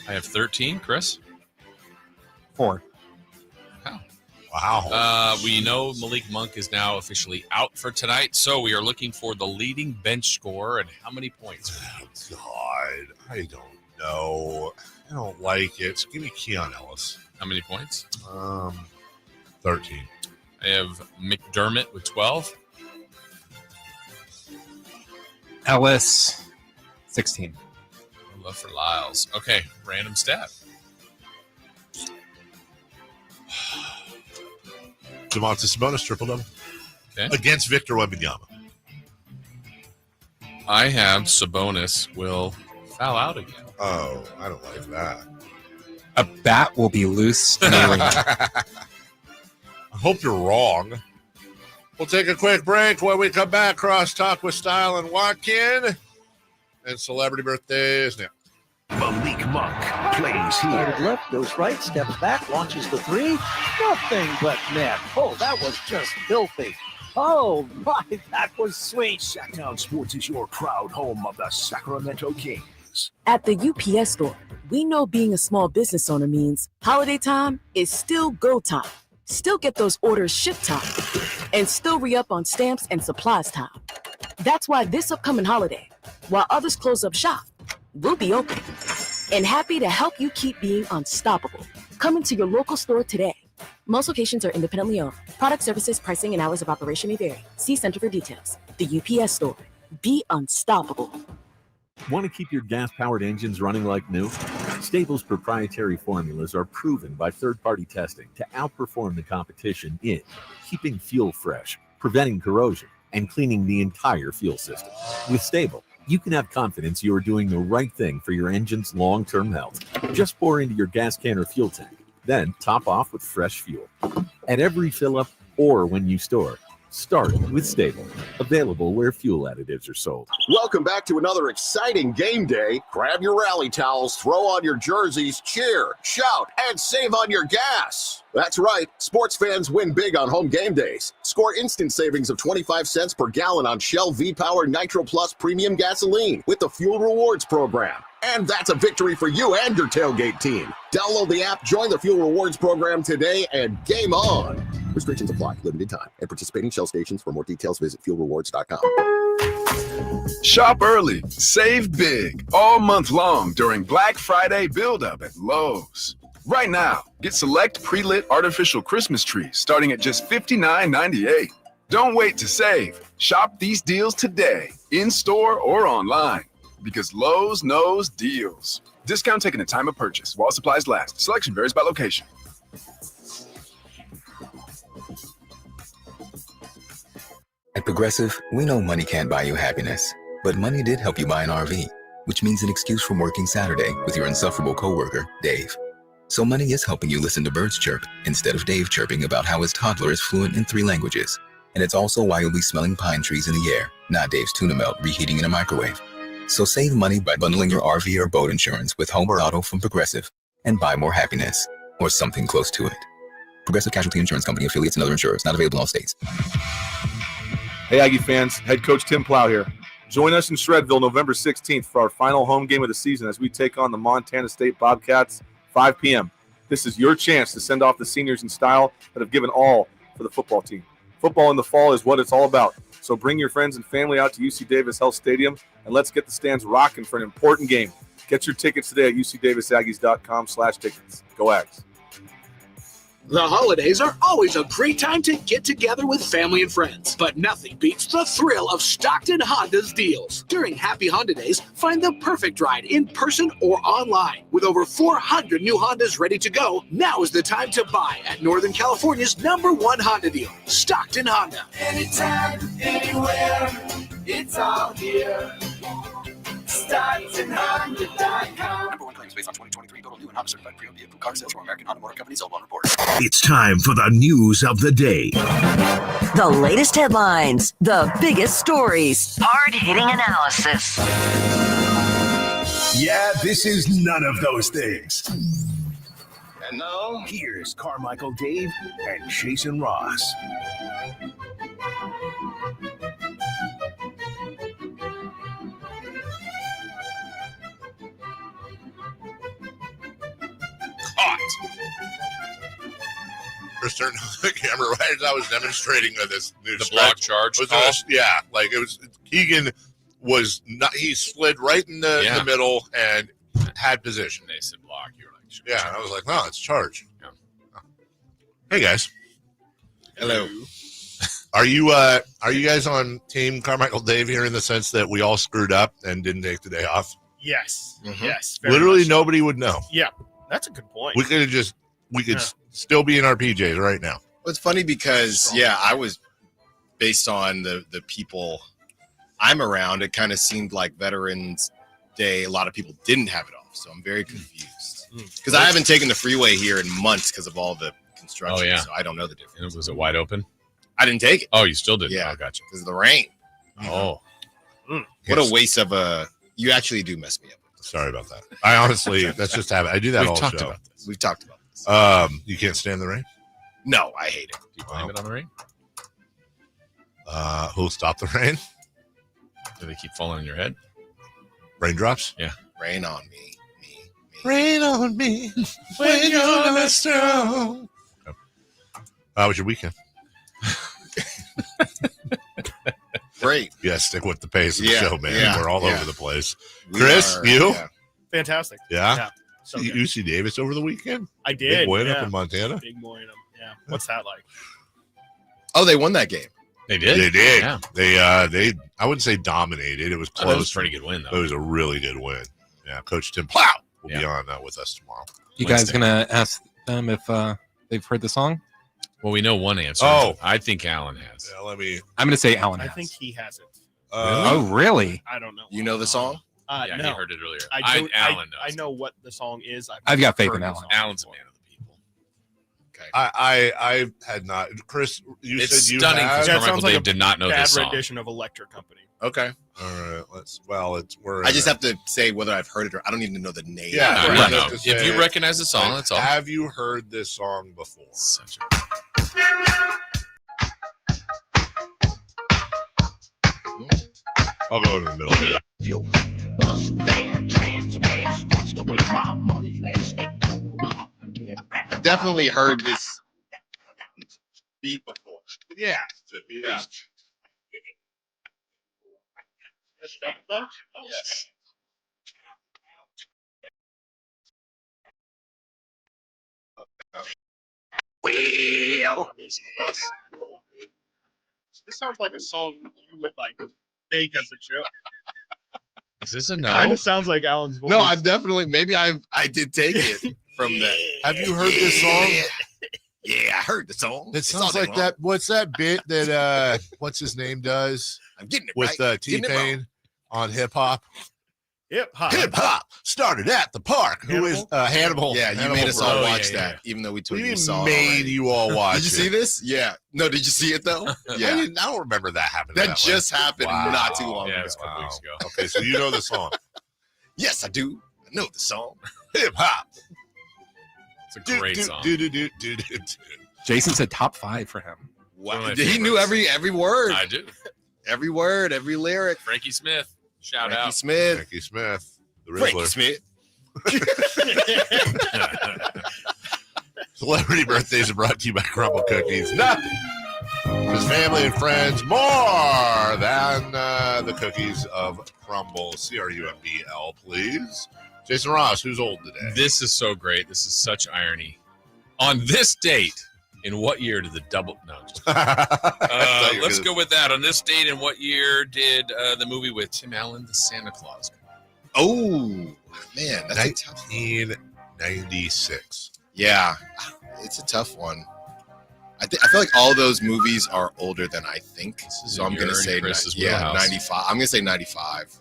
I have 13. Chris? 4. Wow. We know Malik Monk is now officially out for tonight, so we are looking for the leading bench scorer and how many points. Oh, God, I don't know. I don't like it. So give me Keon Ellis. How many points? 13. I have McDermott with 12. Ellis, 16. Love for Lyles. Okay, random stat. Domantas Sabonis triple-double. Okay. Against Victor Wembanyama. I have Sabonis will foul out again. Oh, I don't like that. A bat will be loose in the arena. I hope you're wrong. We'll take a quick break. When we come back, cross-talk with Style and Watkin. And celebrity birthdays now. Malik Monk plays here. Started left, goes right, steps back, launches the 3. Nothing but net. Oh, that was just filthy. Oh, my, that was sweet. Sacktown Sports is your proud home of the Sacramento Kings. At the UPS store, we know being a small business owner means holiday time is still go time. Still get those orders shipped time. And still re-up on stamps and supplies time. That's why this upcoming holiday, while others close up shop, we'll be open and happy to help you keep being unstoppable. Come into your local store today. Most locations are independently owned. Product services, pricing, and hours of operation may vary. See Center for details. The UPS store. Be unstoppable. Want to keep your gas-powered engines running like new? Stable's proprietary formulas are proven by third-party testing to outperform the competition in keeping fuel fresh, preventing corrosion, and cleaning the entire fuel system. With Stable, you can have confidence you are doing the right thing for your engine's long-term health. Just pour into your gas can or fuel tank, then top off with fresh fuel. At every fill-up or when you store, Start with Stable, available where fuel additives are sold. Welcome back to another exciting game day. Grab your rally towels, throw on your jerseys, cheer, shout, and save on your gas. That's right, sports fans win big on home game days. Score instant savings of 25 cents per gallon on Shell V-Power Nitro Plus Premium Gasoline with the Fuel Rewards program. And that's a victory for you and your tailgate team. Download the app, join the Fuel Rewards program today, and game on. Restrictions apply. Limited time. At participating Shell stations. For more details, visit fuelrewards.com. Shop early, save big, all month long during Black Friday build-up at Lowe's. Right now, get select pre-lit artificial Christmas trees starting at just $59.98. Don't wait to save. Shop these deals today, in-store or online, because Lowe's knows deals. Discount taken at time of purchase while supplies last. Selection varies by location. At Progressive, we know money can't buy you happiness, but money did help you buy an RV, which means an excuse from working Saturday with your insufferable coworker, Dave. So money is helping you listen to birds chirp instead of Dave chirping about how his toddler is fluent in 3 languages. And it's also why you'll be smelling pine trees in the air, not Dave's tuna melt reheating in a microwave. So save money by bundling your RV or boat insurance with home or auto from Progressive and buy more happiness, or something close to it. Progressive Casualty Insurance Company, affiliates, and other insurers. Not available in all states. Hey, Aggie fans, head coach Tim Plow here. Join us in Shredville November 16th for our final home game of the season as we take on the Montana State Bobcats, 5 p.m. This is your chance to send off the seniors in style that have given all for the football team. Football in the fall is what it's all about. So bring your friends and family out to UC Davis Health Stadium and let's get the stands rocking for an important game. Get your tickets today at ucdavisaggies.com/tickets. Go Aggies. The holidays are always a great time to get together with family and friends, but nothing beats the thrill of Stockton Honda's deals. During Happy Honda Days, find the perfect ride in person or online. With over 400 new Hondas ready to go, now is the time to buy at Northern California's #1 Honda deal, Stockton Honda. Anytime, anywhere, it's all here. StocktonHonda.com. #1 claims based on 2023 total new and Honda certified pre-owned vehicle car sales from American Honda Motor Company. Sold on report. It's time for the news of the day. The latest headlines, the biggest stories, hard-hitting analysis. Yeah, this is none of those things. And now, here's Carmichael Dave and Jason Ross. Chris turned on the camera right as I was demonstrating this new The block charge call? Yeah, like it was Keegan was not. He slid right in the middle and had position. They said block. You were like, yeah. I was like, no, it's charge. Yeah. Hey guys. Hello. Are you guys on Team Carmichael Dave here in the sense that we all screwed up and didn't take the day off? Yes. Mm-hmm. Yes. very Literally much so. nobody would know. Yeah, that's a good point. We could still be in our PJs right now. Well, it's funny because, I was based on the people I'm around. It kind of seemed like Veterans Day, a lot of people didn't have it off. So I'm very confused because I haven't taken the freeway here in months because of all the construction. Oh, yeah. So I don't know the difference. Was it wide open? I didn't take it. Oh, you still didn't? Yeah. Oh, gotcha. Because of the rain. Oh. What a waste of you actually do mess me up. Sorry about that. I honestly, that's just habit. I do that all show. We've talked about this. You can't stand the rain? No, I hate it. Do you blame it on the rain? Who'll stop the rain? Do they keep falling on your head? Raindrops? Yeah. Rain on me. Rain on me when you're not strong. How was your weekend? Great. Yeah, stick with the pace of the show, man. Yeah, We're all over the place. Chris, you? Yeah. Fantastic. Yeah? So UC Davis over the weekend? I did. Big win up in Montana? Big win. Yeah. What's that like? Oh, they won that game. They did? They did. Yeah. They I wouldn't say dominated. It was close. That was a pretty good win, though. It was a really good win. Yeah, Coach Tim Plow will be on with us tomorrow. You guys gonna ask them if they've heard the song? Well, we know one answer. Oh. I think Alan has. Yeah, let me. I'm gonna say Alan I has. think he has it. Oh, really? I don't know. You know the song? Yeah, no. he heard it earlier. Alan Alan knows. I know what the song is. I've got faith heard in the Alan. song. Alan's a man of the people. Okay. I had not. Chris, you It's said you stunning had. because Carmichael Dave did not know bad this song. rendition of Electric Company. Okay. All right. We're. I just have to say whether I've heard it or I don't even know the name. Yeah. I know. If you recognize the song, that's all. Have you heard this song before? I'll go in the middle here. I've definitely heard this beat before. Yeah. Yes. Well, this sounds like a song you would like make as a joke. Is this a no? Kind of sounds like Alan's voice. No, I definitely. Maybe I did take it from that. Have you heard this song? Yeah, I heard the song. It sounds like that. What's that bit that what's his name does? I'm getting it with right. T-Pain on hip hop. Hip hop. Hip hop started at the park. Who is Hannibal? Yeah, you Hannibal made us all Buress. watch that, even though we told you We saw it made already. you all watch. Did you it. see this? Yeah. No, did you see it though? Yeah. I don't remember that happening. That just happened not too long Yeah, ago. it's a couple weeks ago. Okay, so you know the song. Yes, I do. I know the song. Hip hop. It's a great song. Jason said top 5 for him. Wow. He knew every word. I do. Every word, every lyric. Frankie Smith. Shout Frankie out. Smith. Frankie Smith. The Frankie Rizzler. Smith. Celebrity birthdays are brought to you by Crumble Cookies. Nothing. Because family and friends more than the cookies of Crumble. CRUMBL, please. Jason Ross, who's old today? This is so great. This is such irony. On this date, in what year did the double? No. Let's go with that. On this date, in what year did the movie with Tim Allen, The Santa Claus? Oh, man. That's a tough one. 1996. Yeah. It's a tough one. I feel like all those movies are older than I think. So I'm going to say, wheelhouse. 95. I'm going to say 95.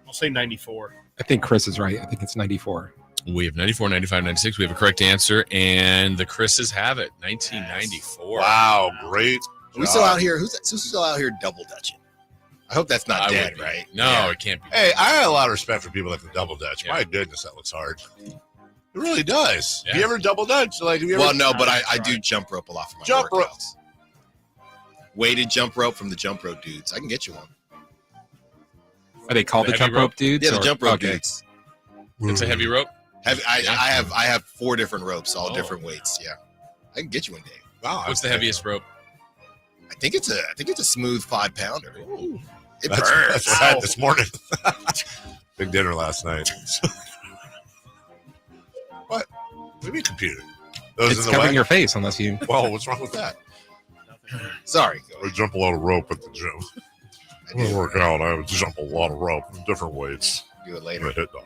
I'll say 94. I think Chris is right. I think it's 94. We have 94, 95, 96. We have a correct answer, and the Chris's have it. 1994. Wow, great. Are we still out here? Who's still out here double dutching? I hope that's not dead, would be. right? No, Yeah. it can't be. Hey, I have a lot of respect for people that can double dutch. Yeah. My goodness, that looks hard. It really does. Yeah. Have you ever double dutch? Like, have you ever? Well, no, but I do jump rope a lot for my Jump rope. workouts. Weighted jump rope from the jump rope dudes. I can get you one. Are they called The the heavy jump rope dudes? Yeah, the or- jump rope okay. dudes. It's a heavy rope. I have 4 different ropes, all different weights. Yeah, I can get you one day. Wow, What's the heaviest rope? I think it's a smooth 5-pounder. It That's burns. what I had this morning. Big dinner last night. What? What do you mean computer? Those It's in the covering way? your face unless you. Well, what's wrong with that? Sorry. I jump a lot of rope at the gym. When I work out, I would jump a lot of rope, different weights. Do it I'm later. a hit dog.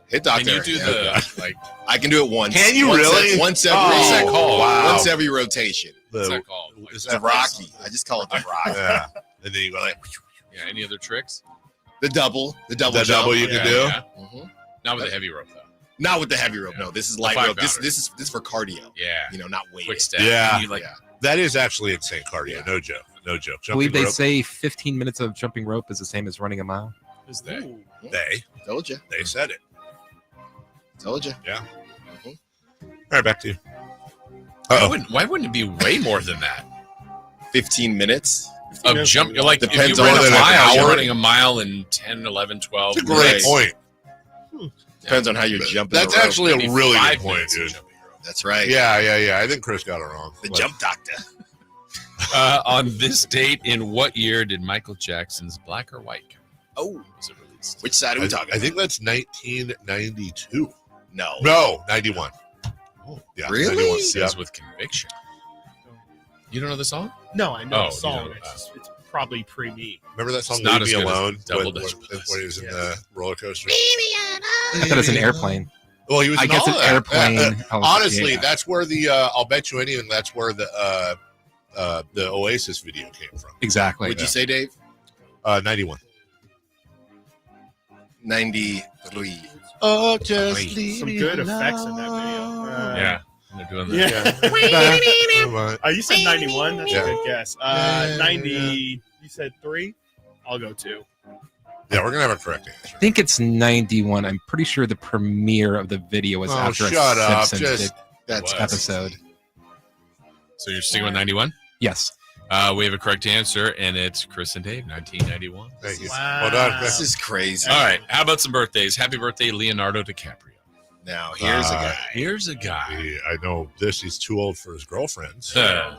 Hit doctor. Can you do the I can do it once. Can you really? Once every What's that called? Wow. Once every rotation. What's that called? Is The that Rocky. I just call it the Rocky. Yeah. And then you go like, Yeah. Any other tricks? The double the jump. double you can do. Yeah. Mhm. Not with a heavy rope though. Not with the heavy rope. No, this is light The rope. This 5-pounder. is for cardio. Yeah. You know, not weight. Quick step. Yeah. You like, Yeah. That is actually insane cardio. Yeah. No joke. No joke. I believe Jumping they rope, say 15 minutes of jumping rope is the same as running a mile. Is that? Told you. they said it. Told you. Yeah. Mhm. All right, back to you. Why wouldn't it be way more than that? 15 minutes. Of jump, like Depends if you run on a an mile, you're hour. running a mile in 10, 11, 12. That's a great Right. point. Depends on how you're jumping. That's the rope. actually a Maybe really 5 good point, minutes of dude. jumping rope. That's right. Yeah. I think Chris got it wrong. The Like, jump doctor. On this date, in what year did Michael Jackson's Black or White come out? Oh, Was it released? which side are we talking? I think that's 1992. No. No, 91. Yeah, Really? 91. It Yeah. says with conviction. You don't know the song? No, I know Oh, the song. you know, It's probably pre-me. Remember that song, It's not Leave as Me good as Alone? Double when, Dutch when Bus. he was in the roller coaster? I thought it's an airplane. Well, he was I in guess all an of that. airplane. Honestly, Yeah. that's where the I'll bet you anything. That's where the Oasis video came from. Exactly. Would you say, Dave? 91. 93. Oh, just leave Some me good alone. effects in that video. Yeah. they're doing that. Yeah. You said 91. That's Yeah. a good guess. 90. You said 3. I'll go 2. Yeah, we're gonna have a correct answer. I think it's 91. I'm pretty sure the premiere of the video was after shut a up. Simpsons That's episode. So you're sticking with 91? Yes. We have a correct answer, and it's Chris and Dave, 1991. Thank you. Wow. Well done. This is crazy. All right. How about some birthdays? Happy birthday, Leonardo DiCaprio. Now, here's a guy. Here's a guy. I know this. He's too old for his girlfriends. Actually.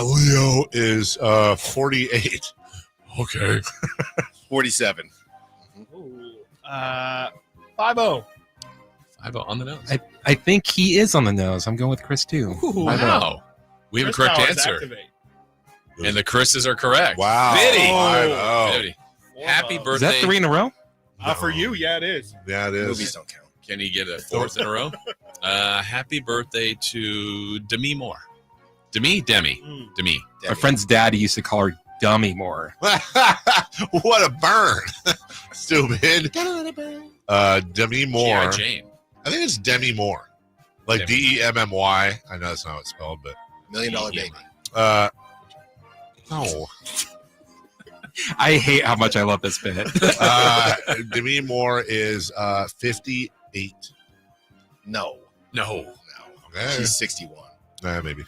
Leo is 48. Okay. 47. 5-0. 5 on the nose. I think he is on the nose. I'm going with Chris too. Wow. We have a correct answer. And the Chris's are correct. Wow. Biddy. Happy birthday. Is that 3 in a row? For you, yeah, it is. Yeah, it is. Movies don't count. Can he get a 4th in a row? Happy birthday to Demi Moore. Demi? Demi. My friend's dad used to call her Dummy Moore. What a burn. Stupid. Demi Moore. G.I. Jane. I think it's Demi Moore. Like Demmmy. I know that's not how it's spelled, but $1 Million Baby. No. I hate how much I love this bit. Demi Moore is 58. No. Okay. She's 61. Maybe.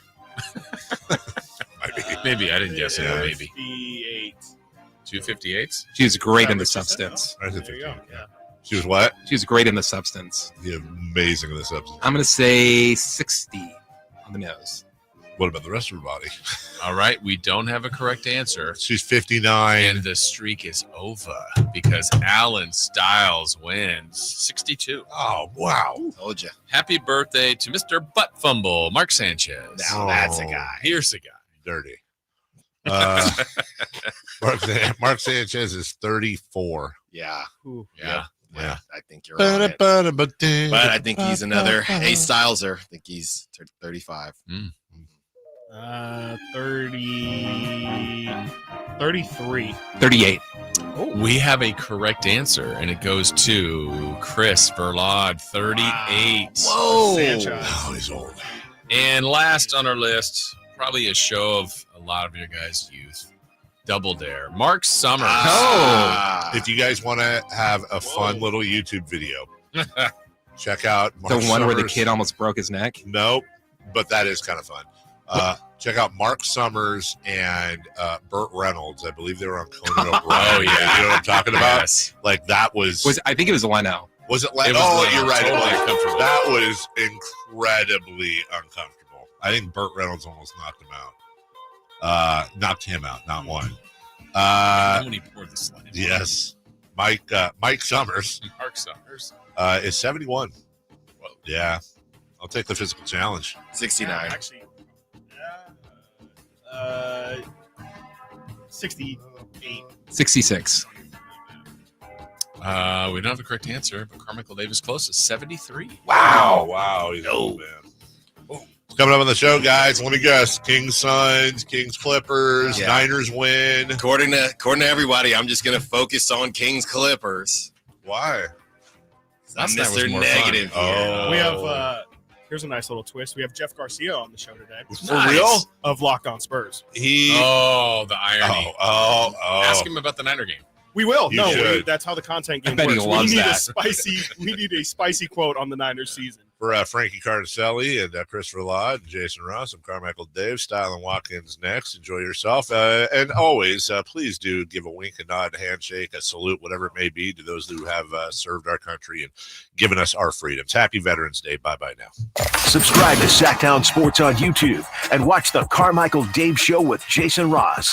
Maybe. I didn't guess it. Yeah. Maybe. 58. 258s? She was great in the substance. I said There you 58. go. Yeah. She was what? She was great in the substance. Yeah, amazing in the substance. I'm going to say 60 on the nose. What about the rest of her body? All right. We don't have a correct answer. She's 59. And the streak is over because Alan Stiles wins 62. Oh, wow. Told you. Happy birthday to Mr. Butt Fumble, Mark Sanchez. Now that's a guy. Here's the guy. Dirty. Mark Sanchez is 34. Yeah. Yeah. Yeah. I think you're right. But I think he's another A Styleser. I think he's 35. 33. 38. We have a correct answer, and it goes to Chris Verlaud, 38. Whoa. Oh, he's old. And last on our list, probably a show of a lot of your guys' youth. Double Dare. Mark Summers. If you guys want to have a fun little YouTube video, check out Mark The one where the Summers. kid almost broke his neck? Nope, but that is kind of fun. Check out Mark Summers and Burt Reynolds. I believe they were on Conan O'Brien. Oh, yeah. You know what I'm talking about? Yes. Like that was I think it was Leno. Was it? It was Oh, Leno. you're right. Totally It was. uncomfortable. That was incredibly uncomfortable. I think Burt Reynolds almost knocked him out. Knocked him out, not one. When he poured the slime. Yes. Mike Summers Mark Summers. is 71. Whoa. Yeah. I'll take the physical challenge. 69. Actually, 68. 66. We don't have a correct answer, but Carmichael Dave is closest, 73. Wow. He's old, man. Coming up on the show, guys, let me guess. Kings Suns, Kings Clippers, Yeah. Niners win. According to everybody, I'm just going to focus on Kings Clippers. Why? I'm Last night was Mr. more Negative fun. here. We have, here's a nice little twist. We have Jeff Garcia on the show today. For real? Of Locked On Spurs. Oh, the irony. Oh. Ask him about the Niner game. We will. You should. That's how the content game bet he works. loves We need that. we need a spicy quote on the Niners season. For Frankie Cardicelli and Christopher Ladd and Jason Ross, I'm Carmichael Dave. Styling Watkins next. Enjoy yourself. And always, please do give a wink, a nod, a handshake, a salute, whatever it may be, to those who have served our country and given us our freedoms. Happy Veterans Day. Bye-bye now. Subscribe to Sacktown Sports on YouTube and watch the Carmichael Dave Show with Jason Ross.